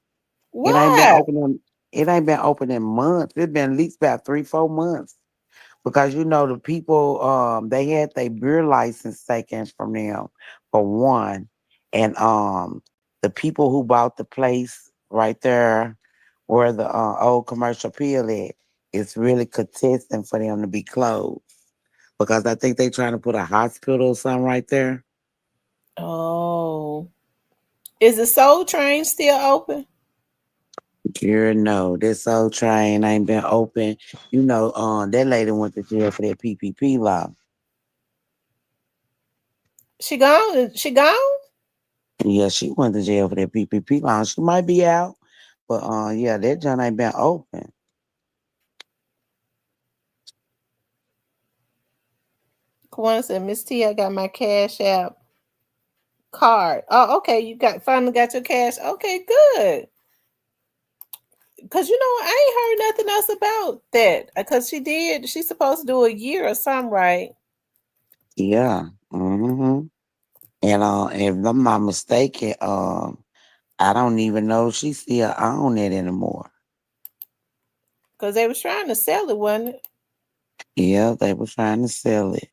Why? It ain't been opening. It ain't been open in months. It's been at least about 3, 4 months. Because the people they had their beer license taken from them for one. And the people who bought the place right there where the old commercial pill at is really contesting for them to be closed. Because I think they trying to put a hospital or something right there. Oh, is the Soul Train still open? Girl, no, this old train ain't been open. That lady went to jail for that PPP law. She gone? She gone? Yeah, she went to jail for that PPP law. She might be out, but yeah, that joint ain't been open. Kawana said, Miss T, I got my Cash App card. Oh, okay. You finally got your cash. Okay, good. Cause I ain't heard nothing else about that. Cause she's supposed to do a year or something, right? Yeah. And if I'm not mistaken, I don't even know if she still own it anymore. Cause they was trying to sell it, wasn't it? Yeah, they were trying to sell it.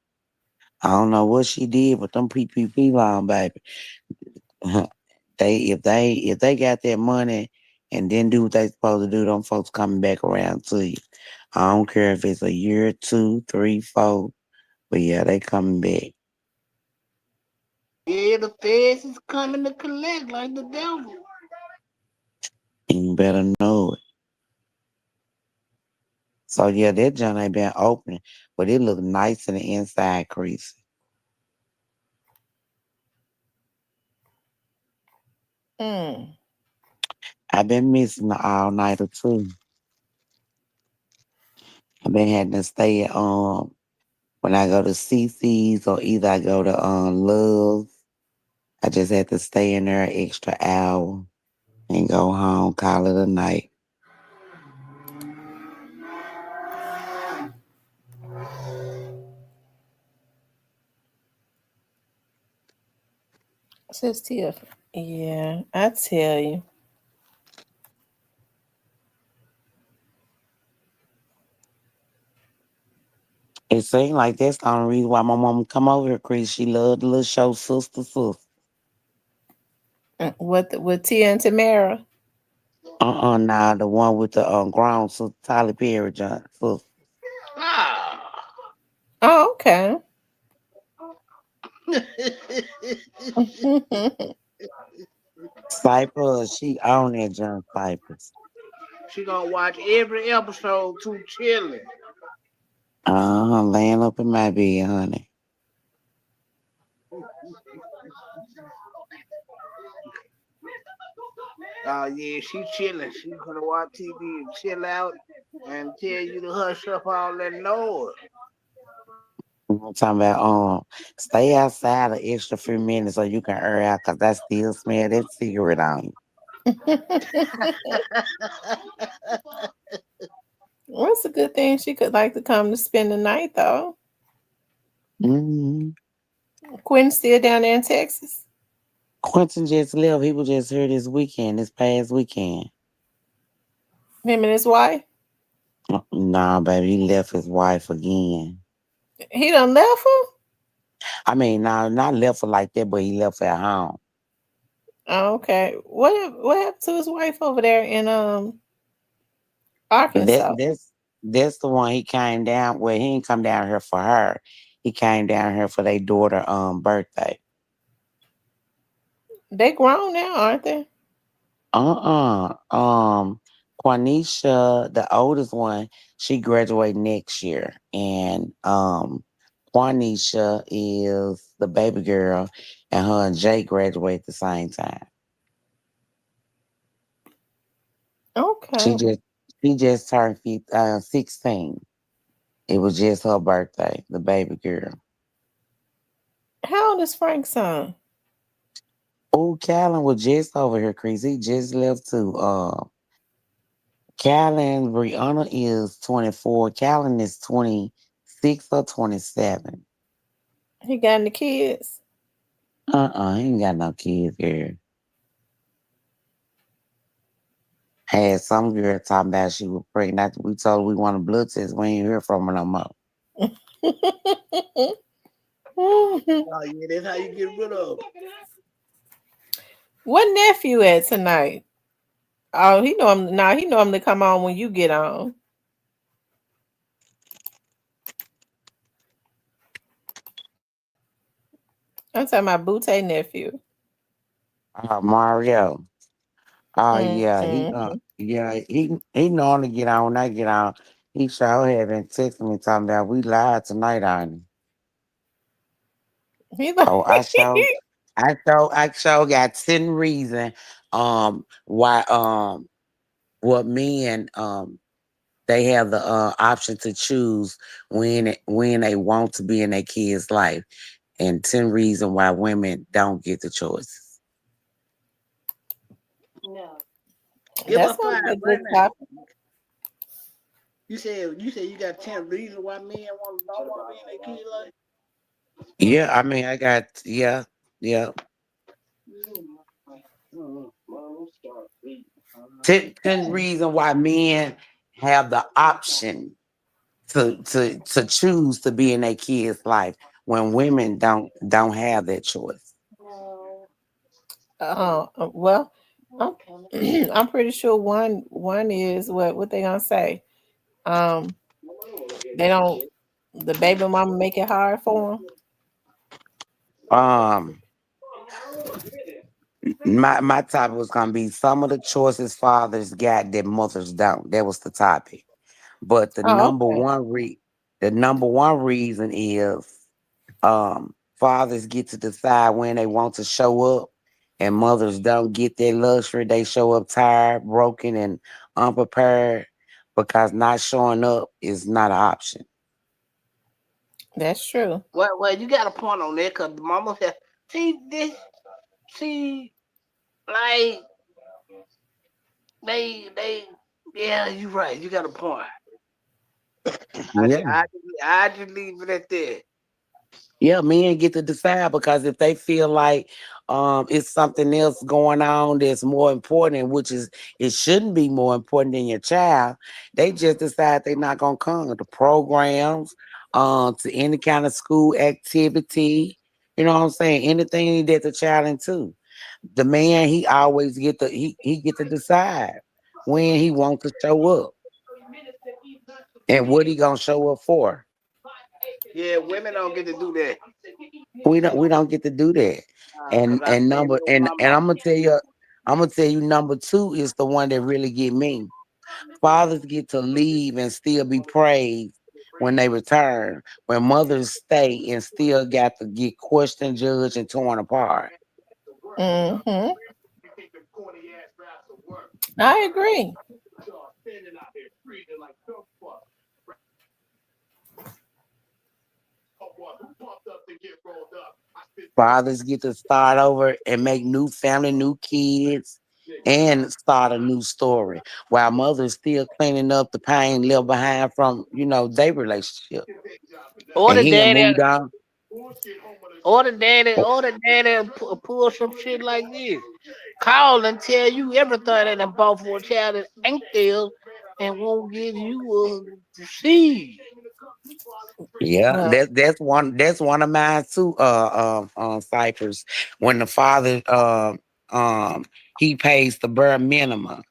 I don't know what she did with them PPP loan, baby. If they got that money and didn't do what they supposed to do, them folks coming back around to you. I don't care if it's a year, 2, 3, 4, but yeah, they coming back. Yeah, the feds is coming to collect like the devil. You better know it. So yeah, that joint ain't been open, but it look nice in the inside, crease. Mm. I've been missing the all nighter too. I've been having to stay at when I go to CC's or either I go to Love's. I just had to stay in there an extra hour and go home, call it a night. Says Tiff. Yeah, I tell you. It seems like that's the only reason why my mama come over here, Chris. She loved the little show, Sister Sister. With Tia and Tamara. Nah, the one with the grown sister, Tyler Perry, John. Sister. Ah. Oh, okay. Cypher, she on that John Cyphers. She gonna watch every episode too chilling. Laying up in my bed, honey. Yeah, she chilling. She gonna watch TV and chill out and tell you to hush up all that noise. I'm talking about stay outside an extra few minutes so you can air out because I still smell that cigarette on you. Well, it's a good thing she could like to come to spend the night, though. Mm-hmm. Quinn's still down there in Texas. Quentin just left. He was just here this past weekend. Him and his wife. Nah, baby, he left his wife again. He done left her. I mean, nah, not left her like that, but he left her at home. Oh, okay. What happened to his wife over there in Arkansas? That's the one he came down. Well, he didn't come down here for her. He came down here for their daughter birthday. They grown now, aren't they? Quanisha, the oldest one, she graduate next year. And Quanisha is the baby girl, and her and Jay graduate at the same time. She Okay. just she just turned 16. It was just her birthday, the baby girl. How old is Frank's son? Oh, Callan was just over here, Chris. He just left too. Callan, Brianna is 24. Callan is 26 or 27. He got any kids? He ain't got no kids here. Had some girl talking about she was pregnant. After we told her we want a blood test, we ain't hear from her no more. Oh yeah, that's how you get rid of 'em. What nephew at tonight? Oh, he know him now. He know him to come on when you get on. I'm talking about Butte nephew. Mario. Oh yeah, Mm-hmm. he normally get on when I get on. He sure have been texting me talking about we live tonight on. He like, Oh, I show got 10 reasons why what men they have the option to choose when they want to be in their kid's life, and 10 reasons why women don't get the choice. Give that's us gonna five be a right good now. topic. You said you got 10 reasons why men don't want to be in their kid life. Yeah, I mean I got yeah. 10 reasons why men have the option to choose to be in their kid's life when women don't have that choice. Well, I'm I'm pretty sure one is what they gonna say. Um, they don't. The baby mama make it hard for them. Um, my topic was gonna be some of the choices fathers got that mothers don't. That was the topic. But Oh, okay. the number one reason is fathers get to decide when they want to show up, and mothers don't get that luxury. They show up tired, broken, and unprepared because not showing up is not an option. That's true. Well, you got a point on that because the mama said, see this, see, like they, yeah, you right. You got a point. I Yeah. just, I, just- I just leave it at that. Yeah, men get to decide because if they feel like it's something else going on that's more important, which is it shouldn't be more important than your child, they just decide they're not gonna come to the programs, to any kind of school activity. You know what I'm saying? Anything that the child into. The man he always he get to decide when he wants to show up and what he gonna show up for. Yeah, women don't get to do that. We don't get to do that. Cause And I and stay number with and my and mama. I'm gonna tell you number two is the one that really get me. Fathers get to leave and still be praised when they return. When mothers stay and still got to get questioned, judged, and torn apart. Mm-hmm. I agree. Fathers get to start over and make new family, new kids, and start a new story. While mothers still cleaning up the pain left behind from their relationship. Or And the he had daddy, moved on. or the daddy pull some shit like this. Call and tell you everything that done bought for a child that ain't there and won't give you a seed. Yeah, Well, that's one of mine too. Ciphers when the father um he pays the bare minimum,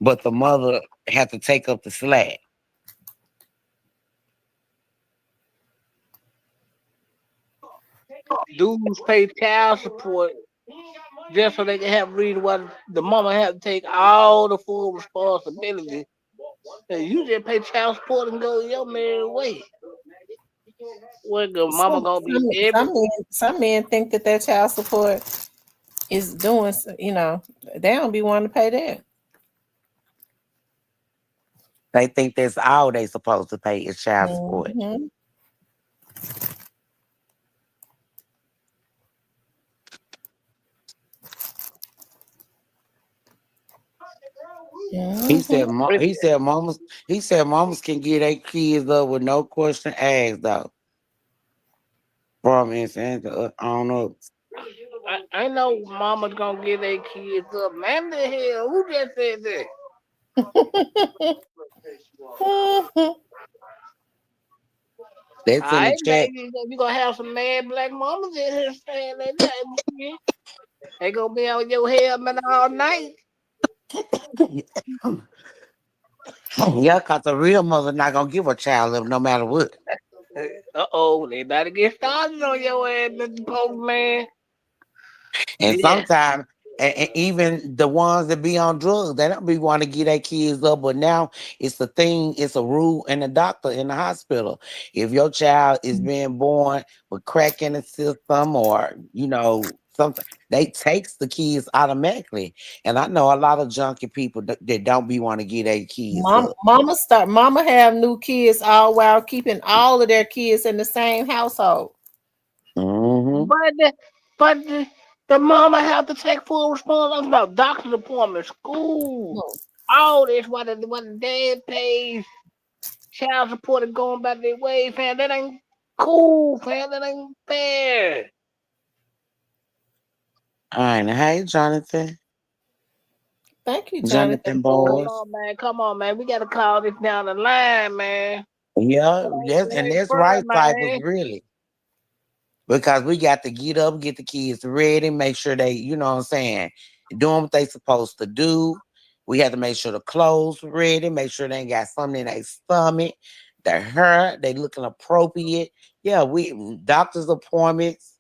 but the mother had to take up the slack. Dudes pay child support just so they can have reason why the mama have to take all the full responsibility. And you just pay child support and go your merry way. What the mama some gonna be some every some men some men think that their child support is doing. They don't be wanting to pay that. They think that's all they supposed to pay is child support. Mm-hmm. He Mm-hmm. said, mamas can get their kids up with no question asked though. From his and I don't know. I know mama's gonna get their kids up. Man, the hell, who just said that? That's All in the right, man, chat. you gonna have some mad black mamas in here saying that damn shit. They gonna be on your head, man, all night. Yeah, cause a real mother not gonna give a child up no matter what. Uh-oh, they about to get started on your ass, Mr. Postman. And Yeah. sometimes, and even the ones that be on drugs, they don't be want to get their kids up. But now it's a thing, it's a rule in the doctor in the hospital. If your child is being born with crack in the system or, something, they takes the kids automatically. And I know a lot of junkie people that don't be want to get their kids up. Mama have new kids all while keeping all of their kids in the same household. Hmm. But the mama have to take full responsibility about doctor's appointment, school, all this. What the dad pays, child support is going by their way, fam. That ain't cool, fam. That ain't fair. All right, hey Jonathan, Thank you, Jonathan Jonathan Come Boys. Boys. on, man. Come on, man. We gotta call this down the line, man. Yeah, It and ain't that's fair, right, Cypress, man. really. Because we got to get up, get the kids ready, make sure they, what I'm saying, doing what they supposed to do. We have to make sure the clothes ready, make sure they ain't got something in their stomach, their hair, they looking appropriate. Yeah, doctor's appointments,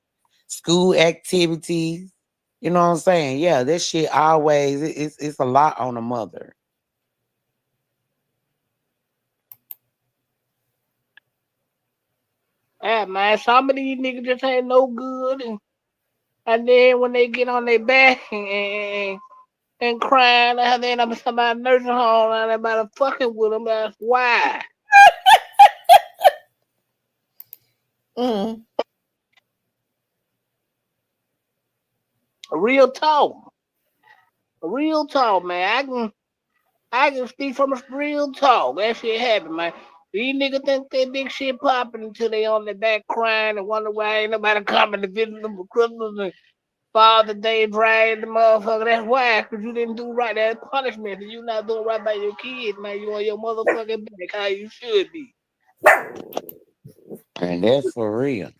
school activities. You know what I'm saying? Yeah, this shit always it's a lot on the mother. Yeah, man. Some of these niggas just ain't no good, and then when they get on their back and crying, and then I'm somebody nursing home and everybody fucking with them. That's why. Mm. Real talk. Real talk, man. I can speak from a real talk. That shit happen, man. These niggas think they big shit popping until they on their back crying and wonder why ain't nobody coming to visit them for Christmas and Father's Day drag the motherfucker. That's why, cause you didn't do right. That's punishment. You not doing right by your kids, man. You on your motherfucking back how you should be. And that's for real.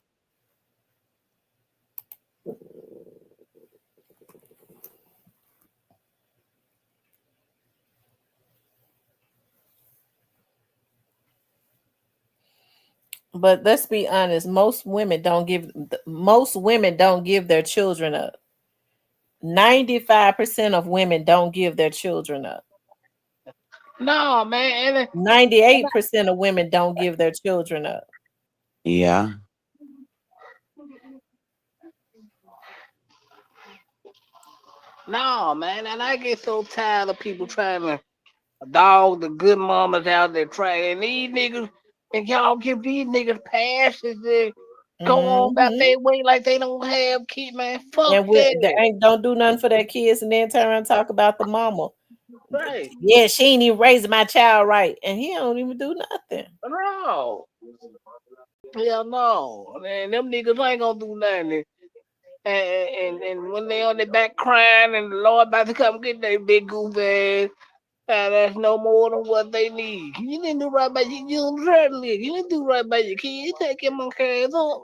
But let's be honest, most women don't give their children up. 95% of women don't give their children up. No, man. 98% of women don't give their children up. Yeah. No, man. And I get so tired of people trying to dog the good mamas out there trying. And these niggas, and y'all give these niggas passes to go on about Hmm. their way like they don't have kids, man. Fuck And they that. ain't don't do nothing for their kids, and then turn around and talk about the mama. Right. Yeah, she ain't even raising my child right, and he don't even do nothing. No. Hell no. Man, them niggas ain't gonna do nothing. And when they on their back crying and the Lord about to come get their big goof ass, that's no more than what they need. You didn't do right by you. You don't deserve to live. You didn't do right by your kids. You take your monkey ass up.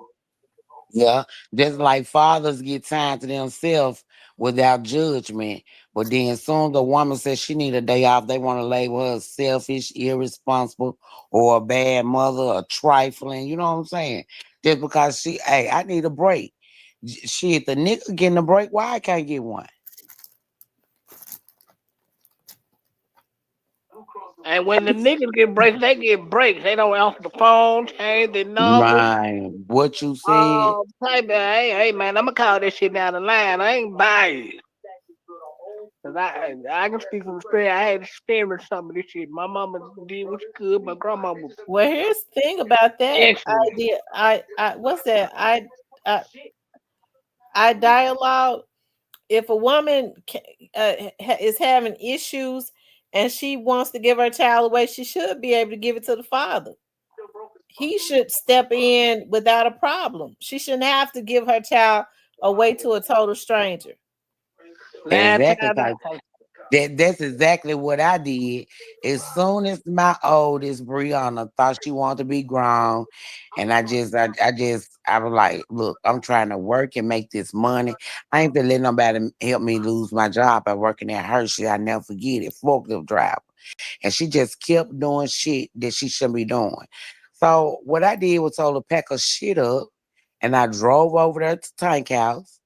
Yeah, just like fathers get time to themselves without judgment. But then soon the woman says she need a day off, they want to label her selfish, irresponsible, or a bad mother, or trifling. You know what I'm saying? Just because hey, I need a break. Shit, the nigga getting a break, why I can't get one? And when the niggas get breaks, they get breaks. They don't answer the phone, change their number. Right. What you said? Oh, type of, hey, man, I'm gonna call this shit down the line. I ain't buying it. Cause I can speak from experience. I had experienced some of this shit. My mama did what she could. My grandma was Well, here's the thing about that excellent. idea. I what's that? I dialogue. If a woman is having issues and she wants to give her child away, she should be able to give it to the father. He should step in without a problem. She shouldn't have to give her child away to a total stranger. Nine Exactly. times out 'Cause of ten. That's exactly what I did. As soon as my oldest Brianna thought she wanted to be grown, and I was like, look, I'm trying to work and make this money. I ain't gonna let nobody help me lose my job by working at Hershey. I never forget it, forklift driver. And she just kept doing shit that she shouldn't be doing. So what I did was told her pack her shit up, and I drove over there to Tank House,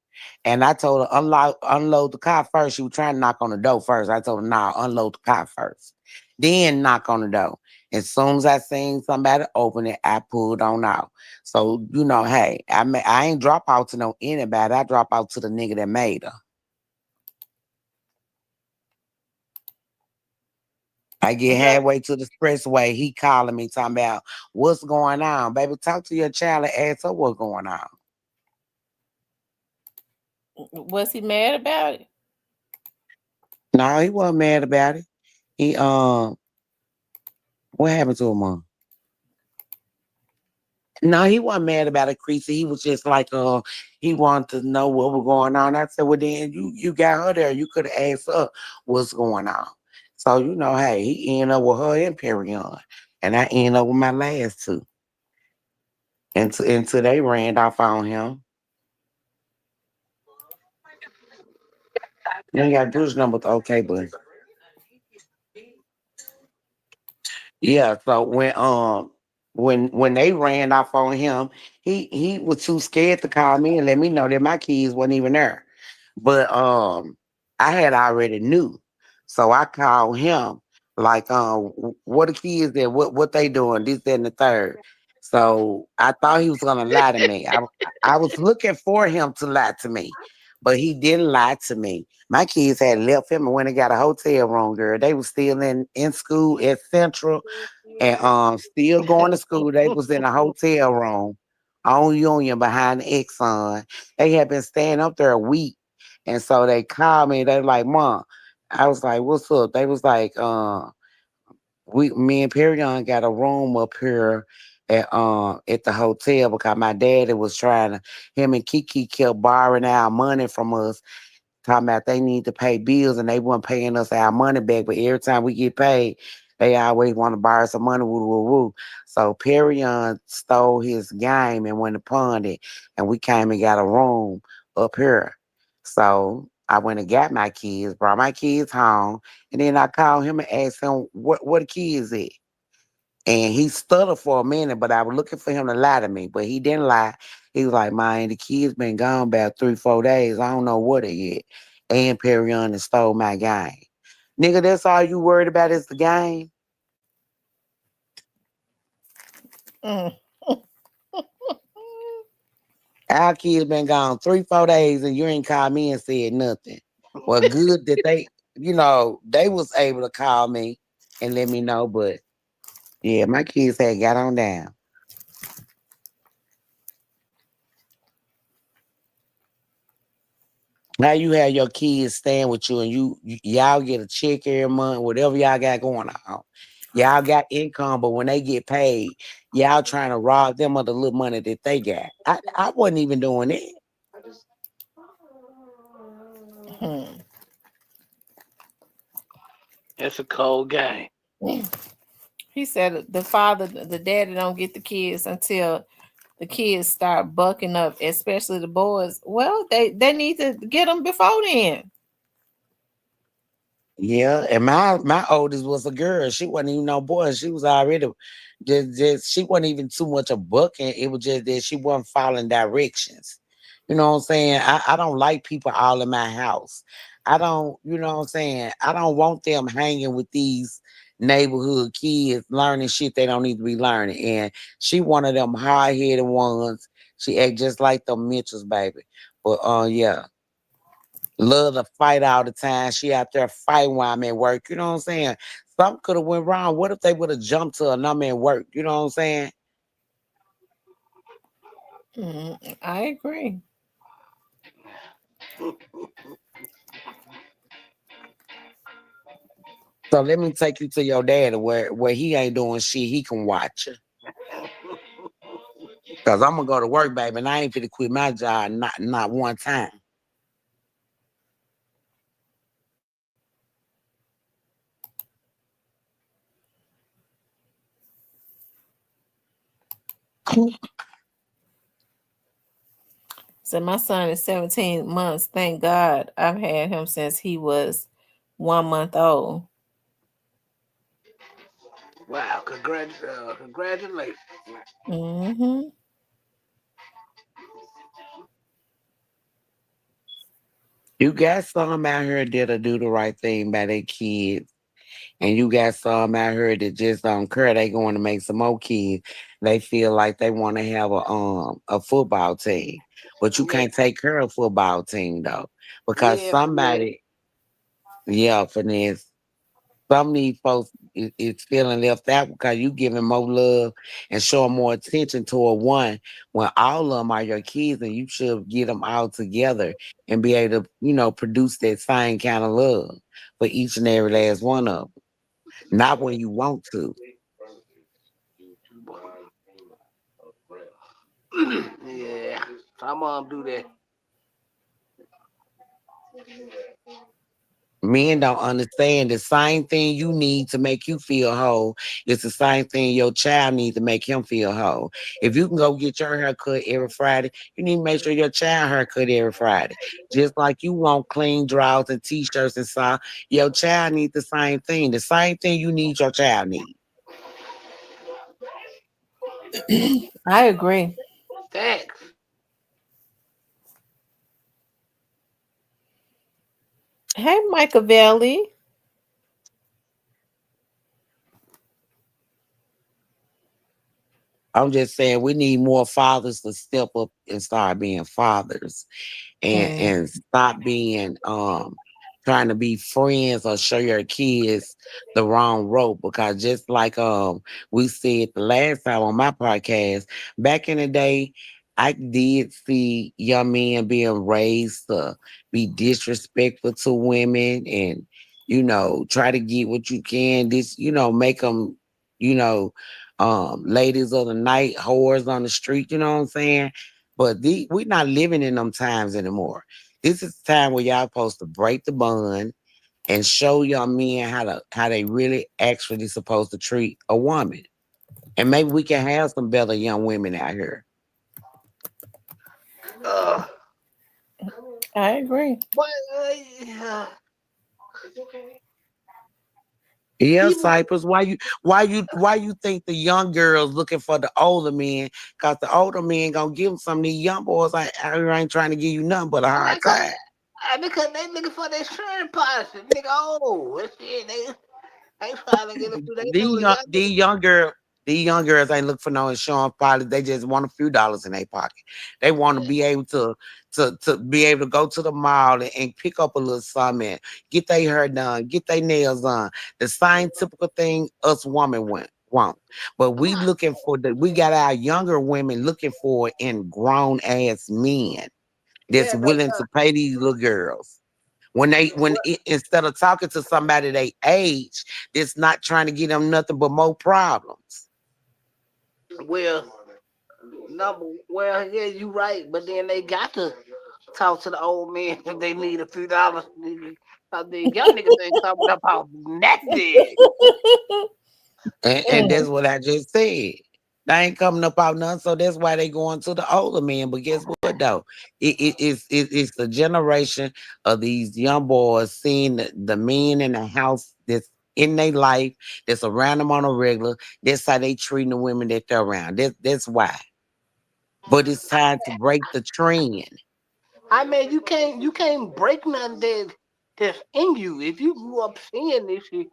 and I told her unload the car first. She was trying to knock on the door first. I told her, nah, unload the car first, then knock on the door. As soon as I seen somebody open it, I pulled on out. So hey, I ain't drop out to no anybody. I drop out to the nigga that made her. I get halfway to the expressway. He calling me, talking about what's going on. Baby, talk to your child and ask her what's going on. Was he mad about it? No, he wasn't mad about it. He what happened to him, Mom? No, he wasn't mad about it, Creasy. He was just like, he wanted to know what was going on. I said, well, then you got her there. You could have asked her what's going on. So, hey, he ended up with her and Perion. And I ended up with my last two. Until they ran off on him. You ain't got to do his number. Okay, but yeah, so when they ran off on him, he was too scared to call me and let me know that my kids wasn't even there. But I had already knew. So I called him like what the kids there, what they doing, this, that, and the third. So I thought he was gonna lie to me. I was looking for him to lie to me, but he didn't lie to me. My kids had left him and went and got a hotel room, girl. They was still in school at Central and still going to school. They was in a hotel room on Union behind the Exxon. They had been staying up there a week. And so they called me, they like, Mom. I was like, what's up? They was like, me and Perion got a room up here at the hotel because my daddy was trying to him and Kiki kept borrowing our money from us talking about they need to pay bills and they weren't paying us our money back. But every time we get paid, they always want to borrow some money. Woo, woo, woo. So Perion stole his game and went upon it, and we came and got a room up here. So I went and got my kids, brought my kids home, and then I called him and asked him what the kids at. And he stuttered for a minute, but I was looking for him to lie to me. But he didn't lie. He was like, man, the kids been gone about 3, 4 days. I don't know what it is. And Perion and stole my game. Nigga, that's all you worried about is the game? Mm. Our kids been gone 3, 4 days and you ain't called me and said nothing. Well, good that they was able to call me and let me know, but yeah, my kids had got on down. Now you have your kids staying with you and y'all get a check every month, whatever y'all got going on. Y'all got income, but when they get paid, y'all trying to rob them of the little money that they got. I wasn't even doing it. Hmm. That's a cold game. He said the daddy don't get the kids until the kids start bucking up, especially the boys. Well, they need to get them before then. Yeah, and my oldest was a girl. She wasn't even no boy. She was already just she wasn't even too much a bucking. It was just that she wasn't following directions. You know what I'm saying? I don't like people all in my house. I don't, you know what I'm saying? I don't want them hanging with these neighborhood kids learning shit they don't need to be learning. And she one of them hard headed ones. She act just like the Mitchells, baby. But yeah. Love to fight all the time. She out there fighting while I'm at work. You know what I'm saying? Something could have went wrong. What if they would have jumped to another man work? You know what I'm saying? I agree. So let me take you to your daddy where he ain't doing shit. He can watch you. Cause I'm gonna go to work, baby, and I ain't finna quit my job not one time. So my son is 17 months. Thank God I've had him since he was 1 month old. Wow, congratulations. Hmm. You got some out here that'll do the right thing by their kids. And you got some out here that just don't care. They going to make some more kids. They feel like they want to have a football team. But you Yeah, can't take care of a football team though. Because yeah, finesse. somebody, yeah, finesse. Some of these folks is feeling left out because you giving more love and showing more attention toward one when all of them are your kids and you should get them all together and be able to, produce that same kind of love for each and every last one of them. Not when you want to. Yeah, some of them do that. Men don't understand the same thing you need to make you feel whole. It's the same thing your child needs to make him feel whole. If you can go get your hair cut every Friday, you need to make sure your child haircut every Friday. Just like you want clean drawers and t-shirts and socks, your child needs the same thing. The same thing you need, your child need. I agree. Thanks. Hey, Machiavelli. I'm just saying we need more fathers to step up and start being fathers and Mm. and stop being trying to be friends or show your kids the wrong road because just like we said the last time on my podcast, back in the day, I did see young men being raised to be disrespectful to women and try to get what you can, this make them you know ladies of the night, whores on the street, you know what I'm saying? But we're not living in them times anymore. This is the time where y'all supposed to break the bond and show young men how they really actually supposed to treat a woman. And maybe we can have some better young women out here. Uh, I agree. but uh, Yeah, people, Cypress. Why you think the young girls looking for the older men? Cause the older men gonna give them some of these young boys out here ain't trying to give you nothing but a hard because, time. because they looking for their insurance policy. Nigga, oh, that shit, they trying to get it through. They know These the young, young these young girl, these young girls ain't looking for no insurance policy. They just want a few dollars in their pocket. They want to nigga. be able to be able to go to the mall and pick up a little something, get their hair done, get their nails done. The same typical thing us women want. But we got our younger women looking for in grown ass men that's Yeah, willing to pay these little girls. Instead of talking to somebody they age, that's not trying to get them nothing but more problems. well, well, yeah, you right, but then they got to talk to the old man if they need a few dollars. The young niggas ain't coming up out nothing. And that's what I just said. They ain't coming up out nothing, so that's why they going to the older men. But guess what though? It's the generation of these young boys seeing the men in the house that's in their life, that's around them on a regular. That's how they treating the women that they're around. That's why. But it's time to break the trend. I mean, you can't break nothing that's in you. If you grew up seeing this shit,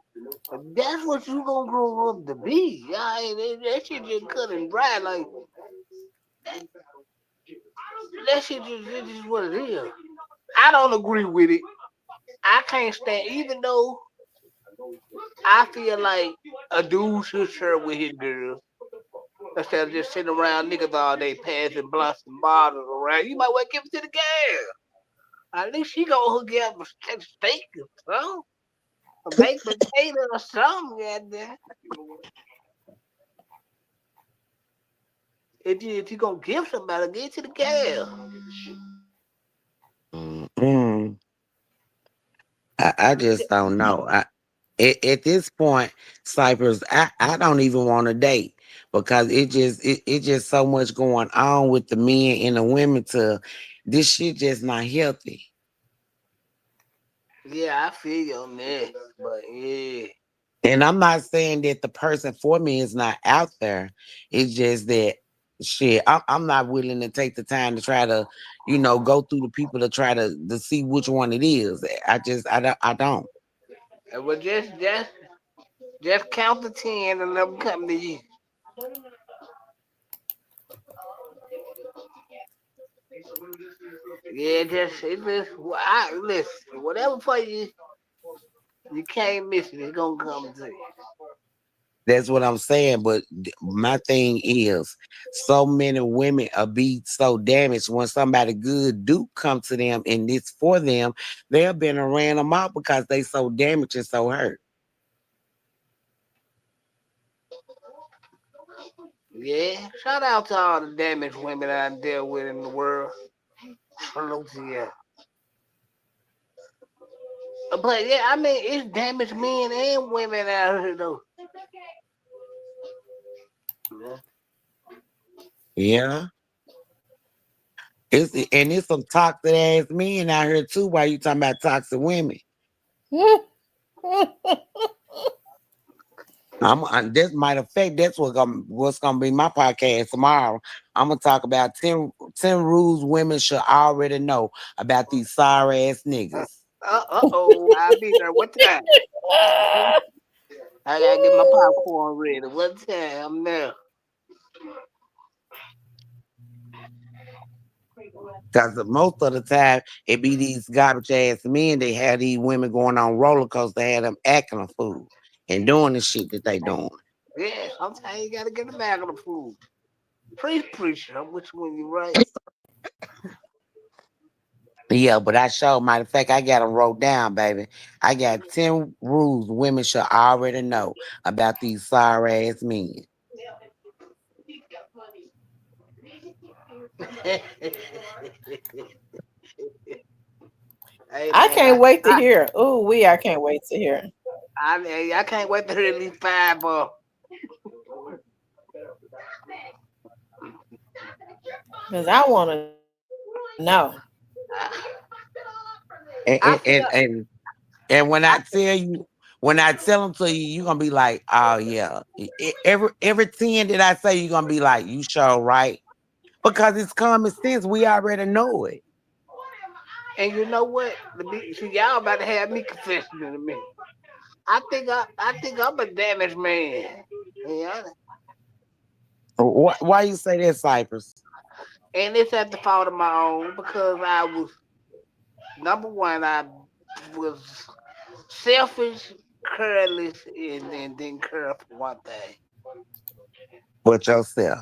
that's what you gonna grow up to be. Yeah, that shit just cut and dry. Like that shit just it is what it is. I don't agree with it. I can't stand, even though I feel like a dude should share with his girl instead of just sitting around niggas all day passing blunts and bottles around. You might well give it to the girl. At least she gonna hook you up with steak or something, a baked potato or something. Goddamn. If you gonna give somebody, give it to the girl. Mm-mm. I just don't know. At this point, Cypress, I don't even want to date because it just so much going on with the men and the women to this shit just not healthy. Yeah, I feel you on that. But yeah. And I'm not saying that the person for me is not out there. It's just that shit. I'm not willing to take the time to try to, go through the people to try to see which one it is. I don't. Well, just count the 10 and let them come to you. Yeah, listen. Whatever for you, you can't miss it. It's gonna come to you. That's what I'm saying. But my thing is, so many women are be so damaged when somebody good do come to them and it's for them, they'll been and ran them out because they so damaged and so hurt. Yeah, shout out to all the damaged women I deal with in the world. Salute to you. But yeah, I mean, it's damaged men and women out here though. Yeah. Yeah. It's some toxic ass men out here too. Why you talking about toxic women? This might affect. That's what's gonna be my podcast tomorrow. I'm gonna talk about 10 rules women should already know about these sorry ass niggas. Oh, I'll be there. What time? I gotta get my popcorn ready. What time? I'm there. Because most of the time it be these garbage ass men. They have these women going on roller coasters. They have them acting a fool and doing the shit that they doing. Yeah, sometimes you gotta get the bag of the food. Preacher, which one you right? Yeah, but I showed, matter of fact, I got them wrote down, baby. I got 10 rules women should already know about these sorry ass men. Hey I man, can't wait to hear. I can't wait to hear. I can't wait to hear at least five. Because I want to know. And, I and, think and, and and I, when I tell them to you, you're going to be like, oh, yeah. Every 10 that I say, you're going to be like, you sure right? Because it's common sense. We already know it. and you know what? See, y'all about to have me confessing in a minute. I think I'm a damaged man. Yeah, Why you say that, Cypress? and it's at the fault of my own because I was number one. I was selfish, careless, and didn't care for one thing. But yourself.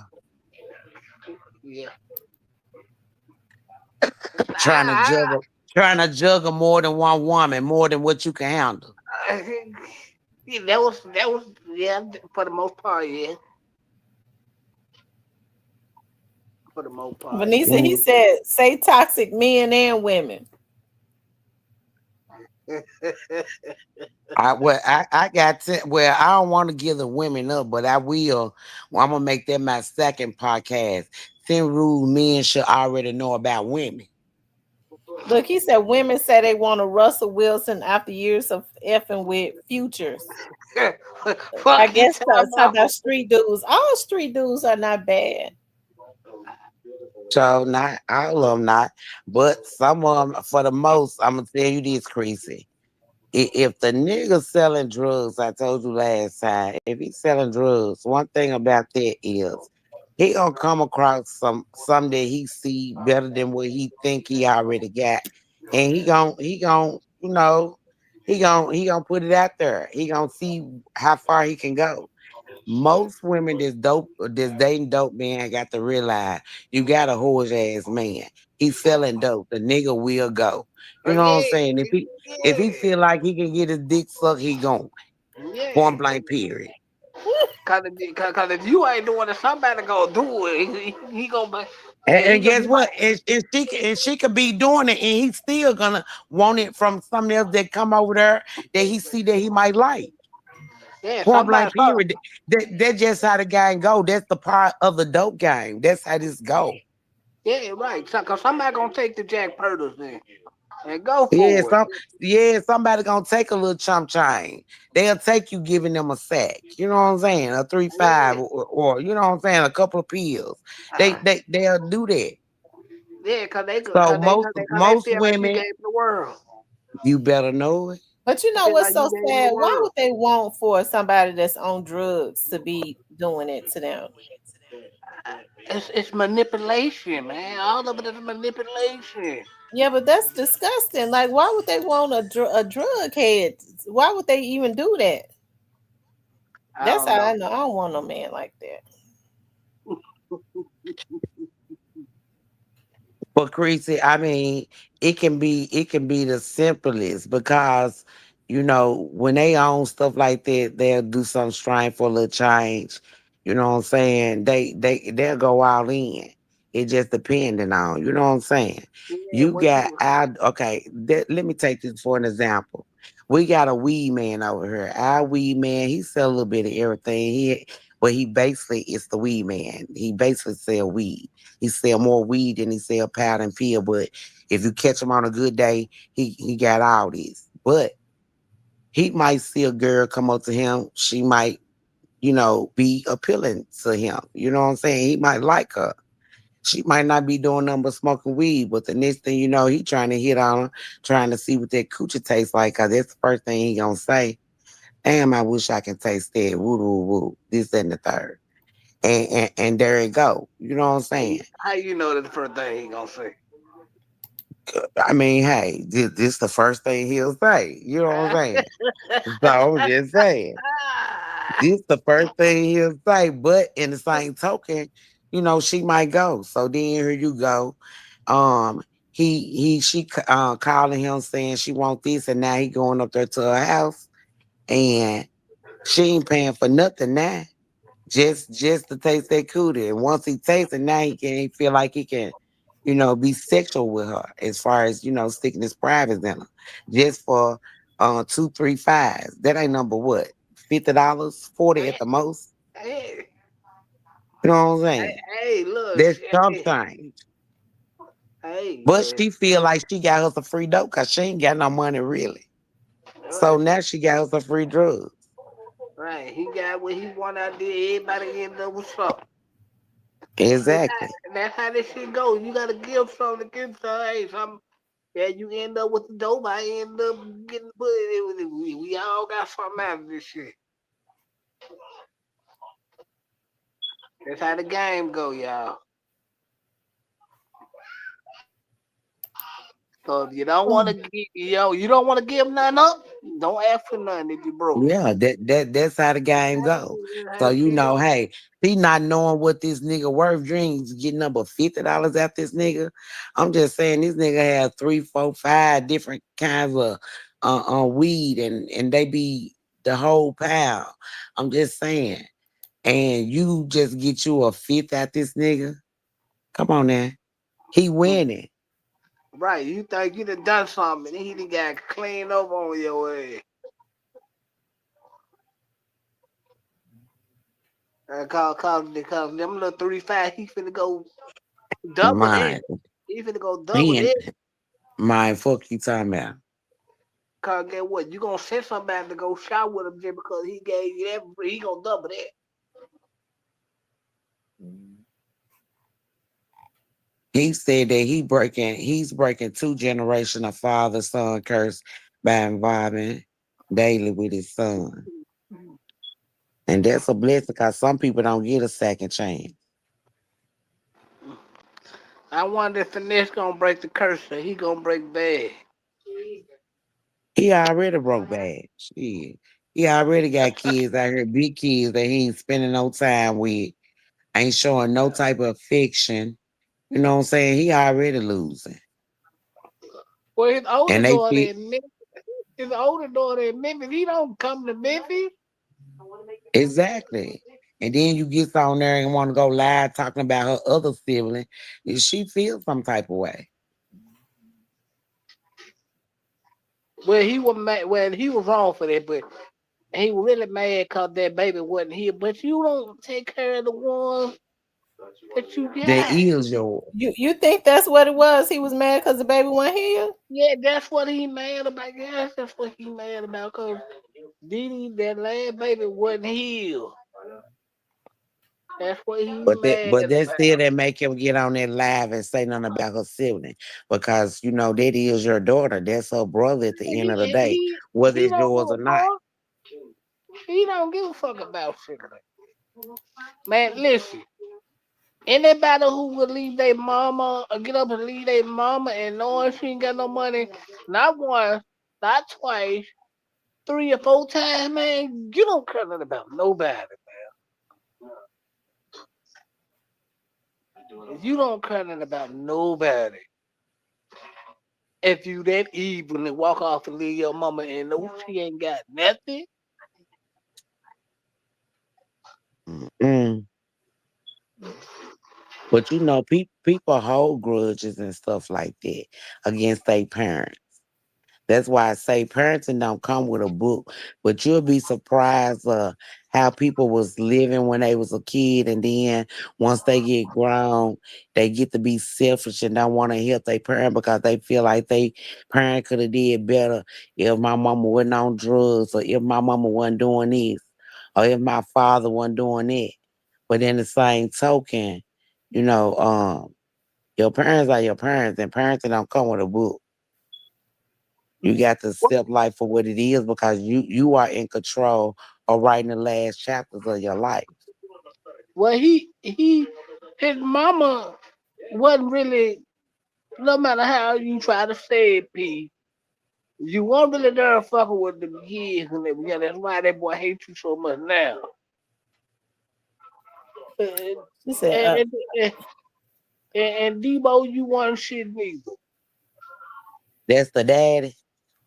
Yeah, Trying to I, juggle. Trying to juggle more than one woman, more than what you can handle. yeah, that was yeah for the most part. Yeah, for the most part. Vanessa, he Mm. said, say toxic men and women. Yeah. I got well, I don't want to give the women up, but I will. Well, I'm gonna make that my second podcast. 10 rules men should already know about women. Look, he said women say they want a Russell Wilson after years of effing with futures. I Fuck you guess talking talk about? about street dudes. All street dudes are not bad. So not all of them not, but some of them for the most, I'm gonna tell you this, Creasy. If the nigga selling drugs, I told you last time, if he's selling drugs, one thing about that is he gonna come across some that he see better than what he think he already got, and he gonna he gonna put it out there. He gonna see how far he can go. Most women that's dating dope man got to realize you got a whorish ass man. He's selling dope. The nigga will go. Oh You know what I'm yeah, saying? If he feel like he can get his dick sucked, he gon' yeah. point blank period. Cause if you ain't doing it, somebody gonna do it. He gonna be. And he And gonna guess be like, what? And she could be doing it, and he's still gonna want it from something else that come over there that he see that he might like. yeah, Point somebody blank saw. period. That's just how the game go. That's the part of the dope game. That's how this go. Yeah, right. So, cause somebody gonna take the Jack Purtles then and go Yeah, for it. somebody gonna take a little chump chain. They'll take you giving them a sack. You know what I'm saying? A 3-5 Yeah, or you know what I'm saying, a couple of pills. They'll do that. yeah, So cause they most feel like you women, gave them the world. you better know it. But you They know feel what's like you so gave them the sad? Why world. would they want for somebody that's on drugs to be doing it to them? It's manipulation, man. All of it is manipulation. Yeah, but that's disgusting. Like, why would they want a drug head? Why would they even do that? I That's don't how I know. know I don't want no man like that. But Creasy, I mean, it can be the simplest because when they own stuff like that, they'll do something strange for a little change. You know what I'm saying? They'll go all in. It just depending on, you know what I'm saying? Yeah, You what got you? our okay. Let me take this for an example. We got a weed man over here. Our weed man, he sell a little bit of everything. He basically is the weed man. He basically sell weed. He sell more weed than he sell powder and pill. But if you catch him on a good day, he got all this. But he might see a girl come up to him. She might, be appealing to him. You know what I'm saying? He might like her. She might not be doing nothing but smoking weed, but the next thing you know, he trying to hit on her, trying to see what that coochie tastes like. Cause that's the first thing he gonna say. Damn, I wish I can taste that. Woo, woo, woo. This, that, and the third. And there it go. You know what I'm saying? How you know that the first thing he gonna say? I mean, hey, this the first thing he'll say. You know what I'm saying? So I'm just saying, this the first thing he'll say. But in the same token, she might go. So then here you go. Um, she calling him saying she want this, and now he going up there to her house, and she ain't paying for nothing now. Just to taste that cootie. And once he tastes it, now he feel like he can, be sexual with her as far as, sticking his privates in her. Just for 2, 3 5s. That ain't number what? $50, 40 at the most. Hey, You know what I'm saying? hey, look, That's hey, something. hey, But she feel like she got her some free dope because she ain't got no money really. So right, now she got her some free drugs. right. He got what he want out there. Everybody end up with something. Exactly. That's how this shit goes. You gotta give something to give some. Hey, some. Yeah, you end up with the dope. I end up getting put. We all got something out of this shit. That's how the game go, y'all. So if you don't want to, you don't want to give nothing up. Don't ask for nothing if you broke. Yeah, that's how the game go. That's how So the shit go. hey, he not knowing what this nigga worth dreams getting up $50 out this nigga. I'm just saying this nigga has 3, 4, 5 different kinds of weed and they be the whole pound. I'm just saying. And you just get you a fifth at this nigga. Come on now. He winning. Right, you think you done something, and he done got cleaned over on your ass. Cause them little 3 5, he finna go double that. Mine. He finna go double Man, that. mine, fuck you talking about. Cause get what? You gonna send somebody to go shop with him just because he gave you that? He gonna double that. He said that he's breaking 2 generations of father son curse by involving daily with his son. And that's a blessing because some people don't get a second chance. I wonder if Finesse gonna break the curse or he gonna break bad. He already broke bad. Shit. He already got kids out here, big kids that he ain't spending no time with, ain't showing no type of affection. You know what I'm saying? He already losing. Well, his older And they daughter feel in Memphis, his older daughter in Memphis, he don't come to Memphis. exactly. and then you get on there and want to go live talking about her other sibling, she feels some type of way. Well, he was mad. Well, he was wrong for that, but he was really mad because that baby wasn't here. But you don't take care of the ones that you That got. is yours. You think that's what it was? He was mad because the baby wasn't here? Yeah, that's what he mad about. Yes, that's what he mad about. Cause Didi, that last baby wasn't here. That's what he mad But that about. still didn't make him get on that live and say nothing about her sibling. Because that is your daughter. That's her brother at the end of the And day, whether he it's don't give yours a or not. fuck. He don't give a fuck about shit. Man, listen. Anybody who would leave their mama or get up and leave their mama and knowing she ain't got no money, not once, not twice, 3 or 4 times, man, you don't care nothing about nobody, man. You don't care nothing about nobody. If you that evil and walk off and leave your mama and know she ain't got nothing, Mm. But people hold grudges and stuff like that against their parents. That's why I say parenting don't come with a book, but you'll be surprised how people was living when they was a kid, and then once they get grown, they get to be selfish and don't want to help their parent because they feel like they parent could have did better if my mama wasn't on drugs, or if my mama wasn't doing this, or if my father wasn't doing that. But in the same token, you know, your parents are your parents, and parenting don't come with a book. You got to accept life for what it is because you are in control of writing the last chapters of your life. well, his mama wasn't really. No matter how you try to say it, P, you weren't really there fucking with the kids and everything. That's why that boy hates you so much now. And, She said, and, and, and Debo, you want shit neither. That's the daddy.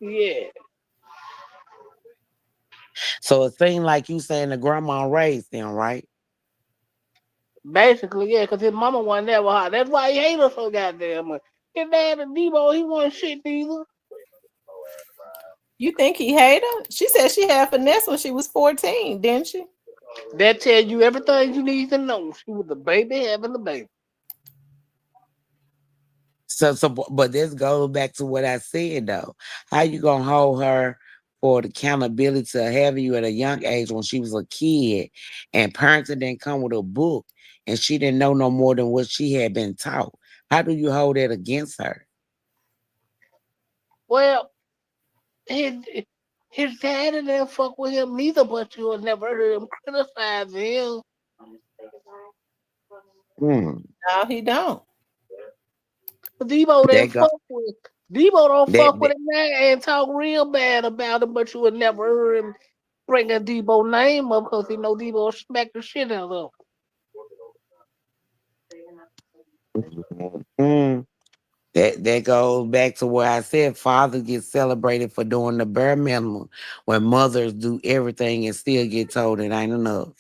Yeah. So it seemed like you saying the grandma raised them, right? Basically, yeah, because his mama wasn't never hot. That's why he hate her so goddamn much. His dad and Debo, he wasn't shit neither. you think he hate her? She said she had finesse when she was 14, didn't she? That tell you everything you need to know. She was the baby having the baby. But this goes back to what I said though. How you gonna hold her for the accountability to having you at a young age when she was a kid, and parenting didn't come with a book, and she didn't know no more than what she had been taught? How do you hold that against her? Well, his his daddy didn't fuck with him neither, but you will never heard him criticize him. Hmm. No, he don't. Debo That didn't go fuck with Debo don't that, fuck that with him now and talk real bad about him, but you would never hear him bring a Debo name up because he know Debo smack the shit out of mm, that goes back to where I said fathers get celebrated for doing the bare minimum when mothers do everything and still get told it ain't enough. him.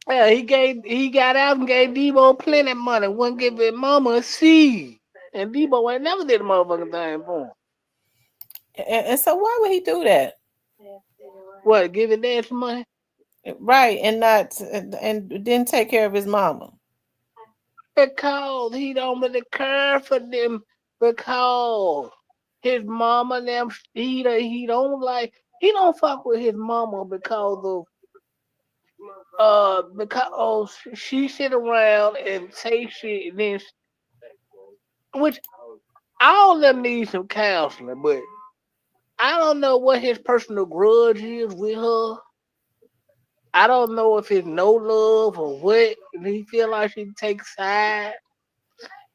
Yeah, he got out and gave Debo plenty of money, wouldn't give his mama a seed. And Debo ain't never did a motherfucking thing for him. And so why would he do that? What, give his dad some money? Right, and not and didn't take care of his mama. Because he don't really care for them because his mama them he don't fuck with his mama because she sit around and say shit and then which all of them need some counseling, but I don't know what his personal grudge is with her. I don't know if it's no love or what. He feel like she takes side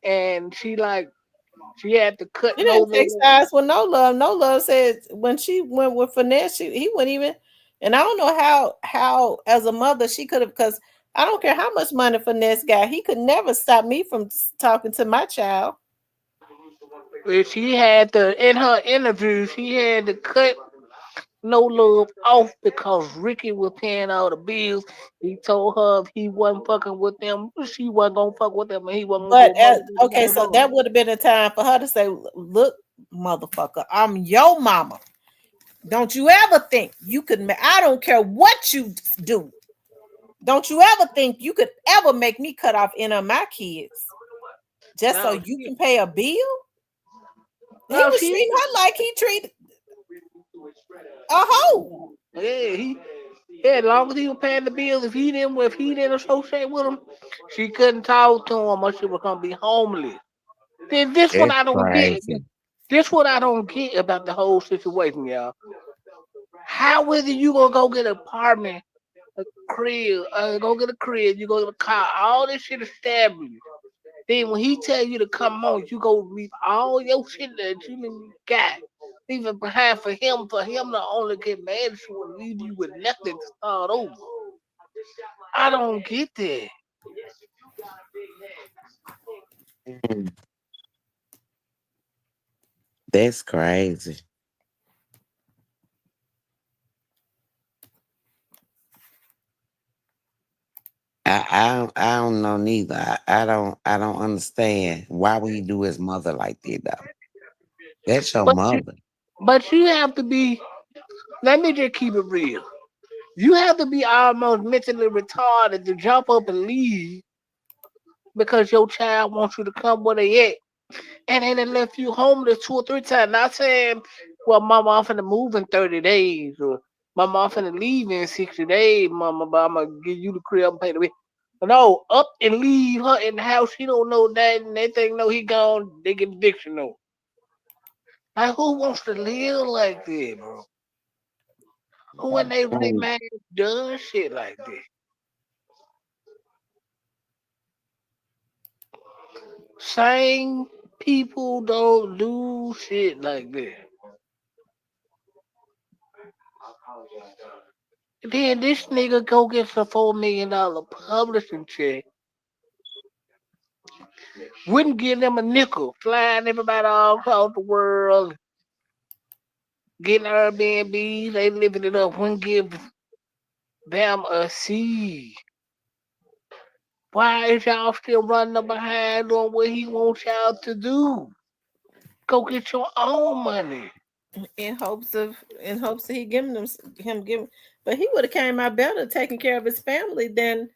and she had to cut She no didn't take love. sides with no love. No love said when she went with finesse, he wouldn't even. And I don't know how as a mother she could have, because I don't care how much money finesse got, he could never stop me from talking to my child. She had to in her interview. She had to cut. no love off because Ricky was paying all the bills. He told her if he wasn't fucking with them, she wasn't gonna fuck with them, and he wasn't gonna But do more with the okay, so goddamn. that would have been a time for her to say, "Look, motherfucker, I'm your mama. Don't you ever think you could? I don't care what you do. Don't you ever think you could ever make me cut off any of my kids just so Now you she, can pay a bill?" He now was she, treating her like he treated a hoe. yeah, yeah. As long as he was paying the bills, if he didn't associate with him, she couldn't talk to him, or she was gonna be homeless. Then this what That's I don't get. crazy. This what I don't get about the whole situation, y'all. How is it you gonna go get an apartment, a crib, go get a crib, you go get a car, all this shit established. Then when he tell you to come on, you go leave all your shit that you done got, leaving behind for him to only get mad at you and leave you with nothing to start over. I don't get that. Mm, that's crazy. I don't know neither. I don't understand why would he do his mother like that though. That's your But you, mother. but you have to be. Let me just keep it real. You have to be almost mentally retarded to jump up and leave because your child wants you to come where they at. And then they left you homeless 2 or 3 times. Not saying, well, mama, I'm finna move in 30 days, or mama, I'm finna leave in 60 days, mama, but I'm gonna give you the crib and pay the bill. No, up and leave her in the house. She don't know that, and they think, no, he gone, they get eviction note. Like, who wants to live like that, bro? Who when they Mm, man done shit like this? Same people don't do shit like that. Then this nigga go get a $4 million publishing check. Wouldn't give them a nickel. Flying everybody all across the world. Getting Airbnb. They living it up. Wouldn't give them a C. Why is y'all still running up behind on what he wants y'all to do? Go get your own money. In hopes of he giving him giving, but he would have came out better taking care of his family than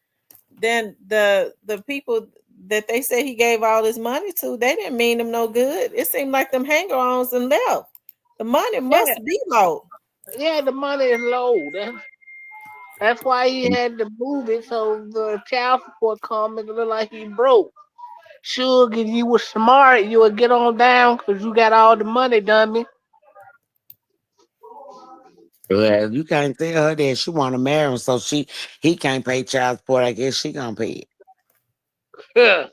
the people that they say he gave all his money to. They didn't mean him no good. It seemed like them hanger-ons and left. The money Yeah, must be low. yeah, the money is low. That's why he had to move it so the child support come and it look like he broke. Sure, if you was smart, you would get on down because you got all the money, dummy. well, you can't tell her that she want to marry him, so he can't pay child support. I guess she gonna pay it. Yeah.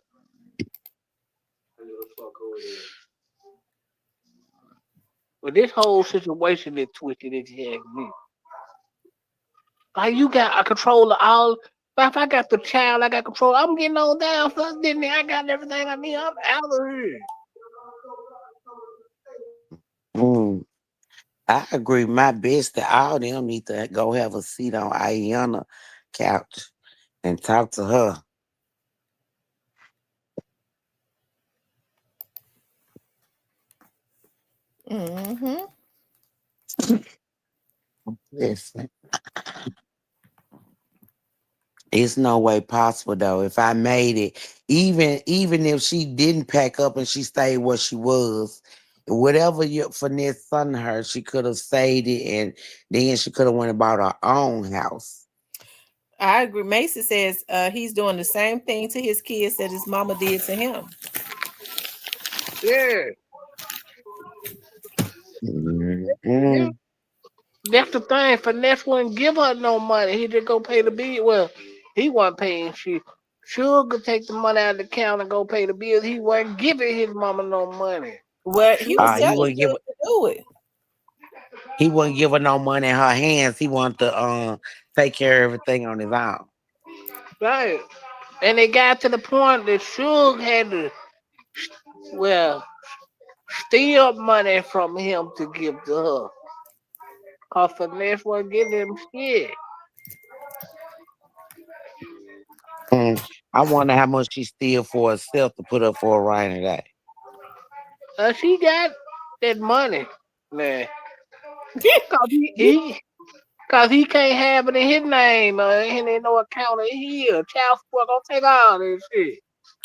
But this whole situation is twisted as heck. Me. Like you got a control of all. But if I got the child, I got control. I'm getting on down, son. Then I got everything I need. I'm out of here. Mm, I agree. My best that all them need to go have a seat on Ayana couch and talk to her. Mm-hmm. Listen, it's no way possible though. If I made it, even if she didn't pack up and she stayed where she was, whatever your finesse son her, she could have stayed it, and then she could have went and bought her own house. I agree. Macy says he's doing the same thing to his kids that his mama did to him. Yeah. Yeah. Mm-mm. That's the thing. Finesse wouldn't give her no money. He just go pay the bill. Well, he wasn't paying shit. Sugar take the money out of the account and go pay the bills. He wasn't giving his mama no money. Well, he was Sugar He telling wouldn't give Suge to do it. her no money in her hands. He wanted to take care of everything on his own. right. And it got to the point that Suge had to, well, steal money from him to give to her. Cause finesse was getting them shit. Mm. I wonder how much she steal for herself to put up for a rainy day. She got that money, man. Cause You cause he can't have it in his name. And ain't no account in here. Child support gonna take all this shit.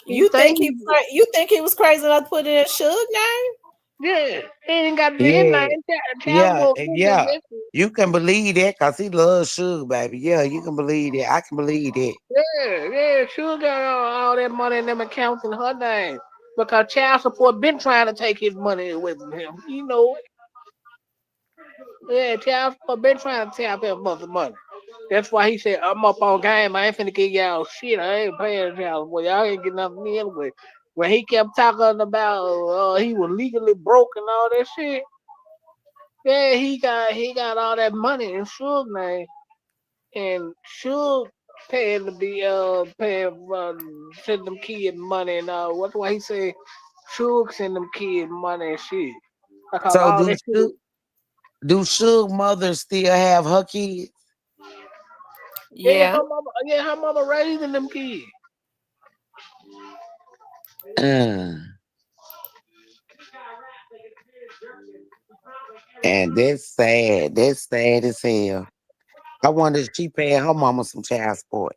He you think think he, you think he was crazy enough to put it in Suge name? yeah, he ain't got it in his Yeah, name. Child yeah, support good in yeah. this shit. You can believe that because he loves Sugar, baby. Yeah, you can believe that. I can believe that. Yeah, she got all that money in them accounts in her name. Because child support been trying to take his money away from him. You know, yeah, child support been trying to tap him for the money. That's why he said, I'm up on game. I ain't finna give y'all shit. I ain't paying y'all. Boy, y'all ain't getting nothing me anyway. When he kept talking about he was legally broke and all that shit, yeah, he got all that money in Suge name. And Suge paying to be paying send them kids money and what's why he say Suge send them kids money and shit. Because So all do that shit, do Suge mother still have her kids? Yeah. yeah, her mama raising them kids. Uh, and that's sad. That's sad as hell. I wonder if she paying her mama some child support.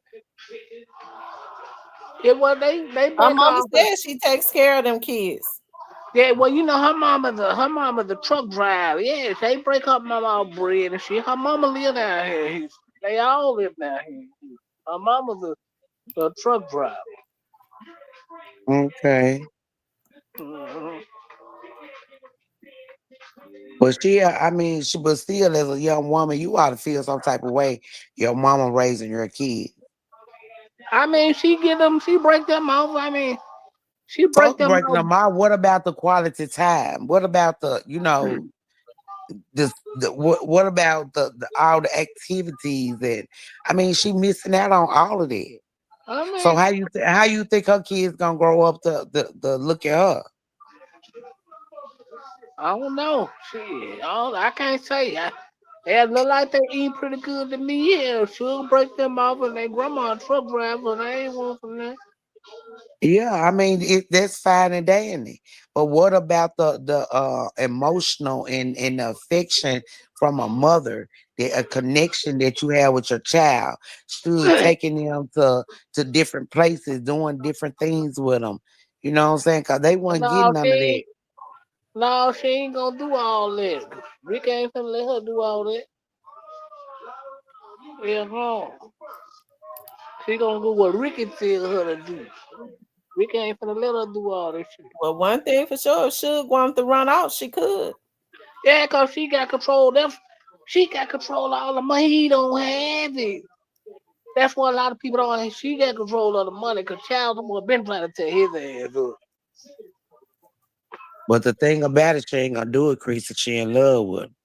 Yeah, well they Her break mama off. said she takes care of them kids. Yeah, well you know her mama the truck driver. Yeah, they break up mama off bread and shit. Her mama live down here. They all live down here. Her mama's a truck driver. Okay. Mhm. But she, I mean, but still, as a young woman, you ought to feel some type of way. Your mama raising your kid. I mean, she break them off. I mean, she break Fuck them breaking off. them out. What about the quality time? What about what about the all the activities that I mean she missing out on all of that. I So mean, how you think her kids gonna grow up to look at her? I don't know. Shit, I can't say. They look like they eat pretty good to me. Yeah, she'll break them off and they grandma a truck driver and they ain't want from that. Yeah, I mean that's fine and dandy. But what about the emotional and the affection from a mother, a connection that you have with your child, still taking them to different places, doing different things with them. You know what I'm saying? Cause they wasn't getting No, none of that. she ain't gonna do all that. Rick ain't finna let her do all that. Yeah, no. She gonna do what Ricky tell her to do. Ricky ain't finna let her do all this shit. Well, one thing for sure, if Suge wanted to run out, she could. Yeah, cause she got control. She got control of all the money. He don't have it. That's why a lot of people don't. She got control of the money because child support been trying to tear his ass up. But the thing about it, she ain't gonna do it, Chris, if she in love with him.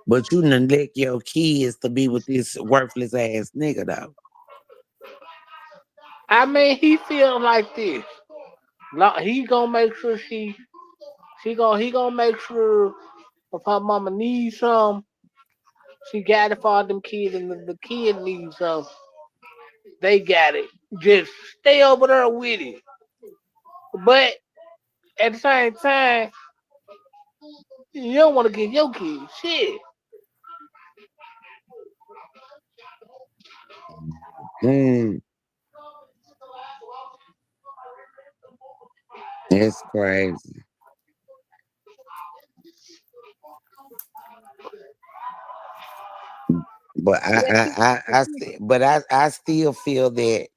But you neglect your kids to be with this worthless ass nigga though. I mean, he feel like this. He gonna make sure he gonna make sure if her mama needs some, she got it for them kids, and the kid needs some, they got it. Just stay over there with it. But at the same time, you don't want to give your kids shit. Mm, it's crazy. But Yeah, she, I still feel that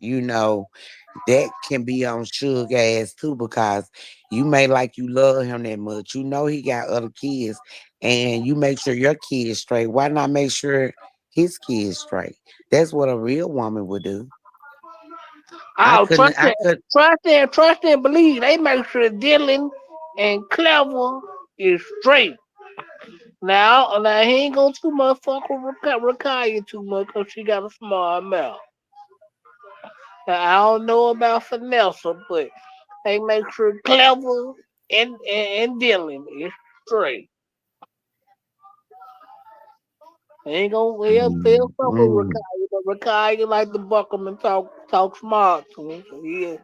that can be on Suge ass too because you may like you love him that much. You know he got other kids, and you make sure your kid is straight. Why not make sure his kid is straight? That's what a real woman would do. I I'll couldn't. I could. trust and believe. They make sure Dylan and Clever is straight. Now he ain't gonna too much fuck with Rakaya too much because she got a small mouth. Now, I don't know about Vanessa, but they make sure Clever and Dylan is straight. Ain't gonna he'll fuck with Mm. Rakaya, but Rakaya like to buck him and talk smart to him. So he'll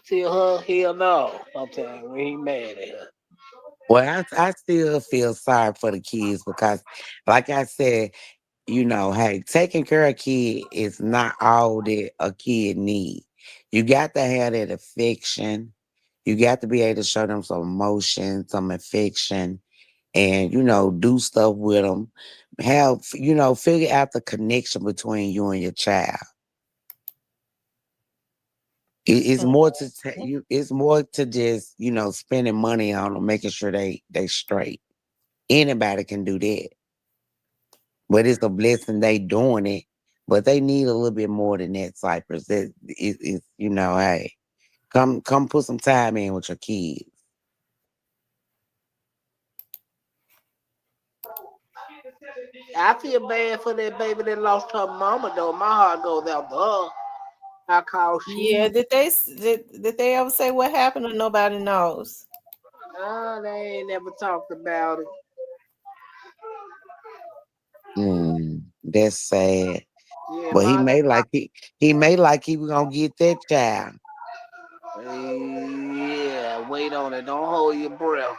tell her hell no sometimes when he mad at her. Well, I still feel sorry for the kids because, like I said, hey, taking care of a kid is not all that a kid need. You got to have that affection. You got to be able to show them some emotion, some affection, and do stuff with them. Have figure out the connection between you and your child. It's more to you. It's more to just spending money on them, making sure they straight. Anybody can do that, but it's a blessing they doing it. But they need a little bit more than that, Cypress. That is, hey, come put some time in with your kids. I feel bad for that baby that lost her mama though. My heart goes out to her. I call Yeah, she. did they ever say what happened or nobody knows? They ain't never talked about it. That's sad. Yeah, But he my may like he may like he was gonna get that child. yeah, wait on it. Don't hold your breath.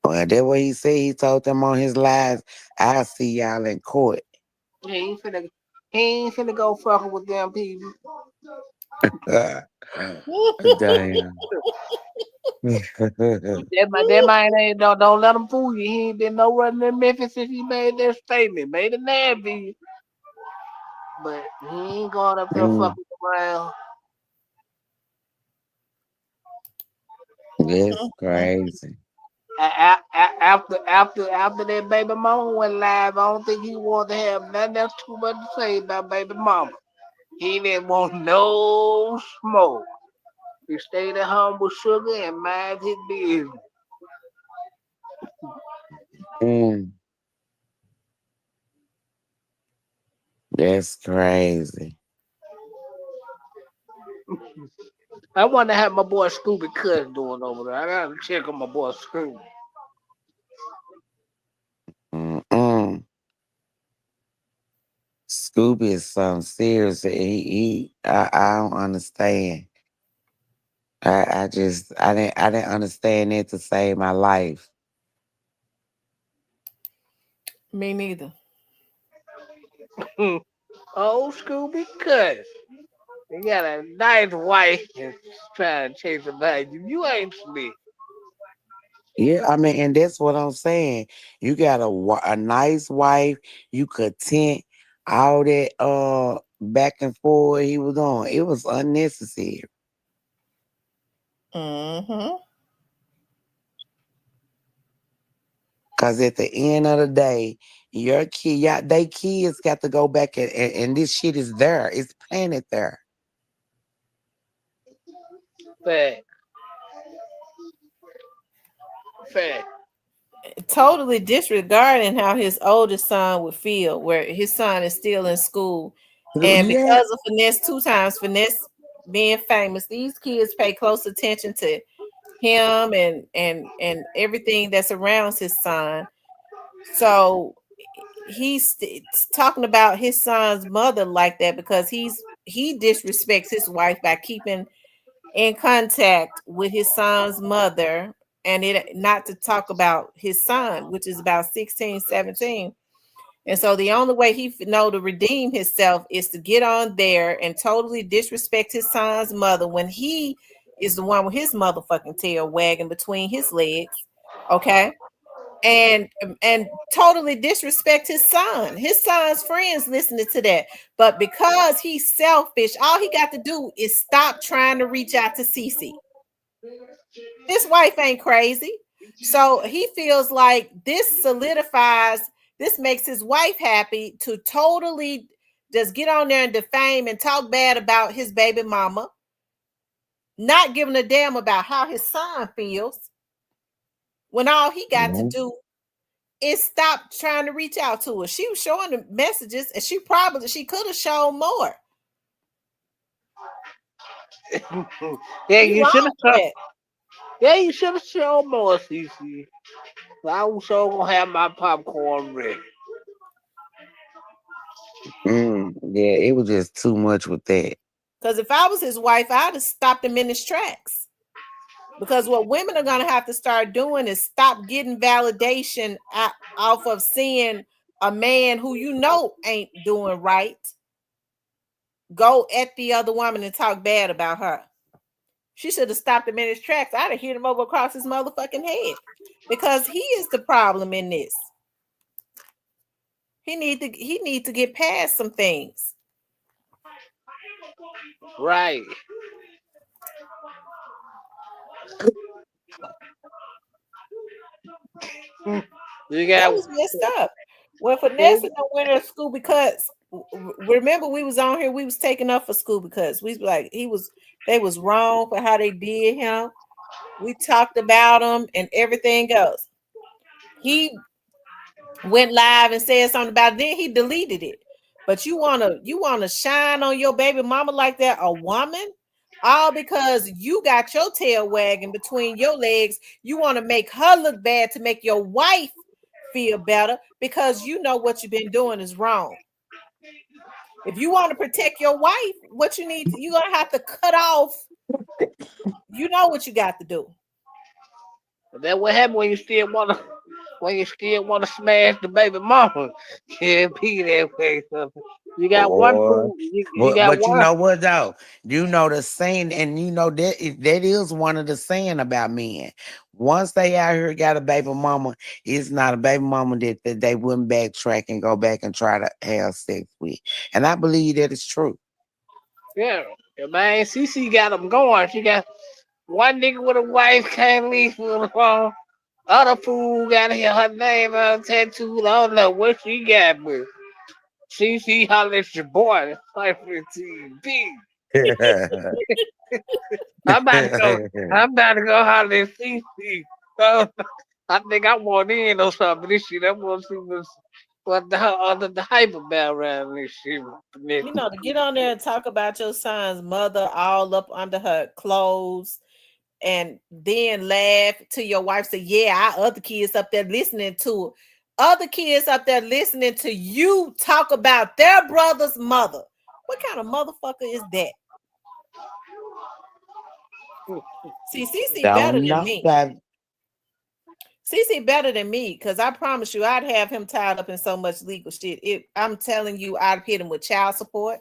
Well, that what he said. He told them on his lives, "I'll see y'all in court." He ain't finna, he ain't finna go fucking with them people. Damn. That man ain't don't let him fool you. He ain't been nowhere in Memphis since he made that statement. Made a navy, but he ain't going up there Mm, fucking around. that's crazy. After that baby mama went live, I don't think he wanted to have nothing else too much to say about baby mama. He didn't want no smoke. He stayed at home with sugar and mind his business. Mm, that's crazy. I wonder how my boy Scooby Cuss doing over there. I gotta check on my boy Scooby. Mm-mm. Scooby is something serious. I don't understand. I didn't understand it to save my life. Me neither. Oh, Scooby Cuss. You got a nice wife and trying to chase a bag. You ain't slick. Yeah, I mean, and that's what I'm saying. You got a nice wife. You content. All that back and forth he was on. It was unnecessary. Mm-hmm. Cause at the end of the day, your kid, they kids got to go back and this shit is there. It's planted there. Fact. Fact. Totally disregarding how his oldest son would feel, where his son is still in school. And Yeah. because of Finesse being famous, these kids pay close attention to him and everything that surrounds his son. So he's talking about his son's mother like that because he disrespects his wife by keeping in contact with his son's mother, and it not to talk about his son, which is about 16, 17. And so the only way he know to redeem himself is to get on there and totally disrespect his son's mother when he is the one with his motherfucking tail wagging between his legs. Okay. And totally disrespect his son's friends listening to that. But because he's selfish, all he got to do is stop trying to reach out to Cece. His wife ain't crazy. So he feels like this makes his wife happy to totally just get on there and defame and talk bad about his baby mama, not giving a damn about how his son feels, when all he got to Mhm. do is stop trying to reach out to her. She was showing the messages and she could have shown more. Yeah, You you should wrong have for shown. that. Yeah, you should have shown more, CC. I was sure gonna have my popcorn ready. Yeah, it was just too much with that. Because if I was his wife, I'd have stopped him in his tracks. Because what women are going to have to start doing is stop getting validation off of seeing a man who you know ain't doing right go at the other woman and talk bad about her. She should have stopped him in his tracks. I'd have hit him over across his motherfucking head because he is the problem in this. He need to get past some things. Right. You That got was messed up. When Vanessa went to school because remember we was on here, we was taking up for school because we was like they was wrong for how they did him. We talked about him and everything else. He went live and said something about it, then he deleted it. But you wanna shine on your baby mama like that, a woman? All because you got your tail wagging between your legs. You want to make her look bad to make your wife feel better because you know what you've been doing is wrong. If you want to protect your wife, what you need, you're gonna have to cut off. You know what you got to do. that what happened when you still wanna smash the baby mama. Can't be that way. So you got one Boy. fool. You got But you one. know what though? You know the saying, and you know that is one of the saying about men. Once they out here got a baby mama, it's not a baby mama that they wouldn't backtrack and go back and try to have sex with. And I believe that is true. Yeah, man. CC got them going. She got one nigga with a wife can't leave for the phone. Other fool got her name on tattooed. I don't know what she got, but CC holler at your boy. Cypher TV. I'm about to go. I'm about to go holler at CC. So, I think I want in or something. This shit. I want to see what the hype about around this shit. You know, to get on there and talk about your son's mother all up under her clothes and then laugh to your wife, say, yeah, our other kids up there listening to other kids up there listening to you talk about their brother's mother. What kind of motherfucker is that? See, CC better Don't than know me. that. CC better than me because I promise you, I'd have him tied up in so much legal shit. I'm telling you, I'd hit him with child support.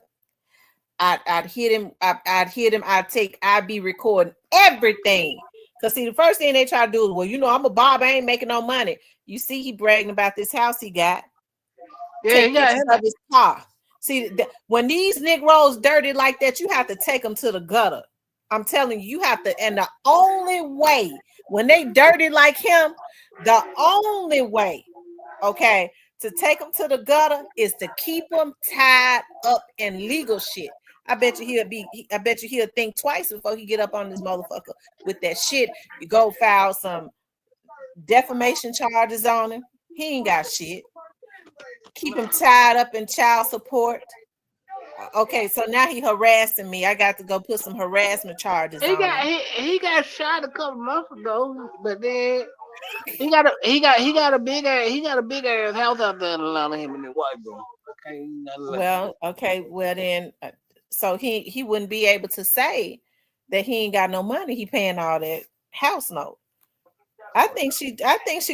I'd hit him. I'd hit him. I'd be recording everything. Cause see, the first thing they try to do is, well, you know, I'm a barber, I ain't making no money. You see, he bragging about this house he got. Yeah, Take yeah. pictures of his car. See, when these Negroes dirty like that, you have to take them to the gutter. I'm telling you, you have to. And the only way when they dirty like him, the only way, okay, to take them to the gutter is to keep them tied up in legal shit. I bet you he'll think twice before he get up on this motherfucker with that shit. You go file some defamation charges on him. He ain't got shit. Keep him tied up in child support. Okay, so now he harassing me. I got to go put some harassment charges He on got him. he got shot a couple months ago, but then he got a big ass house out there in Atlanta. Him and his wife, bro. Okay, Well then, so he wouldn't be able to say that he ain't got no money. He paying all that house note. I think she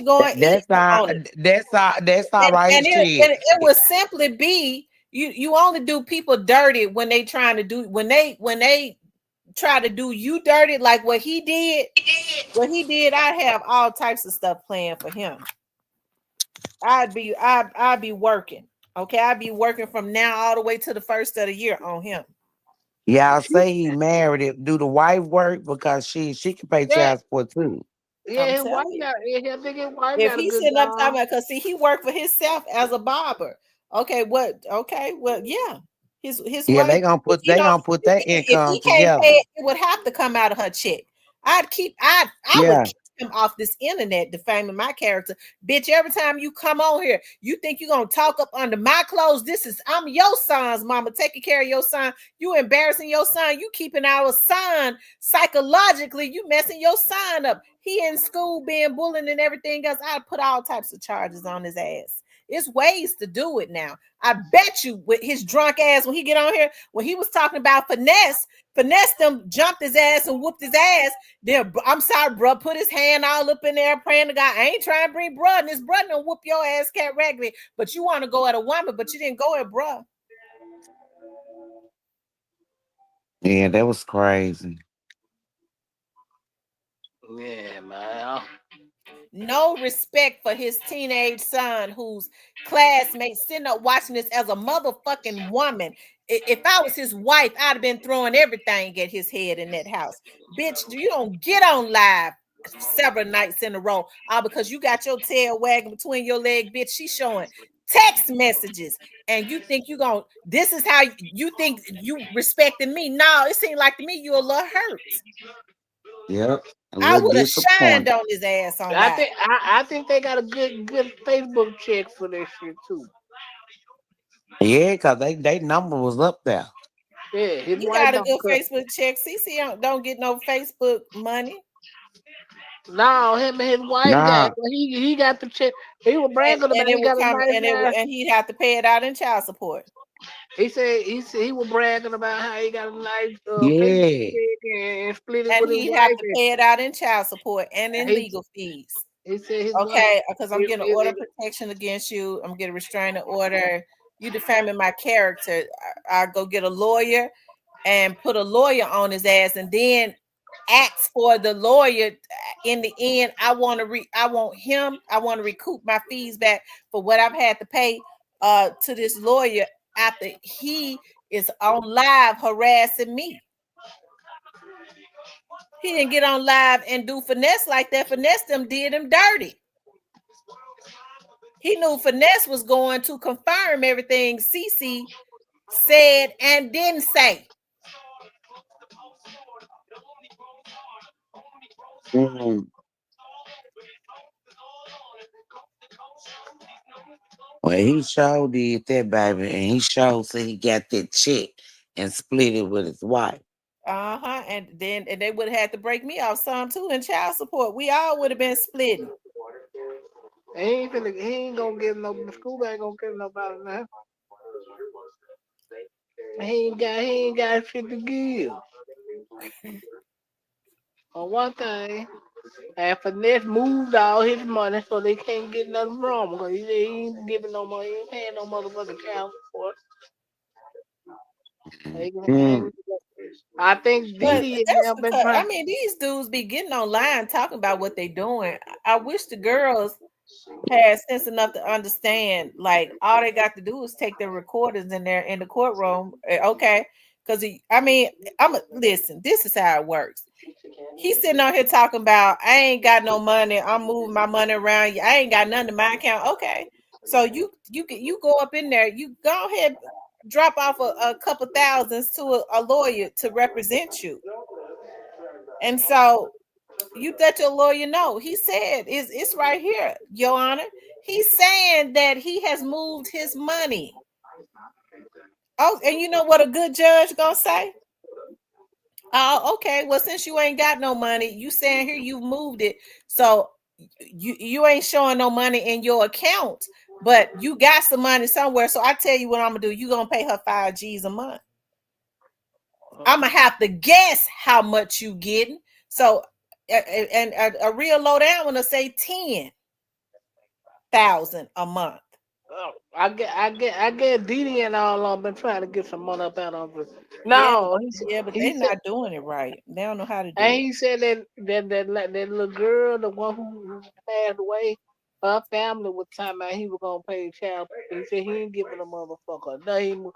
going even That's all. on it. That's all right. And Shit. it would simply be you only do people dirty when they trying to do when they try to do you dirty like what he did. What he did, I'd have all types of stuff planned for him. I'd be working. Okay, I'd be working from now all the way to the first of the year on him. Y'all say he married it. Do the wife work because she can pay yeah, child support too? yeah. I'm His wife telling you. got yeah. I think his wife If got a he's good sitting up job. talking about, because see, he worked for himself as a barber. Okay, what? Okay, well, yeah. His Yeah, wife, if he they don't, gonna put that if income he can't pay together. it, it would have to come out of her check. I would Yeah. keep him off this internet defaming my character. Bitch, every time you come on here, you think you're gonna talk up under my clothes. I'm your son's mama, taking care of your son. You embarrassing your son, you keeping our son psychologically, you messing your son up. He in school being bullied and everything else. I put all types of charges on his ass. It's ways to do it now. I bet you with his drunk ass, when he get on here, when he was talking about finesse them, jumped his ass and whooped his ass. There, I'm sorry, bro. Put his hand all up in there, praying to God. I ain't trying to bring bruh, and this bruh done whoop your ass cat regularly. But you want to go at a woman, but you didn't go at bruh. Yeah, that was crazy. Yeah, man. No respect for his teenage son, whose classmates sitting up watching this as a motherfucking woman. If I was his wife, I'd have been throwing everything at his head in that house. Bitch, you don't get on live several nights in a row because you got your tail wagging between your leg, bitch. She's showing text messages, and you think you gonna, this is how you think you respecting me. No, it seemed like to me you a little hurt. Yep. A I little would have shined disappointed. on his ass on I live. think I think they got a good Facebook check for this shit too. Yeah, because they number was up there. Yeah, his He wife got a don't good cut. Facebook check. CC don't get no Facebook money. No, him and his wife got. Nah. He got the check. He was bragging about It he would got a come nice ass. and he'd have to pay it out in child support. He said he was bragging about how he got a nice Facebook Yeah. check and split it And with his he'd have wife. to pay it out in child support and in And legal fees. he said his wife. Okay, because I'm getting an order of protection against you. I'm getting a restraining order. You defaming my character. I'll go get a lawyer and put a lawyer on his ass, and then ask for the lawyer. In the end, I want to recoup my fees back for what I've had to pay to this lawyer after he is on live harassing me. He didn't get on live and do finesse like that. Finesse them did him dirty. He knew finesse was going to confirm everything Cece said and didn't say. Mm. Well, he sure did that, baby, and he sure said he got that check and split it with his wife. And they would have had to break me off some too in child support. We all would have been splitting. He ain't gonna give no school ain't gonna give nobody now. He ain't got shit to give. On one thing, and Finesse moved all his money so they can't get nothing from him because he ain't giving no money, he ain't paying no motherfucking child support. Mm. I think But Diddy and that's them been because trying. these dudes be getting online talking about what they doing. I wish the girls had sense enough to understand, like all they got to do is take their recordings in there in the courtroom. Okay, because listen, this is how it works. He's sitting on here talking about I ain't got no money, I'm moving my money around, I ain't got nothing in my account. Okay, so you go up in there, you go ahead, drop off a couple thousands to a lawyer to represent you. And so you let your lawyer know. He said it's right here, Your Honor. He's saying that he has moved his money. Oh, and you know what a good judge gonna say? Oh, okay. Well, since you ain't got no money, you saying here you've moved it, so you ain't showing no money in your account, but you got some money somewhere. So I tell you what I'm gonna do. You gonna pay her 5 G's a month. I'm gonna have to guess how much you getting. So, and a real low down one will say 10,000 a month. I get Diddy and all of them been trying to get some money up out of it. Yeah, No, but he they're said, not doing it right. They don't know how to and do it. he said that little girl, the one who passed away, her family was talking about he was gonna pay child. He said he ain't giving a motherfucker nothing.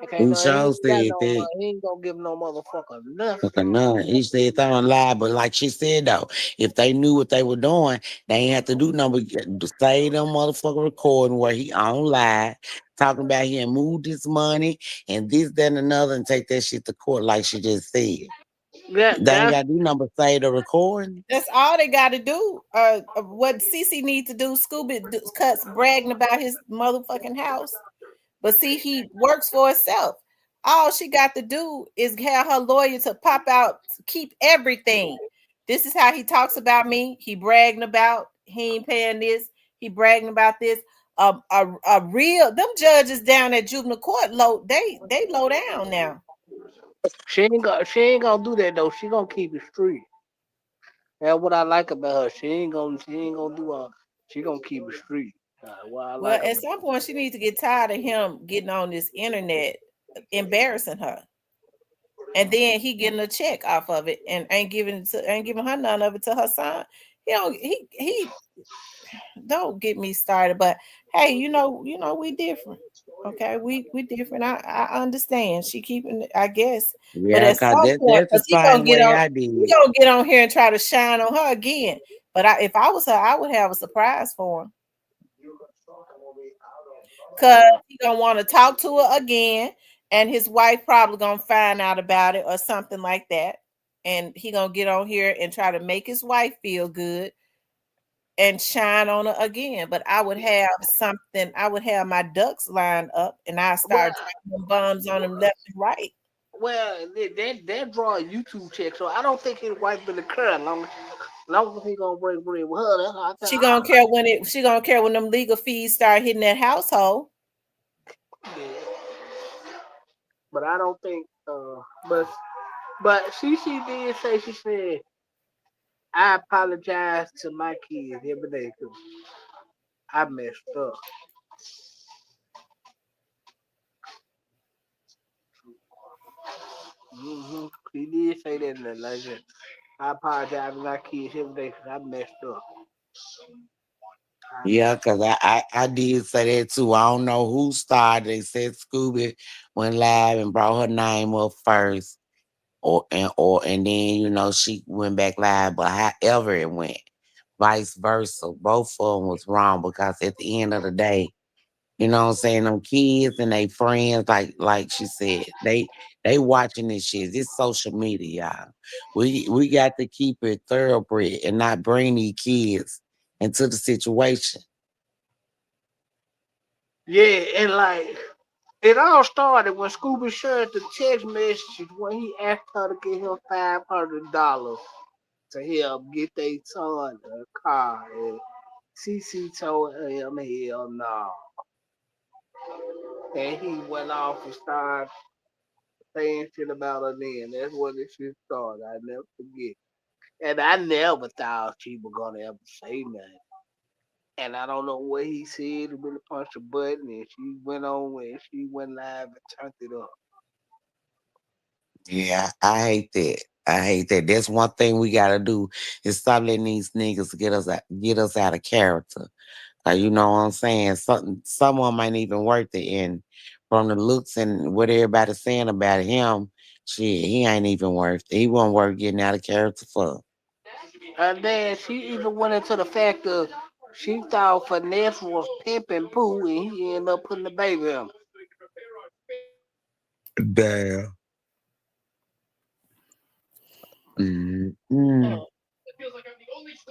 Okay, He no, he sure ain't got said no that. money. He ain't gonna give no motherfucker nothing. Fucking none. He said it's on live, but like she said though, if they knew what they were doing, they ain't have to do nothing but say them motherfucker recording where he on live talking about he had moved his money and this, that, and another, and take that shit to court like she just said. They ain't That's got to do nothing but say the recording. That's all they got to do. What CC need to do, Scooby Cuts bragging about his motherfucking house. But see, he works for himself. All she got to do is have her lawyer to pop out, keep everything. This is how he talks about me. He bragging about he ain't paying this. He bragging about this. a real them judges down at juvenile court they low down now. She ain't gonna do that though. She gonna keep it street. That's what I like about her. She ain't gonna do all. She gonna keep it street. What I Well, like at about. some point she needs to get tired of him getting on this internet embarrassing her. And then he getting a check off of it and ain't giving her none of it to her son. He don't get me started, but hey, we different. Okay, we different. I understand. She keeping it, I guess. But Yeah, at cause some point, that's the because same way I did. he gonna get on here and try to shine on her again. But if I was her, I would have a surprise for him. Cause he gonna want to talk to her again, and his wife probably gonna find out about it or something like that. And he gonna get on here and try to make his wife feel good and shine on her again. But I would have something. I would have my ducks lined up, and I Well, start dropping bombs on him left and right. well, that draw a YouTube check, so I don't think his wife been occur long as he gonna break bread with her. That's how I She tell. gonna care when it. She gonna care when them legal fees start hitting that household. Yeah. But I don't think. But she did say she said I apologize to my kids every day because I messed up. He did say that in the legend. I apologize to my kids every day because I messed up. Yeah, cause I did say that too. I don't know who started. They said Scooby went live and brought her name up first, and then she went back live. But however it went, vice versa, both of them was wrong because at the end of the day, you know what I'm saying, them kids and they friends, like she said, they watching this shit. It's social media, y'all. We got to keep it thoroughbred and not bring these kids into the situation. Yeah, and like it all started when Scooby shared the text message when he asked her to get him $500 to help get their son a car, and CC told him hell no, and he went off and started saying shit about her. Then that's when it shit started. I never forget, and I never thought she was gonna ever say nothing. And I don't know what he said. He really punched a button, and she went on and she went live and turned it up. Yeah, I hate that. I hate that. That's one thing we gotta do is stop letting these niggas get us out of character. You know what I'm saying? Someone might even worth it. And from the looks and what everybody's saying about him, shit, he ain't even worth it. He wasn't worth getting out of character for. And then she even went into the fact of she thought Finesse was pimping Pooh, and he ended up putting the baby in. Damn. Mm-hmm.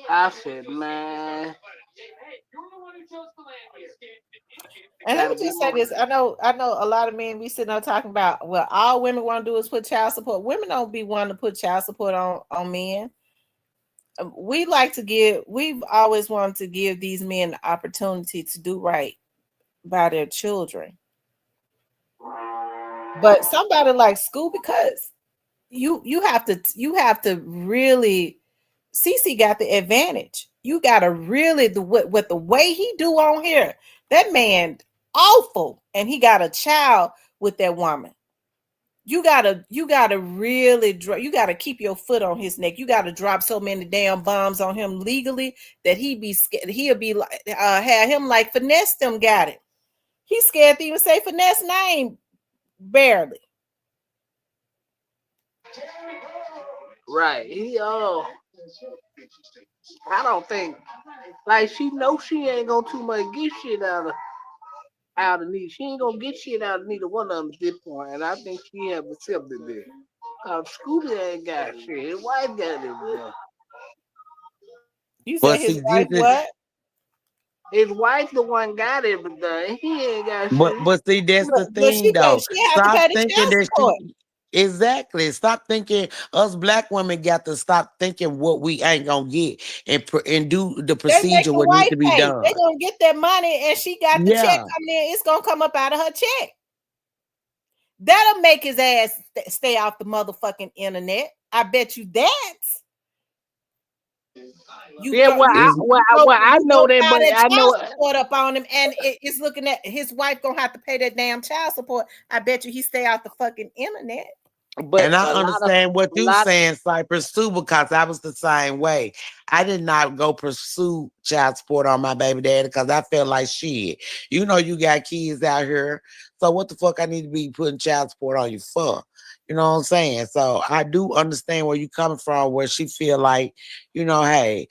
I said, man, And let me gotta be just say more. this. I know a lot of men we sitting there talking about, well, all women want to do is put child support. Women don't be wanting to put child support on men. We've always wanted to give these men the opportunity to do right by their children. But somebody like Scooby, because you have to really Cece got the advantage. You gotta really with the way he do on here, that man awful, and he got a child with that woman. You gotta really you gotta keep your foot on his neck. You gotta drop so many damn bombs on him legally that he be scared. He'll be like have him like Finesse them got it. He's scared to even say Finesse name barely. Right. I don't think like she knows she ain't gonna too much get shit out of neither. She ain't gonna get shit out of neither one of them at this point, and I think she have accepted that. Scooby ain't got shit. His wife got everything. You said But his see, wife what? His wife the one got everything. He ain't got but shit. but see, that's the But thing though. she have to Stop pay the thinking child that she support. Exactly. Stop thinking us black women got to stop thinking what we ain't gonna get and do the They make procedure the what needs wife to be pay. done. They gonna get that money, and she got the check Yeah. coming in. It's gonna come up out of her check. That'll make his ass stay off the motherfucking internet. I bet you that. You Yeah, throw well, you I you know gonna that, file but that I child know support up on him, and it's looking at his wife gonna have to pay that damn child support. I bet you he stay off the fucking internet. but And I a lot of understand what a you lot saying, Cypress, too, because I was the same way. I did not go pursue child support on my baby daddy because I felt like shit. You know, you got kids out here. So what the fuck I need to be putting child support on you for? You know what I'm saying? So I do understand where you coming from, where she feel like, hey,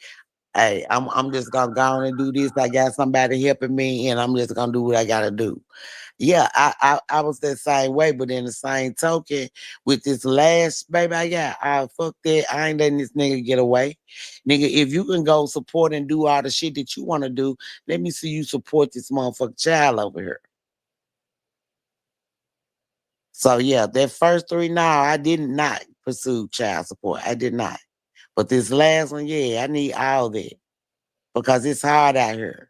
I'm just gonna go on and do this. I got somebody helping me, and I'm just gonna do what I gotta do. Yeah, I was that same way, but in the same token, with this last baby I got, I fuck that. I ain't letting this nigga get away. Nigga, if you can go support and do all the shit that you want to do, let me see you support this motherfucking child over here. So yeah, that first three now, I did not pursue child support. I did not. But this last one, yeah, I need all that because it's hard out here.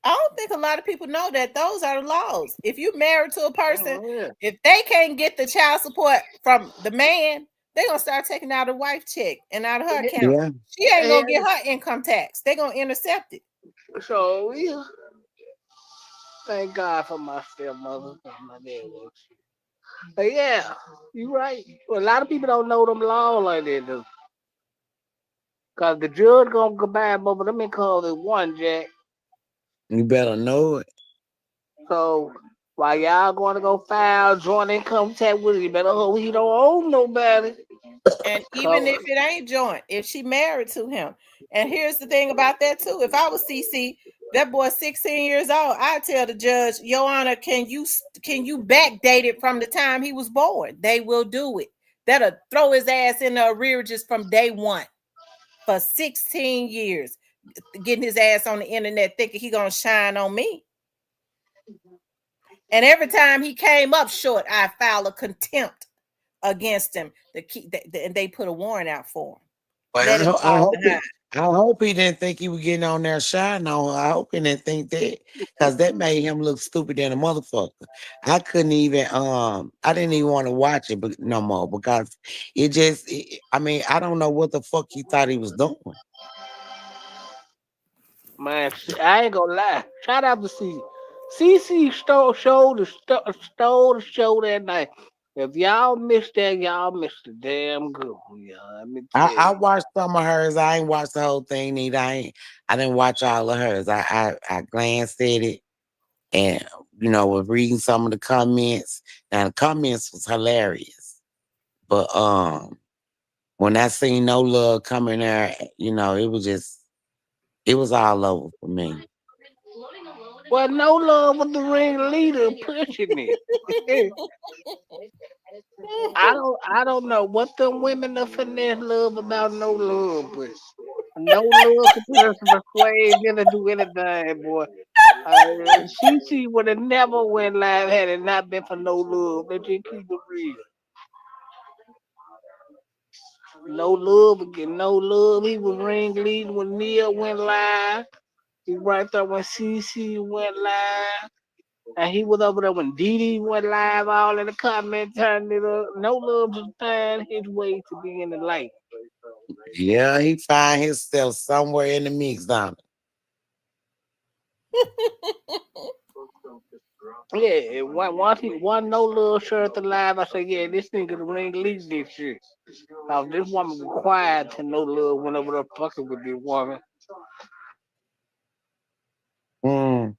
I don't think a lot of people know that those are the laws. If you married to a person, yeah. if they can't get the child support from the man, they're gonna start taking out a wife check and out of her account. Yeah. She ain't Yeah. gonna get her income tax. They're gonna intercept it. So yeah, thank God for my stepmother and my dad was. But yeah, you right. Well, a lot of people don't know them laws like that, though. Cause the judge gonna go by both of them and call it one, Jack. You better know it. So while y'all going to go file joint income tax with it, you better hope he don't owe nobody. And even Cause if it ain't joint, if she married to him. And here's the thing about that too. If I was CC, that boy 16 years old, I tell the judge, Your Honor, can you backdate it from the time he was born? They will do it. That'll throw his ass in the arrearages from day one for 16 years, getting his ass on the internet thinking he gonna shine on me. And every time he came up short, I filed a contempt against him. And they put a warrant out for him. But Let him I fall hope behind. I hope he didn't think he was getting on there shining on her. I hope he didn't think that because that made him look stupid than a motherfucker. I couldn't even I didn't even want to watch it but no more because I mean I don't know what the fuck he thought he was doing. man, I ain't gonna lie. Shout out to CC. CC stole the show that night. If y'all missed that, y'all missed the damn good one, y'all. Let me tell I you. watched some of hers. I ain't watched the whole thing neither. I didn't watch all of hers. I glanced at it and was reading some of the comments. Now the comments was hilarious. But when I seen No Love coming there, it was all over for me. Well, no love with the ringleader pushing it. I don't know what them women of finesse love about no love, but no love can put us persuade them to do anything, boy. She would have never went live had it not been for no love. Let's just keep it real. No love again, no love. He was ringleading when Neil went live. He right there when CC went live. And he was over there when Didi went live, all in the comments, turning it up. No love just find his way to be in the light. Yeah, he find himself somewhere in the mix, don't Yeah, once he one no love shirt alive, I said, yeah, this nigga the ring lead this shit. Now this woman was quiet to no love went over there fucking with this woman. he? Mm.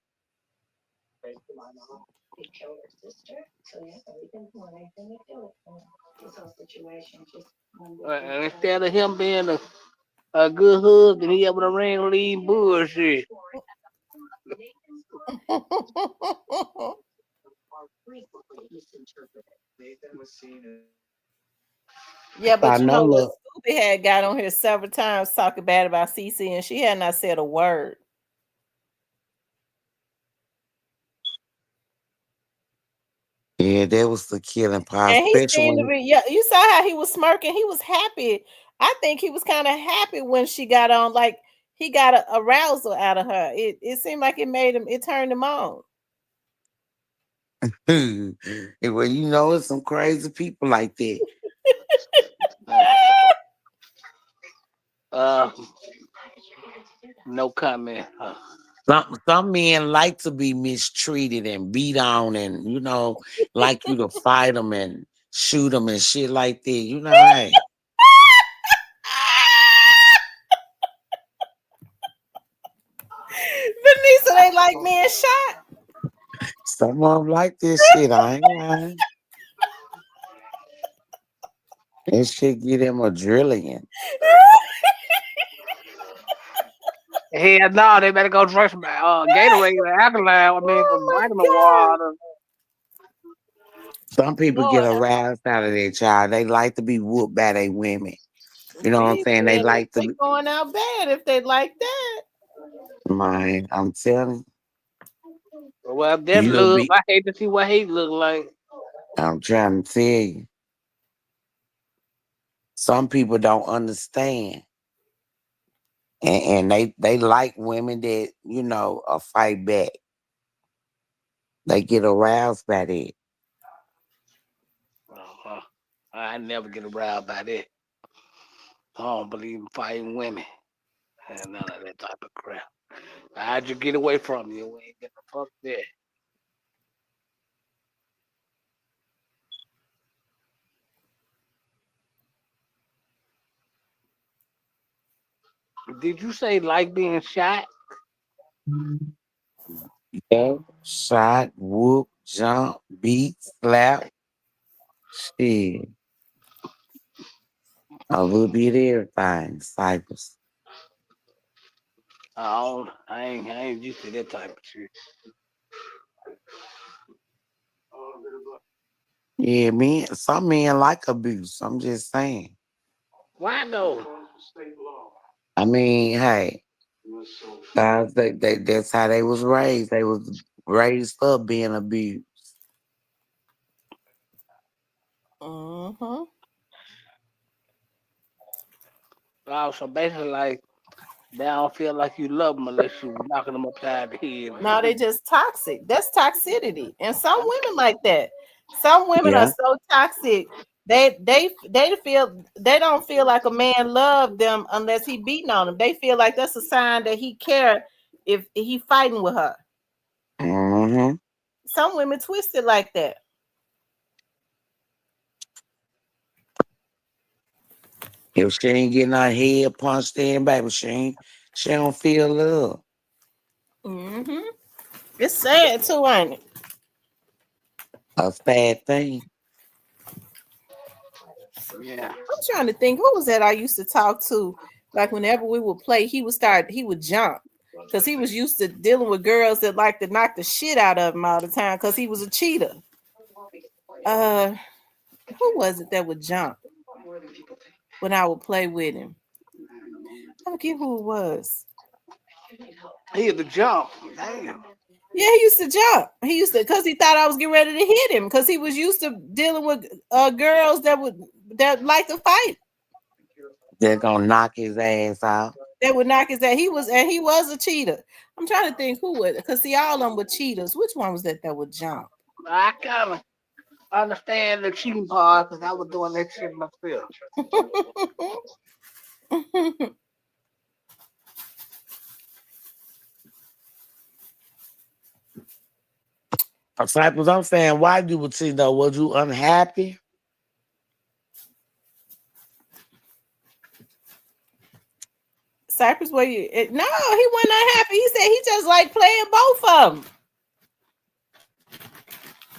And instead of him being a good husband, he able to ring lead bullshit. Yeah, I but you know know what? look. Scoopy had got on here several times talking bad about CC, and she had not said a word. Yeah, that was the killing part, And he especially seemed to when be, yeah, you saw how he was smirking. He was happy. I think he was kind of happy when she got on, like he got a arousal out of her. It seemed like it turned him on. well, you know, it's some crazy people like that. Uh, no comment. Some men like to be mistreated and beat on, and you know, like you to fight them and shoot them and shit like that. You know, hey, Vanessa, they like being shot. some of them like this shit. I ain't lying. That shit give them adrenaline. Hell no, they better go drink some Gatorade or alkaline. I mean, Oh my vitamin god. water. Some people get Lord, aroused out of their child. They like to be whooped by their women. You know what I'm these saying? They men, like to they be, going out bad if they like that. man, I'm telling Well, that you, you'll love. be, I hate to see what hate look like. I'm trying to tell you. Some people don't understand. And they like women that, you know, fight back. They get aroused by that. Uh-huh. I never get aroused by that. I don't believe in fighting women and none of that type of crap. I just get away from you. We ain't get the fuck there. Did you say like being shot? Yeah, shot, whoop, jump, beat, slap, shit. A little bit of everything, Cypress. I ain't used to that type of shit. Yeah, men, some men like abuse. I'm just saying. Why though? I mean, hey, guys, that's how they was raised. They was raised up being abused. Mm-hmm. Oh, so basically, like they don't feel like you love them unless you knocking them upside the head. No, they just toxic. That's toxicity. And some women like that. Some women are Yeah. so toxic. They feel they don't feel like a man loved them unless he beating on them. They feel like that's a sign that he care if he fighting with her. Mm-hmm. Some women twist it like that. If she ain't getting her head punched in, baby, she don't feel love. Mm-hmm. It's sad too, ain't it? A sad thing. Yeah. I'm trying to think who was that I used to talk to. Like whenever we would play, he would jump because he was used to dealing with girls that like to knock the shit out of him all the time because he was a cheater. Uh, who was it that would jump when I would play with him? I forget who it was. He had to jump. Damn. Yeah, he used to jump. He used to because he thought I was getting ready to hit him because he was used to dealing with girls that like to fight. They're gonna knock his ass out. That would knock his ass. He was a cheater. I'm trying to think who would because see all of them were cheaters. Which one was that would jump? I kind of understand the cheating part because I was doing that shit myself. Cypress, I'm saying, why you would see though? Was you unhappy? Cypress, where you? No, he wasn't unhappy. He said he just like playing both of them.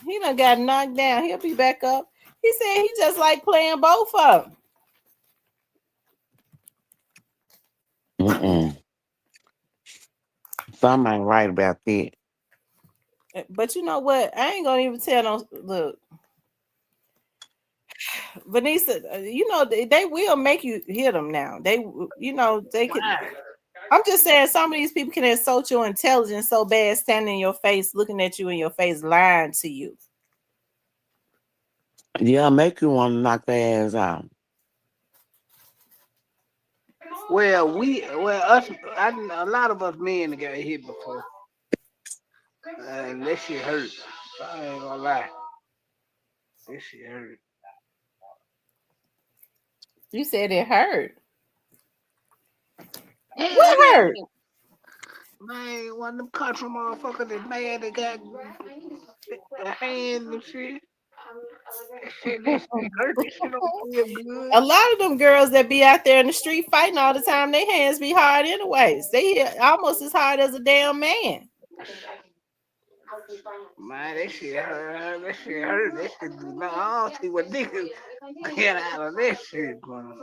He done got knocked down. He'll be back up. He said he just like playing both of them. Mm-mm. Something ain't right about that. But you know what? I ain't gonna even tell no. Look, Vanessa, you know they will make you hit them now. They, you know, they can. Why? I'm just saying some of these people can insult your intelligence so bad, standing in your face, looking at you in your face, lying to you. Yeah, make you want to knock their ass out. A lot of us men got hit before, and that shit hurt. I ain't gonna lie, that shit hurt. You said it hurt. Hell What yeah, hurt? man, one of them country motherfuckers that mad they got the hands and shit. That shit hurt. That shit don't feel good. A lot of them girls that be out there in the street fighting all the time, their hands be hard anyways. They hit almost as hard as a damn man. Man, that shit hurt. That shit hurt. That shit do not. I don't see what niggas get out of that shit, man.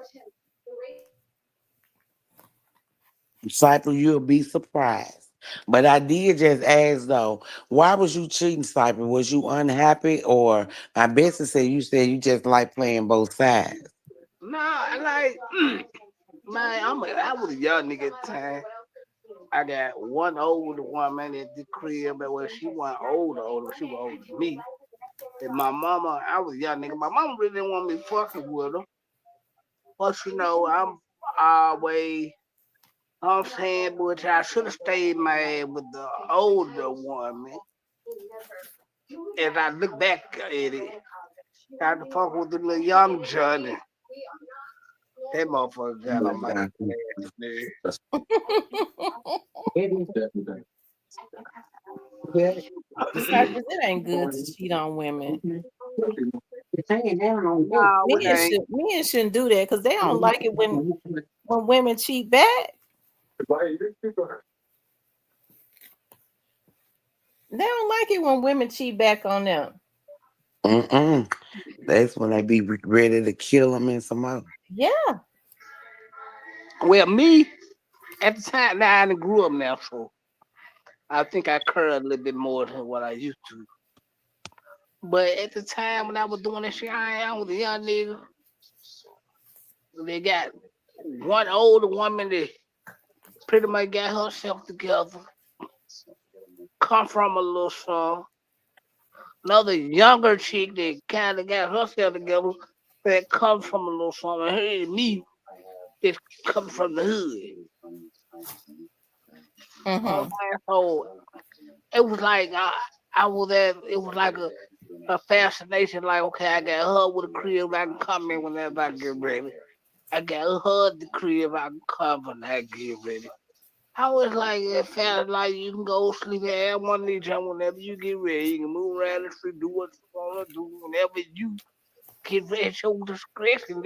Cypher, you'll be surprised. But I did just ask though, why was you cheating, Cypher? Was you unhappy, or I bet you said you just like playing both sides? Nah, like, man, I was a young nigga at the time. I got one older woman at the crib, but when she wasn't older, she was older than me. And my mama, I was a young nigga. My mama really didn't want me fucking with her. But you know, I'm always, I'm saying, but I should have stayed mad with the older woman. As I look back at it, I had to fuck with the little young Johnny. That motherfucker got on my ass, nigga. Cypress, it ain't good to cheat on women. Nah, what they ain't. Men shouldn't do that because they don't like it when women cheat back. They don't like it when women cheat back on them. Mm-mm. That's when they be ready to kill them and some more. Yeah. Well, me, at the time, now I done grew up now, so I think I curl a little bit more than what I used to. But at the time when I was doing that shit, I was a young nigga. They got one older woman that pretty much got herself together, come from a little son. Another younger chick that kind of got herself together that come from a little son. And her and me that come from the hood. Mm-hmm. So it was like I was at, it was like a fascination. Like, okay, I got her with a crib, I can come in whenever I get ready. I got her at the crib, I can come when I get ready. I was like, it felt like you can go sleep at one of these times whenever you get ready. You can move around the street, do what you want to do whenever you get ready at your discretion.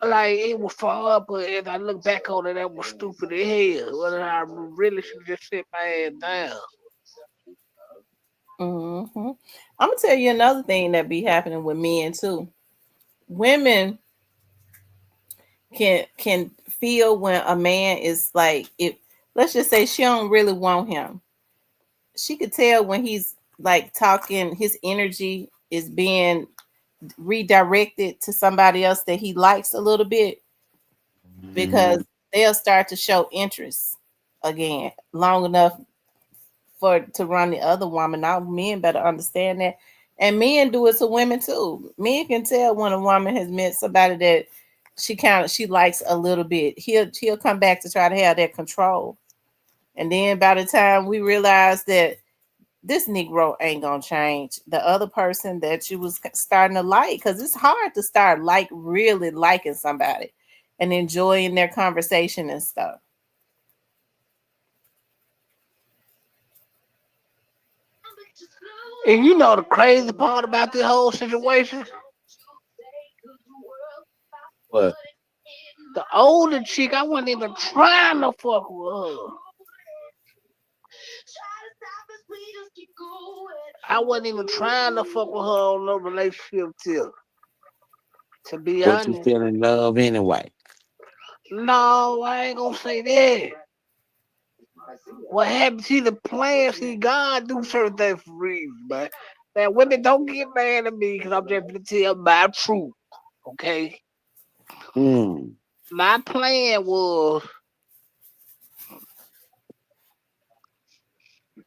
Like, it was for her, but as I look back on it, that was stupid as hell. Whether I really should just sit my ass down. Mm-hmm. I'm gonna tell you another thing that be happening with men too. Women can feel when a man is like, if let's just say she don't really want him. She could tell when he's like talking, his energy is being redirected to somebody else that he likes a little bit, because they'll start to show interest again long enough for to run the other woman out. Men better understand that. And men do it to women too. Men can tell when a woman has met somebody that she likes a little bit. He'll come back to try to have that control. And then by the time we realize that this Negro ain't gonna change, the other person that you was starting to like, because it's hard to start like really liking somebody and enjoying their conversation and stuff. And you know the crazy part about this whole situation? What? The older chick, I wasn't even trying to fuck with her. I wasn't even trying to fuck with her on no relationship till, to be But you honest. feel in love anyway. No, I ain't gonna say that. What happened? See, the plan, see, God do certain things for reasons, man. Now, women don't get mad at me because I'm just gonna tell my truth, okay? Mm. My plan was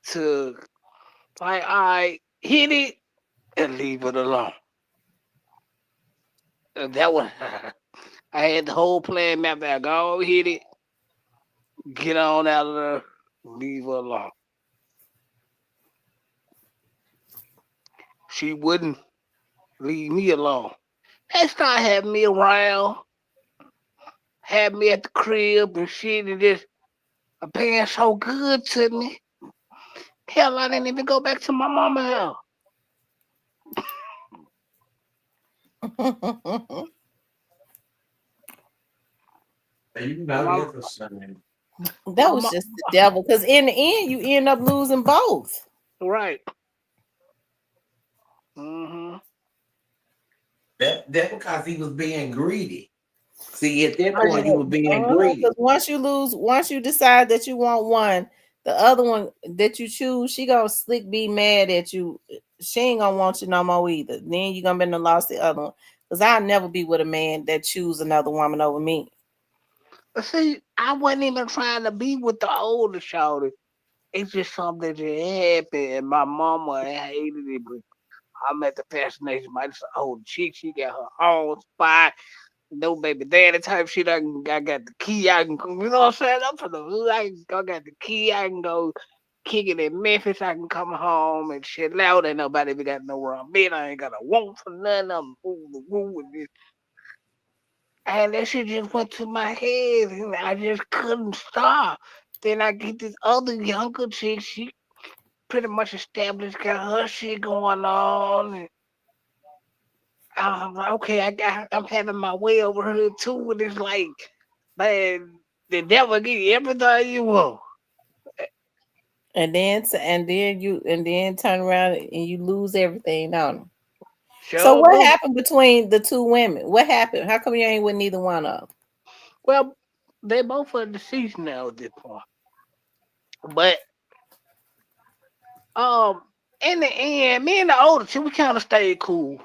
to, like, I hit it, and leave it alone. And that was I had the whole plan mapped out. Go hit it, get on out of there, leave her alone. She wouldn't leave me alone. They started having me around, had me at the crib and shit, and just being so good to me. Hell, I didn't even go back to my mama house. You My know mama, that's a shame. That my was mama, just the devil. Because in the end, you end up losing both. right. Mm-hmm. That because he was being greedy. See, at that I just, point, he was being Because greedy. once you decide that you want one, the other one that you choose, she gonna slick be mad at you. She ain't gonna want you no more either. Then you gonna be in the lost the other one. Because I'll never be with a man that choose another woman over me. see, I wasn't even trying to be with the older shorty. It's just something that just happened, and my mama hated it. But I'm at the fascination. My this old chick, she got her own spot. No baby daddy type shit. I got the key. I can, you know what I'm saying? I'm from the hood. I got the key. I can go kick it in Memphis. I can come home and shit loud. Ain't nobody even got nowhere I'm been. I ain't got a want for none. I'm woo with this. And that shit just went to my head, and I just couldn't stop. Then I get this other younger chick. She pretty much established, got her shit going on. And I'm like, okay, I'm having my way over here too. And it's like, man, the devil give you everything you want. And then turn around and you lose everything, don't you? So Sure what do. happened between the two women? What happened? How come you ain't with neither one of them? Well, they both are deceased now at this point. But um, in the end, me and the older chick, we kind of stayed cool.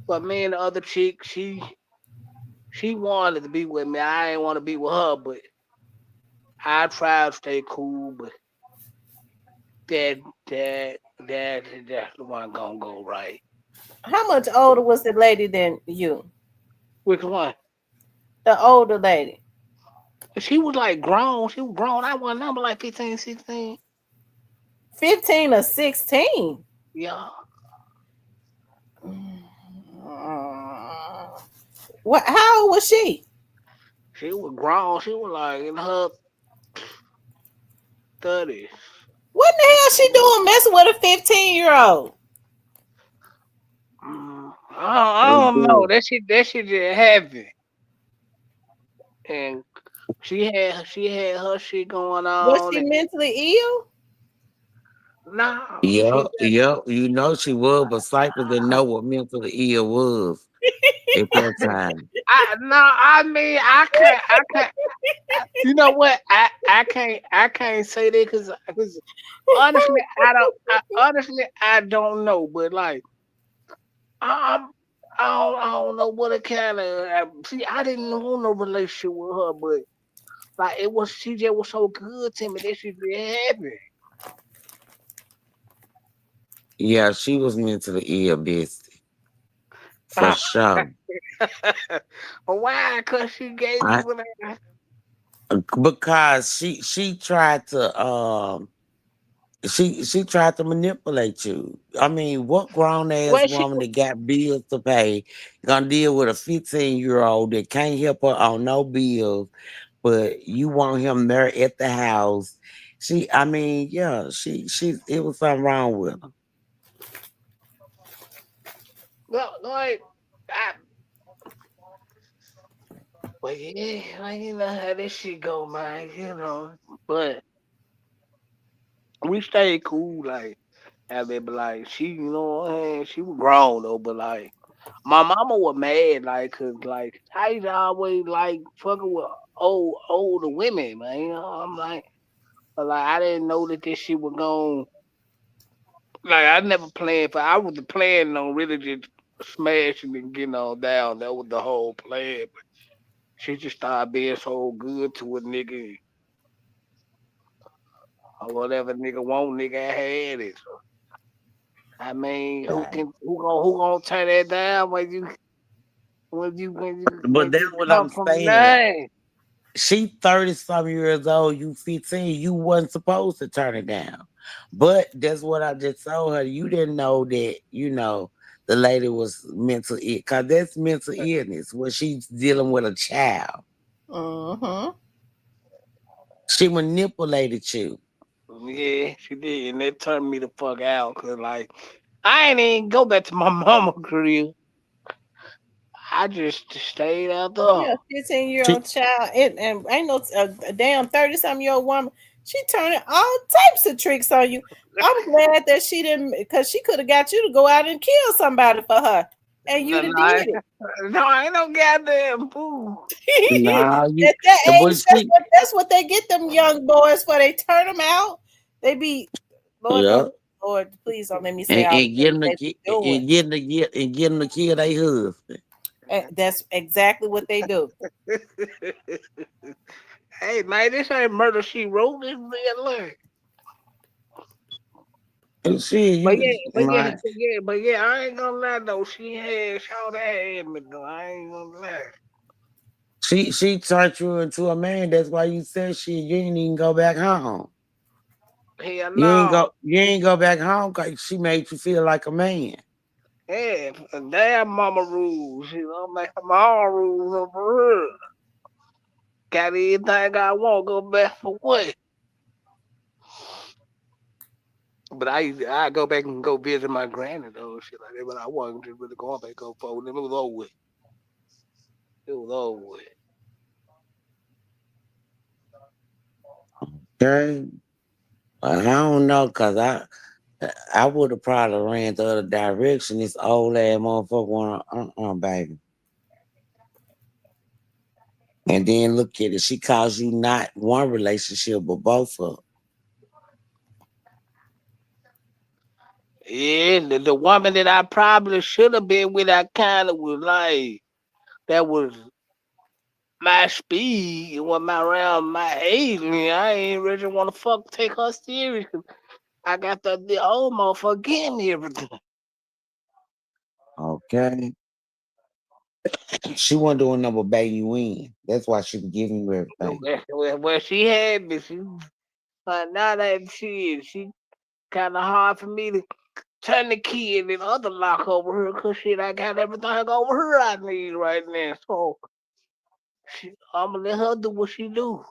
But me and the other chick, she wanted to be with me. I ain't want to be with her, but I tried to stay cool. But that that's the one gonna go right. How much older was the lady than you? Which one? The older lady. She was like grown. She was grown. I was number like 15, 16. 15 or 16? Yeah. What? How old was she? She was grown. She was like in her 30s. What the hell she doing messing with a 15-year-old? I They don't know. do. That shit just happened. And she had her shit going Was on. she And mentally ill? nah, she Yeah, yeah. You know she was, but Cypress didn't know what mentally ill was at that time. I mean I can't. You know what? I can't say that because honestly I don't know. But like I'm I don't know what it kind of see. I didn't want no relationship with her, but like it was she just was so good to me. That shit be happy. Yeah, she was mentally ill, bestie, for sure. Why? Cause she gave me I, what I because she tried to she tried to manipulate you. I mean, what grown ass well she woman that got bills to pay gonna deal with a 15-year-old that can't help her on no bills, but you want him there at the house? I mean, yeah, she it was something wrong with her. well like I well yeah like, you know how this shit go, man. But we stayed cool. Like I mean, but like she, she was grown though. But like my mama was mad, like, cause like I used to always like fucking with older women, man. I'm like, but like I didn't know that this shit was going. Like I never planned for. I was planning on really just smashing and getting on down. That was the whole plan. But she just started being so good to a nigga or whatever nigga want, nigga had it. I mean, who gonna turn that down when you But that's what come I'm from saying. nothing? She 30-some years old, you 15, you wasn't supposed to turn it down. But that's what I just told her. You didn't know that, the lady was mental ill. Because that's mental illness when she's dealing with a child. Mm-hmm. She manipulated you. Yeah, she did, and that turned me the fuck out. Cause like, I ain't even go back to my mama career. I just stayed out there. Yeah, 15-year-old She, child, and ain't no a damn 30-some-year-old woman. She turning all types of tricks on you. I'm glad that she didn't, because she could have got you to go out and kill somebody for her, and No, you'd no, have did it. no, I ain't no goddamn fool. nah, At that but age, that's what they get them young boys for. They turn them out. They be Lord, yeah. Lord, please don't let me say And, all the and things getting the they be kid doing. and getting the kid they husband. That's exactly what they do. Hey man, this ain't murder she wrote. This real life. And shit, But you yeah, my I ain't gonna lie though. Shawty had me though. I ain't gonna lie. she turned you into a man. That's why you said shit. You didn't even go back home. Hell You ain't no. go. You ain't go back home because she made you feel like a man. Yeah, damn mama rules. I'm like my own rules over here. Got anything I want, go back for what? But I go back and go visit my granny though, shit like that. But I wasn't just really going back go forward. It was over with. It was over with. Okay, I don't know because I would have probably ran the other direction. This old ass motherfucker wanna baby. And then look at it. She caused you not one relationship but both of them. Yeah, the woman that I probably should have been with, I kind of was like, that was my speed and what my around my age. And I ain't really want to take her serious. 'Cause I got the old motherfucker getting me everything. Okay. She wasn't doing nothing but baiting you in. That's why she was giving you everything. Well, she had me. Now that she kind of hard for me to turn the key in the other lock over her because shit, I got everything over her I need right now. So I'm gonna let her do what she do.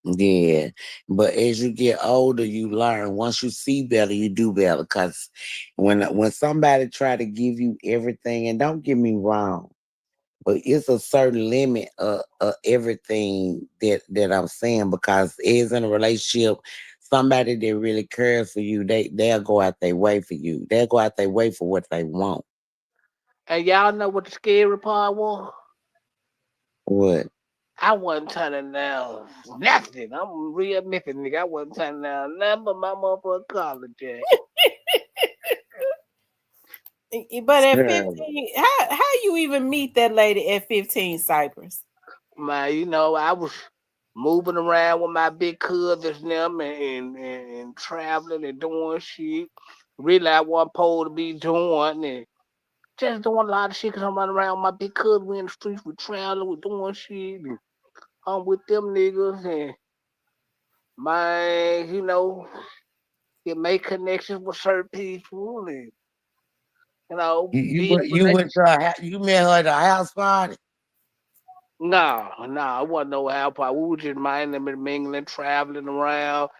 Yeah, but as you get older, you learn. Once you see better, you do better. Cause when somebody try to give you everything, and don't get me wrong, but it's a certain limit of everything that I'm saying. Because as in a relationship, somebody that really cares for you, they'll go out their way for you. They'll go out their way for what they want. And y'all know what the scary part was? What? I wasn't turning down nothing. I'm a real Memphis nigga. I wasn't turning down nothing but my motherfucking college check. But at Terrible. 15, how you even meet that lady at 15, Cypress? Man, I was moving around with my big cousins and them and traveling and doing shit. Really, I wasn't supposed to be doing and just doing a lot of shit because I'm running around with my big cousins. We in the streets, we traveling, we doing shit. And I'm with them niggas and my, you make connections with certain people and, build You went to relationships. you met her at a house party. No, it wasn't no house party. We were just minding and mingling, traveling around.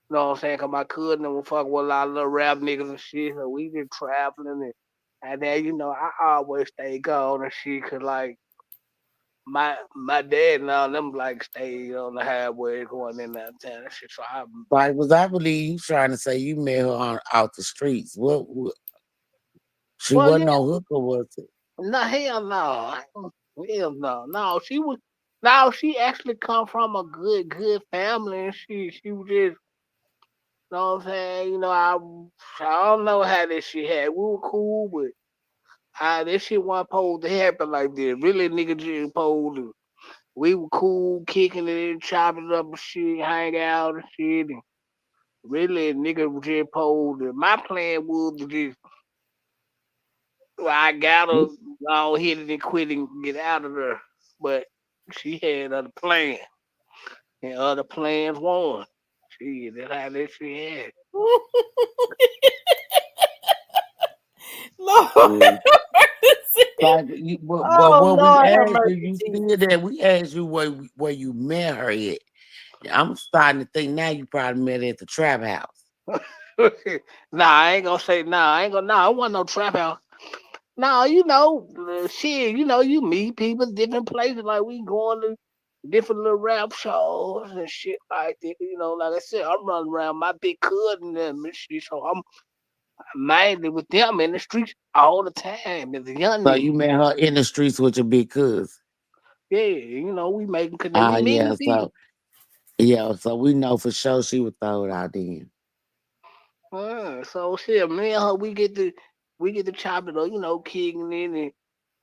You know what I'm saying? Cause my cousin was fucking with a lot of little rap niggas and shit. So we just traveling and then, I always stay gone and shit. Cause like my dad and all them like stayed on the highway going in that town and shit. So Like was I believe you trying to say you met her on out the streets. What she well, yeah, wasn't no hooker, was it? no, hell no. Hell no. No, she actually come from a good family and she was just, know what I'm saying? I don't know how this shit had. We were cool, but this shit wasn't supposed to happen like this. Really, nigga just supposed to. We were cool, kicking it, chopping it up and shit, hang out and shit. Really, nigga was just posed. My plan was to just, I got her, go hit it and quit and get out of there. But she had other plans, and other plans won. Shit, that's how that shit had. Lord have Mm. mercy. Like, but Oh what we Lord have asked you, mercy, you Jesus. said that we asked you where you met her at. I'm starting to think now you probably met her at the trap house. Nah, I ain't gonna say nah. I ain't gonna nah. I want no trap house. Nah, you know, shit. You know, you meet people different places. Like we going to different little rap shows and shit like that. You know, like I said, I'm running around my big cousin and shit, so I'm mainly with them in the streets all the time as a young So nigga. you met her in the streets with your big cousin. Yeah, you know, we making connect. Ah, We yeah. meeting people. So we know for sure she was thrown out then. So shit, me and her, we get to chop it up, you know, kicking in and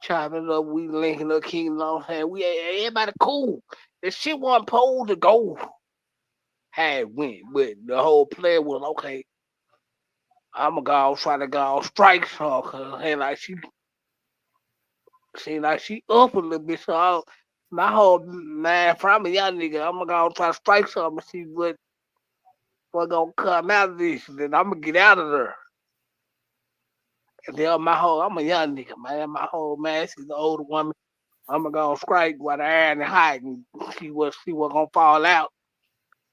chopping it up. We linking up, kicking it off. And we everybody cool. The shit wasn't supposed to go how it went, but the whole plan was okay. I'ma go try to go strike her, cause hey, like she seemed like she up a little bit. So my whole man from a young nigga, I'ma go try to strike something and see what gonna come out of this. Then I'ma get out of there. And then I'm a young nigga, man. My whole man, she's the older woman. I'ma go strike while the iron and hot and see what gonna fall out.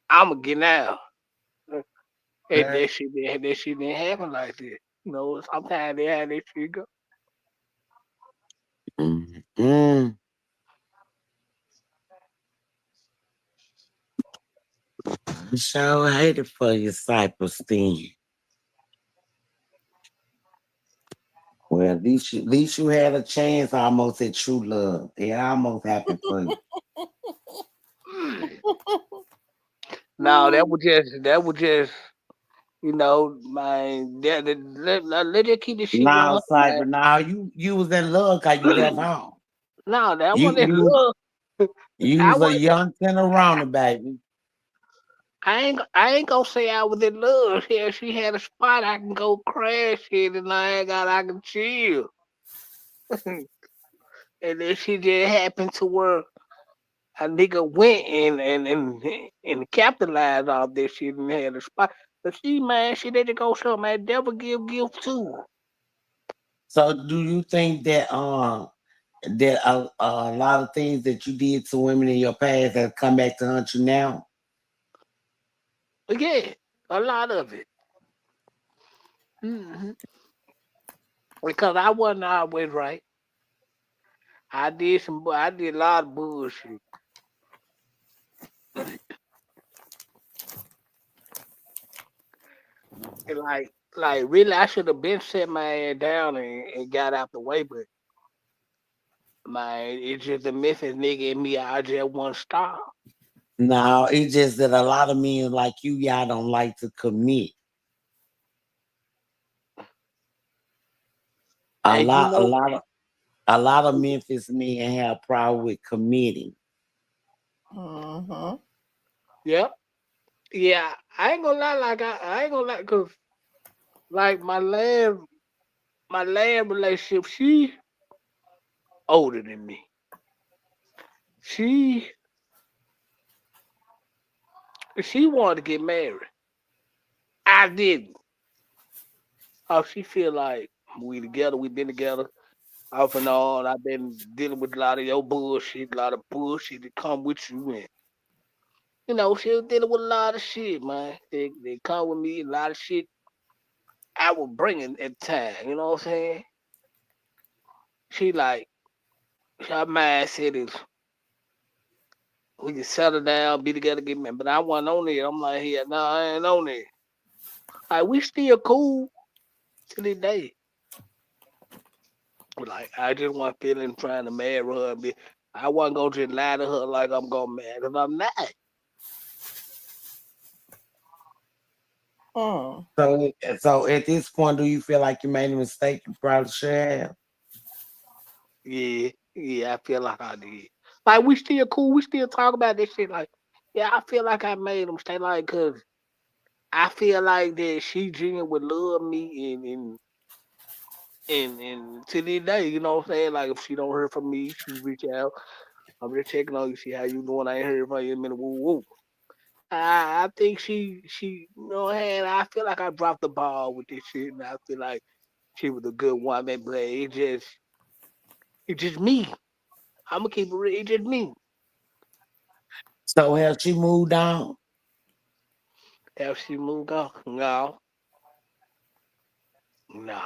I'ma get out. And Okay. that shit didn't happen like that. You know, sometimes they had that shit go. Mm. So hate it for you, Cypress then. Well, at least you had a chance almost at true love. It almost happened for you. No, that was just man. Let just keep this shit Now, 100, man. Cypress, now you was in love because you left home. No, that You wasn't in you was love. you I was a was young tenderoni, baby. I ain't gonna say I was in love. Yeah, she had a spot I can go crash in, and I can chill. And then she just happened to where a nigga went and capitalized off this shit and had a spot. But she man, she let it go so man, devil give gift too. So do you think that a lot of things that you did to women in your past have come back to haunt you now? But yeah, a lot of it. hmm Because I wasn't always right. I did a lot of bullshit. And like really, I should have been set my ass down and got out the way, but man, it's just the Memphis nigga in me. I just want to stop. No, it's just that a lot of men like y'all don't like to commit. A And you lot, a know, lot of a lot of Memphis men have problem with committing. Mm-hmm. yeah, yeah. I ain't gonna lie, I ain't gonna lie, cause like my last relationship, she older than me. She she wanted to get married. I didn't. Oh, she feel like we together, we been together off and on. I've been dealing with a lot of your bullshit, a lot of bullshit that come with you, and she was dealing with a lot of shit, man. They come with me, a lot of shit I was bringing at the time. You know what I'm saying? She like her mindset is we can settle down, be together, get married. But I wasn't on it. I'm like, yeah, no, I ain't on it. Like we still cool to this day. But like I just want feeling trying to marry her. I wasn't gonna just lie to her like I'm gonna marry her. I'm not. Mm. So at this point, do you feel like you made a mistake? You probably should have. Yeah, yeah, I feel like I did. Like we still cool. We still talk about this shit. Like, yeah, I feel like I made a mistake. Like, cause I feel like that she Jen would love me and to this day, you know what I'm saying? Like if she don't hear from me, she reach out. I'm just checking on you, see how you doing. I ain't heard from you in a minute. Woo woo. I think she you know, and I feel like I dropped the ball with this shit, and I feel like she was a good woman, but it's just me. I'm gonna keep it real. It's just me. So has she moved on? Have she moved on? No, no.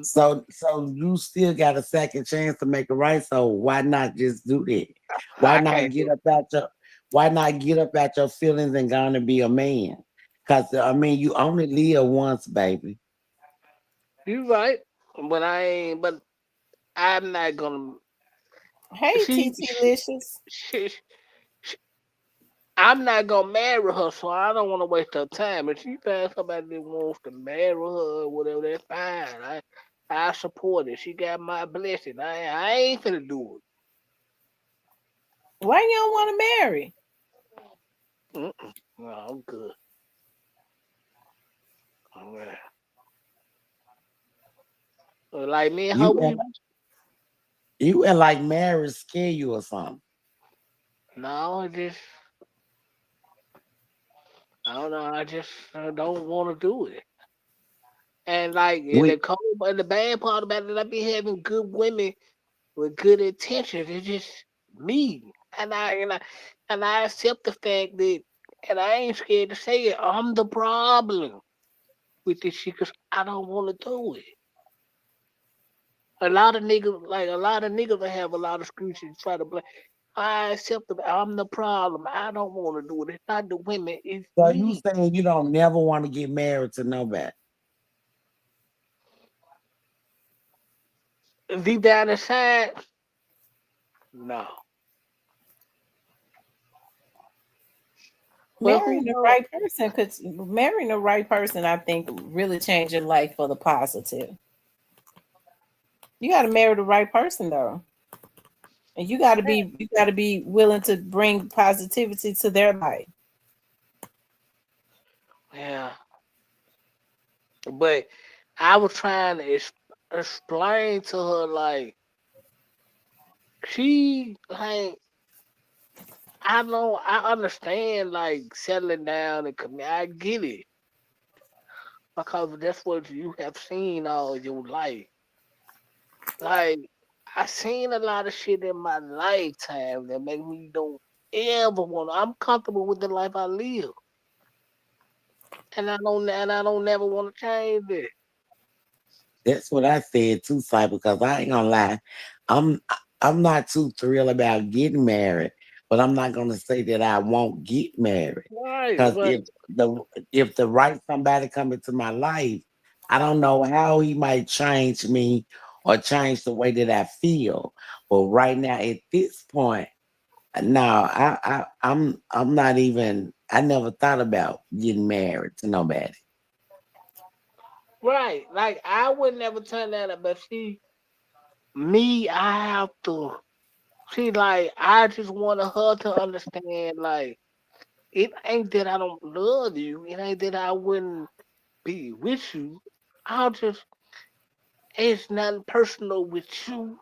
So you still got a second chance to make it right. So why not just do that? Why I not can't get do. up at your why not get up at your feelings and gonna be a man? Cause I mean you only live once, baby. You right, but I ain't. But I'm not gonna. Hey, She, TT she, Licious. she, I'm not gonna marry her, so I don't want to waste her time. If she finds somebody that wants to marry her or whatever, that's fine. I support it. She got my blessing. I ain't finna do Why you don't want to marry? it. Mm-mm. No, I'm good. All right. Like me and her, You and you and like marriage scare you or something. no, I don't know. I just don't want to do it. And like, and We the bad part about it, I be having good women with good intentions. It's just me, and I accept the fact that, and I ain't scared to say it. I'm the problem with this shit because I don't want to do it. A lot of niggas that have a lot of excuses try to blame. I accept the. I'm the problem. I don't want to do it. It's not the women. It's so you me. saying you don't never want to get married to nobody. Deep down inside, no. But who knows? Marrying the right person, I think, really change your life for the positive. You got to marry the right person though, and you got to be willing to bring positivity to their life. Yeah, but I was trying to explain to her like she like I know I understand like settling down and commit. I get it because that's what you have seen all your life. Like I seen a lot of shit in my lifetime that make me don't ever want. I'm comfortable with the life I live, and I don't never want to change it. That's what I said too, Cyber, because I ain't gonna lie. I'm I'm not too thrilled about getting married, but I'm not gonna say that I won't get married. Right, Because but if the right somebody come into my life, I don't know how he might change me or change the way that I feel. But right now at this point, no, I'm not even I never thought about getting married to nobody. right, like I would never turn that up. But see, me, I have to. See, like I just want her to understand, like it ain't that I don't love you. It ain't that I wouldn't be with you. I'll just. It's nothing personal with you.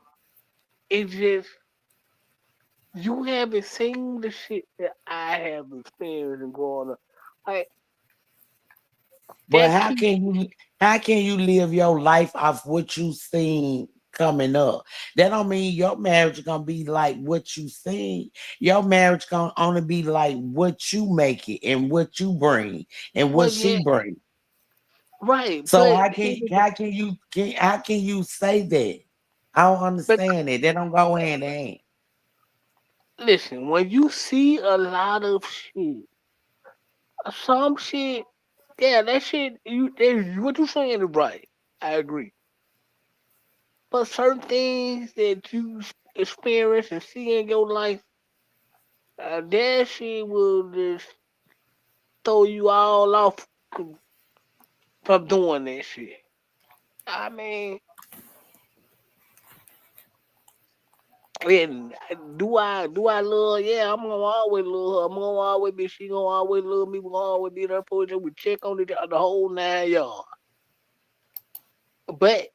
It's just you haven't seen the shit that I have experienced and growing up. Like But that keep how can you live your life off what you seen coming up? That don't mean your marriage gonna be like what you seen. Your marriage gonna only be like what you make it and what you bring and what well, yeah, she bring. right. So But here's the- how can you say that? I don't but understand it. They don't go hand in hand. listen, when you see a lot of shit, some shit, yeah, that shit, what you saying is right. I agree. But certain things that you experience and see in your life, that shit will just throw you all off from doing that shit. I mean, And do I love? Yeah, I'm gonna always love her. I'm gonna always be. She gonna always love me. We gonna always be there for each other. We check on the whole 9 yards. But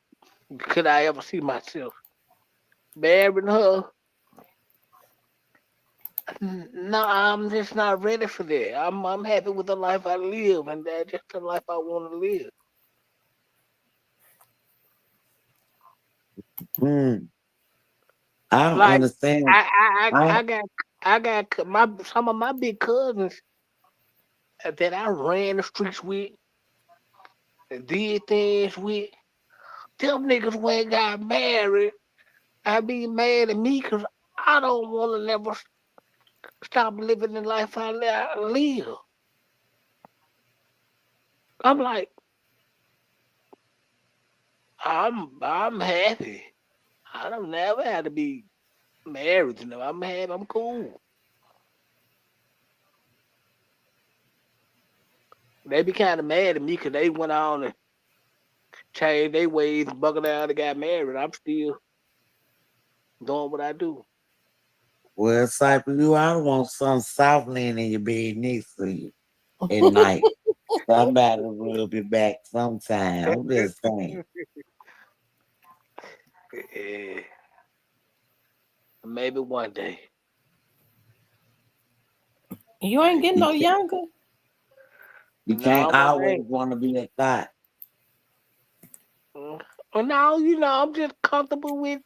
could I ever see myself marrying her? No, I'm just not ready for that. I'm happy with the life I live, and that's just the life I want to live. Mm, I don't Like understand. I I I, I I got my some of my big cousins that I ran the streets with, and did things with. Them niggas went got married. I be mad at me because I don't want to never stop living the life I live. I'm like, I'm happy. I don't never had to be married to them. I'm happy. I'm cool. They be kind of mad at me because they went on and changed their ways and buckled down and got married. I'm still doing what I do. well, Cypher, you I want some soft laying in your bed next to you at night. Somebody will be back sometime. I'm just saying. Yeah, maybe one day. You ain't getting You no can't, younger. you can't No, I always ain't. want to be a thought. Well, now I'm just comfortable with.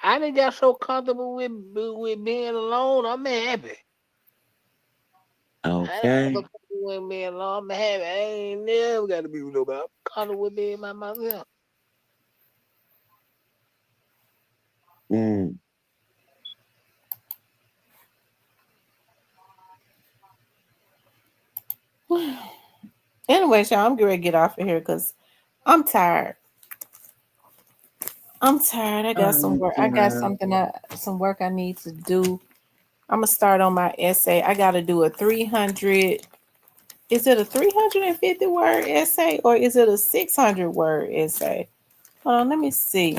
I done got so comfortable with being alone. I'm happy. I ain't so Okay. comfortable with being alone. I'm happy. I ain't never got to be with nobody. I'm comfortable with being by myself. Mm. Anyway, y'all, I'm getting ready to get off of here because I'm tired. I'm tired. I got some Oh, work. I got child. some work I need to do. I'm gonna start on my essay. I gotta do a 300. Is it a 350 word essay or is it a 600 word essay? Hold on, let me see.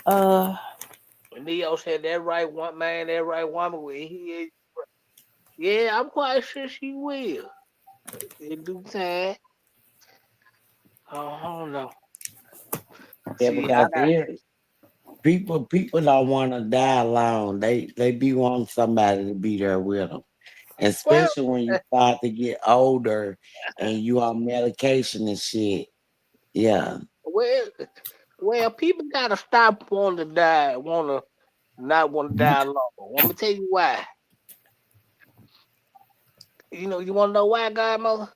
Uh, Neo said that right one man, that right woman. Yeah, I'm quite sure she will. In due time. I don't know. Yeah, See, I because got here people don't want to die alone. They be wanting somebody to be there with them, well, especially when you start to get older and you on medication and shit. Yeah. well, people gotta stop wanting to die, wanna not want to die alone. Let me tell you why. You want to know why, Godmother?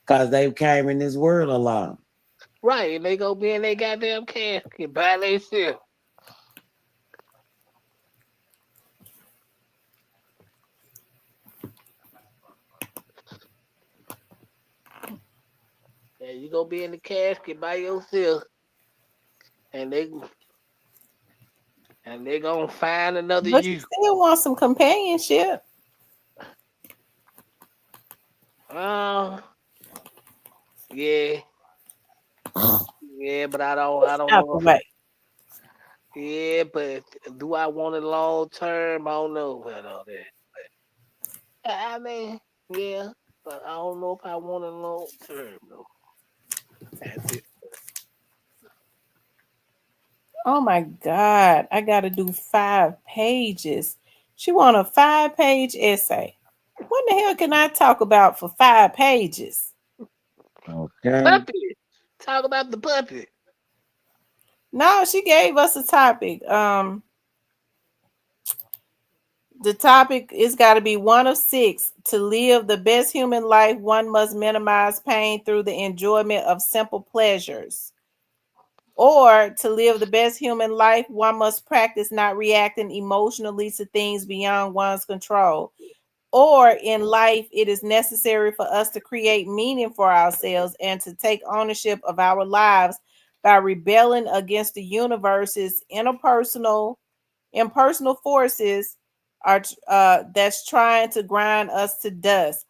Because they came in this world alone. Right, and they go be in their goddamn casket by themselves. Yeah, you go be in the casket by yourself, and they gonna find another but you you. still want some companionship. Uh, yeah, yeah, but I don't Out know the if way. yeah, but do I want it long term? I don't know about all that. I mean, yeah, but I don't know if I want it long term though. That's it. Oh my God, I gotta do 5 pages. She want a 5 page essay. What the hell can I talk about for 5 pages? Okay. Puppy, talk about the puppy. No, she gave us a topic. The topic is got to be one of six. To live the best human life, one must minimize pain through the enjoyment of simple pleasures. Or to live the best human life, one must practice not reacting emotionally to things beyond one's control. Or in life, it is necessary for us to create meaning for ourselves and to take ownership of our lives by rebelling against the universe's impersonal forces are that's trying to grind us to dust.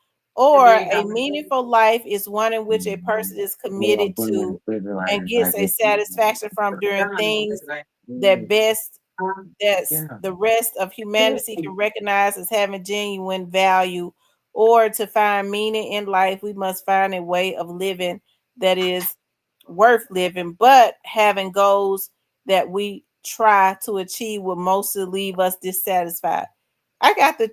And Or then a meaningful life is one in which a person is Yeah, committed put it in to the refrigerator and like gets a this. satisfaction from doing things that best that's Yeah. the rest of humanity can recognize as having genuine value, or to find meaning in life, we must find a way of living that is worth living, but having goals that we try to achieve will mostly leave us dissatisfied. I got to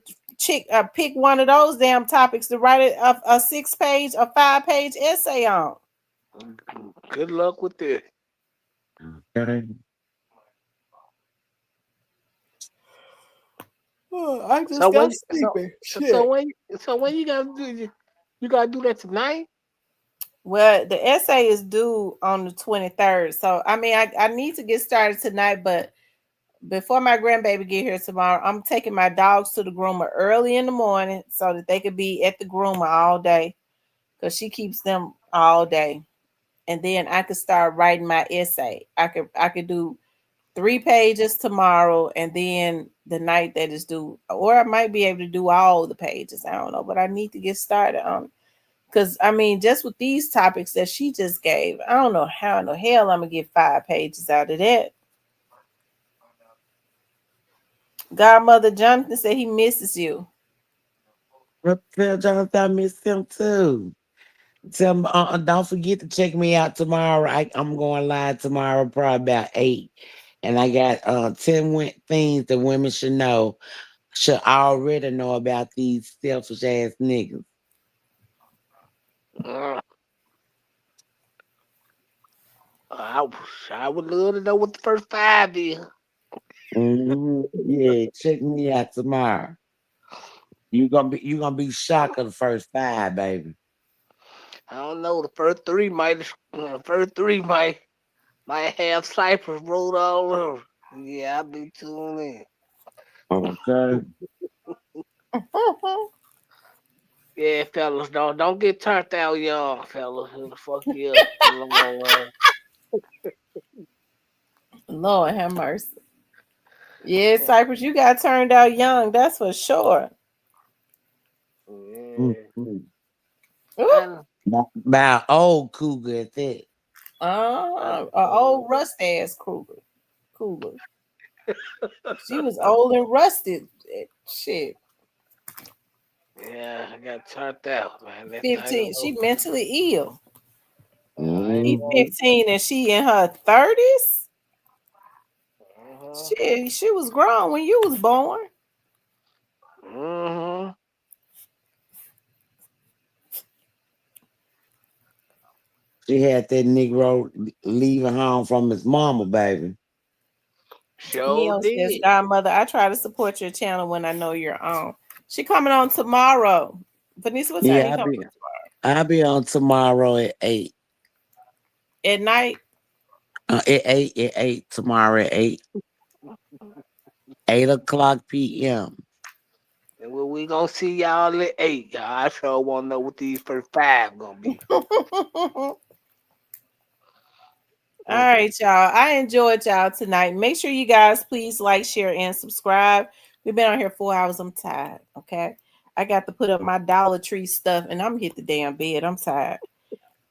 pick one of those damn topics to write a 6 page, a 5 page essay on. Good luck with this. Okay. Oh, I So just when got so sleepy. so Shit. when so when you gotta do you gotta do that tonight? Well, the essay is due on the 23rd. So I mean I need to get started tonight, but before my grandbaby get here tomorrow, I'm taking my dogs to the groomer early in the morning so that they could be at the groomer all day. Because she keeps them all day. And then I could start writing my essay. I could do 3 pages tomorrow, and then the night that is due, or I might be able to do all the pages. I don't know, but I need to get started on, because I mean, just with these topics that she just gave, I don't know how in the hell I'm gonna get 5 pages out of that. Godmother Jonathan said he misses you. But tell Jonathan I miss him too. Tell him, don't forget to check me out tomorrow. I'm going live tomorrow, probably about 8. And I got 10 things that women should already know about these selfish ass niggas. Uh, I I would love to know what the first 5 is. Yeah, check me out tomorrow. You gonna be shocked of the first 5, baby. I don't know. The first three might have ciphers wrote all over. Yeah, I'll be tuned in. Okay. Yeah, fellas, don't get turned out young, fellas. It'll fuck you up in the long run. Lord have mercy. Yeah, Cypress, you got turned out young, that's for sure. Yeah. Ooh, And By old cougar at that. a old rust ass Cougar. She was old and rusted. Shit. yeah, I got turned out, man. That thing 15. She mentally ill. ain't He Mhm. 15 and she in her 30s. uh-huh. Shit, she was grown when you was born. Mm-hmm. She had that Negro leaving home from his mama, baby. Sure Neo says, did. Godmother, I try to support your channel when I know you're on. She coming on tomorrow. Vanessa, what time Yeah, you coming on I'll be on tomorrow at 8. at night? At 8 tomorrow at 8. 8 o'clock p.m. And when we gonna see y'all at 8, y'all. I sure wanna know what these first 5 gonna be. All right, y'all. I enjoyed y'all tonight. Make sure you guys please like, share, and subscribe. We've been on here 4 hours. I'm tired. Okay. I got to put up my Dollar Tree stuff and I'm gonna hit the damn bed. I'm tired.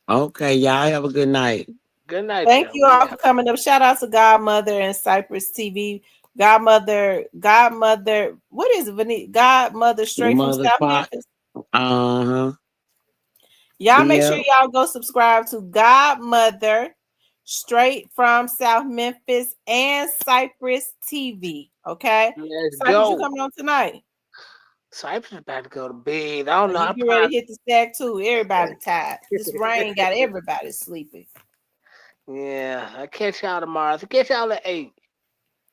Okay, y'all have a good night. Good night, Thank y'all. you all for coming up. Shout out to Godmother and Cypress TV. Godmother, what is it? Godmother Your straight from mother South pot. Memphis. Uh-huh. Y'all make sure Yeah. y'all go subscribe to Godmother straight from South Memphis and Cypress TV. Okay. Let's Cypress, you go. coming on tonight? Cypress about to go to bed. I don't know. You I get ready to probably hit the stack too. Everybody tired. This rain got everybody sleeping. yeah. I catch y'all tomorrow. So catch y'all at 8.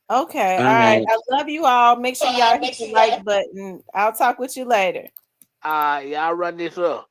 Okay. All All right. right. I love you all. Make sure y'all hit the like button. I'll talk with you later. Y'all run this up.